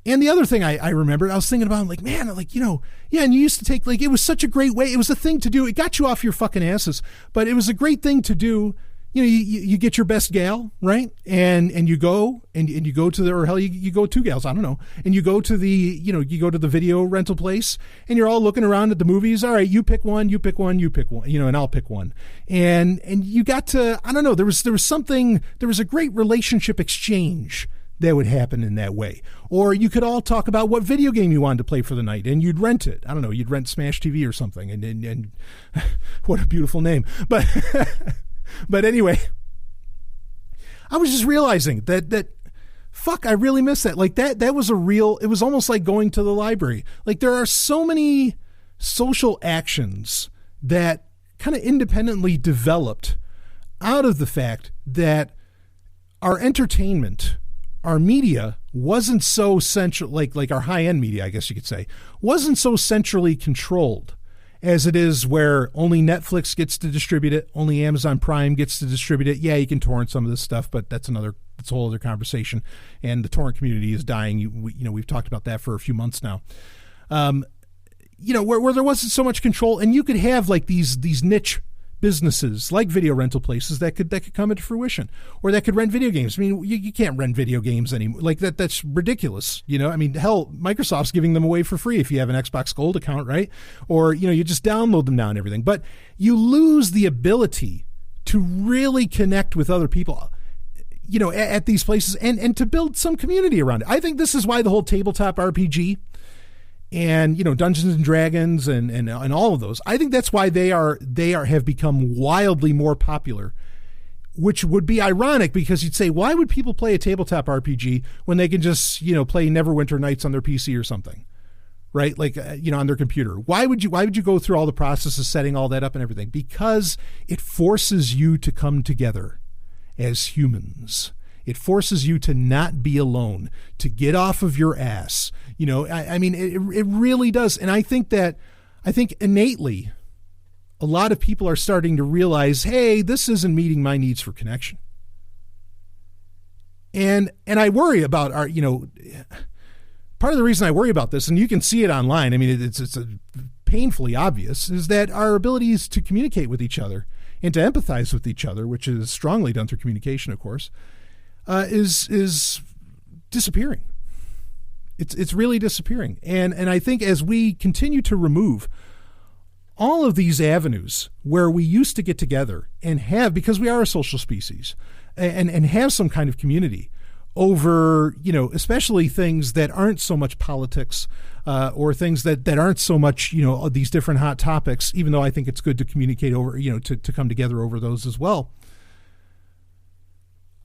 Speaker 1: And the other thing I remembered, I was thinking about, like, man, like, you know, yeah, and you used to take, like, it was such a great way. It was a thing to do. It got you off your fucking asses, but it was a great thing to do. You know, you get your best gal, right? And you go and you go to or hell, you go two gals, I don't know. And you go to you go to the video rental place and you're all looking around at the movies. All right, you pick one, you pick one, you know, and I'll pick one. And you got to, I don't know, there was a great relationship exchange that would happen in that way. Or you could all talk about what video game you wanted to play for the night and you'd rent it. I don't know, you'd rent Smash TV or something. And what a beautiful name. But anyway, I was just realizing that fuck, I really miss that. Like that was it was almost like going to the library. Like there are so many social actions that kind of independently developed out of the fact that our entertainment, our media wasn't so central, like our high-end media, I guess you could say, wasn't so centrally controlled as it is where only Netflix gets to distribute it, only Amazon Prime gets to distribute it. Yeah, you can torrent some of this stuff, but that's a whole other conversation. And the torrent community is dying. We've talked about that for a few months now. You know, where there wasn't so much control, and you could have like these niche businesses like video rental places that could come into fruition, or that could rent video games. I mean, you can't rent video games anymore. Like that's ridiculous. You know, I mean, hell, Microsoft's giving them away for free if you have an Xbox Gold account, right? Or, you know, you just download them now and everything. But you lose the ability to really connect with other people, you know, at these places and to build some community around it. I think this is why the whole tabletop RPG and, you know, Dungeons and Dragons and all of those, I think that's why they have become wildly more popular, which would be ironic because you'd say, why would people play a tabletop RPG when they can just, you know, play Neverwinter Nights on their PC or something, right? Like, you know, on their computer. Why would you go through all the processes, setting all that up and everything? Because it forces you to come together as humans. It forces you to not be alone, to get off of your ass. You know, I mean, it really does. And I think innately, a lot of people are starting to realize, hey, this isn't meeting my needs for connection. And I worry about our, you know, part of the reason I worry about this, and you can see it online, I mean, it's painfully obvious, is that our abilities to communicate with each other and to empathize with each other, which is strongly done through communication, of course, is disappearing. It's really disappearing. And I think as we continue to remove all of these avenues where we used to get together and have, because we are a social species, and have some kind of community over, you know, especially things that aren't so much politics, or things that aren't so much, you know, these different hot topics, even though I think it's good to communicate over, you know, to come together over those as well.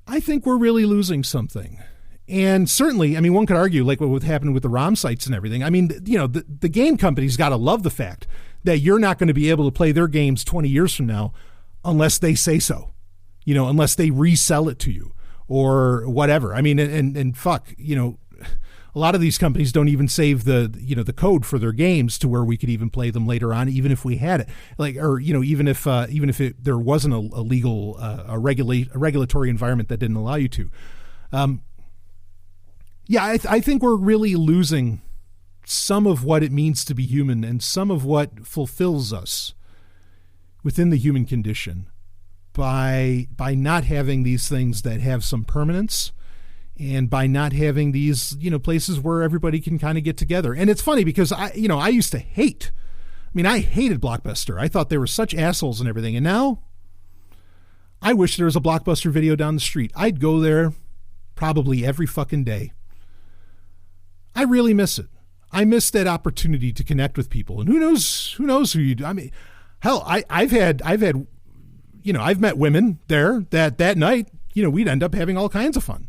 Speaker 1: I think we're really losing something. And certainly, I mean, one could argue, like what happened with the ROM sites and everything. I mean, you know, the game companies got to love the fact that you're not going to be able to play their games 20 years from now unless they say so, you know, unless they resell it to you or whatever. I mean, and fuck, you know, a lot of these companies don't even save the code for their games to where we could even play them later on, even if we had it, like, or, you know, even if there wasn't a legal, a regulatory environment that didn't allow you to. Yeah, I think we're really losing some of what it means to be human and some of what fulfills us within the human condition by not having these things that have some permanence, and by not having these, you know, places where everybody can kind of get together. And it's funny because I used to hate. I mean, I hated Blockbuster. I thought they were such assholes and everything. And now I wish there was a Blockbuster Video down the street. I'd go there probably every fucking day. I really miss it. I miss that opportunity to connect with people. And who knows who you do. I mean, hell, I've met women there that night, you know, we'd end up having all kinds of fun.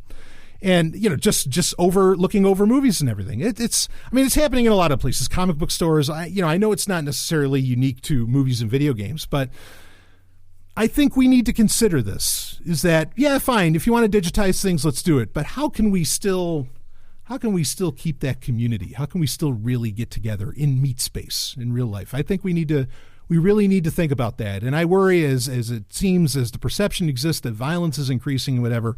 Speaker 1: And, you know, just looking over movies and everything. It's happening in a lot of places, comic book stores. I know it's not necessarily unique to movies and video games, but I think we need to consider this, is that, yeah, fine, if you want to digitize things, let's do it. But how can we still keep that community? How can we still really get together in meat space in real life? I think we really need to think about that. And I worry as it seems, as the perception exists that violence is increasing and whatever,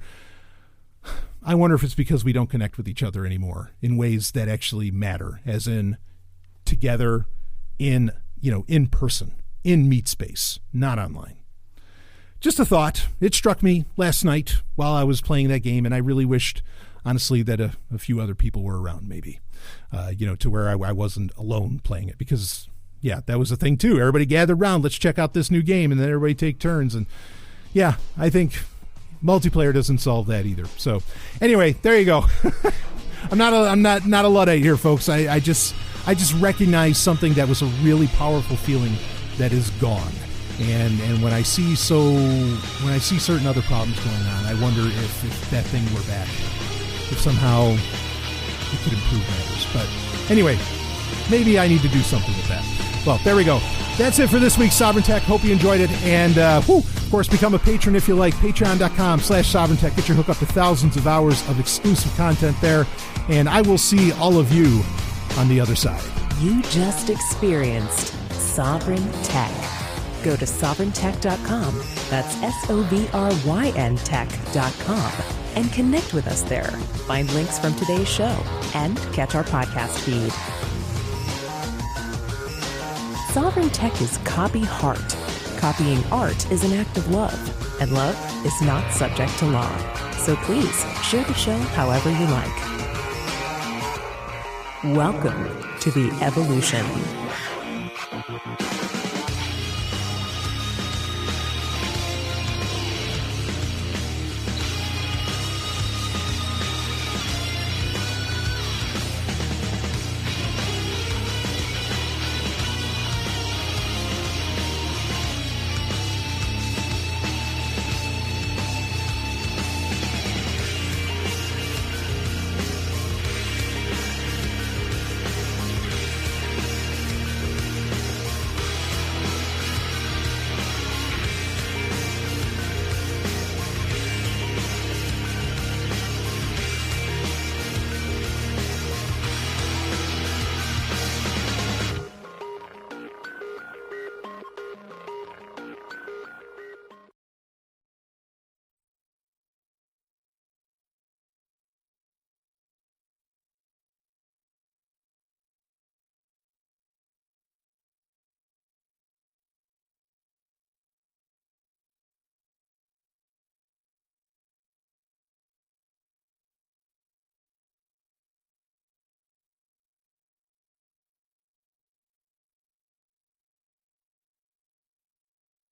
Speaker 1: I wonder if it's because we don't connect with each other anymore in ways that actually matter, as in together in person, in meat space, not online. Just a thought. It struck me last night while I was playing that game, and I really wished, honestly, that a few other people were around, maybe, to where I wasn't alone playing it, because, yeah, that was the thing too. Everybody gathered around, let's check out this new game, and then everybody take turns. And yeah, I think multiplayer doesn't solve that either. So anyway, there you go. I'm not a Luddite here, folks. I just recognize something that was a really powerful feeling that is gone. And when I see certain other problems going on, I wonder if that thing were back, if somehow it could improve matters. But anyway, maybe I need to do something with that. Well, there we go. That's it for this week's Sovryn Tech. Hope you enjoyed it. And, of course, become a patron if you like. Patreon.com/Sovryn Tech. Get your hook up to thousands of hours of exclusive content there. And I will see all of you on the other side.
Speaker 5: You just experienced Sovryn Tech. Go to sovryntech.com. That's SOVRYN tech.com. And connect with us there. Find links from today's show and catch our podcast feed. Sovryn Tech is copy heart. Copying art is an act of love, and love is not subject to law. So please share the show however you like. Welcome to the evolution.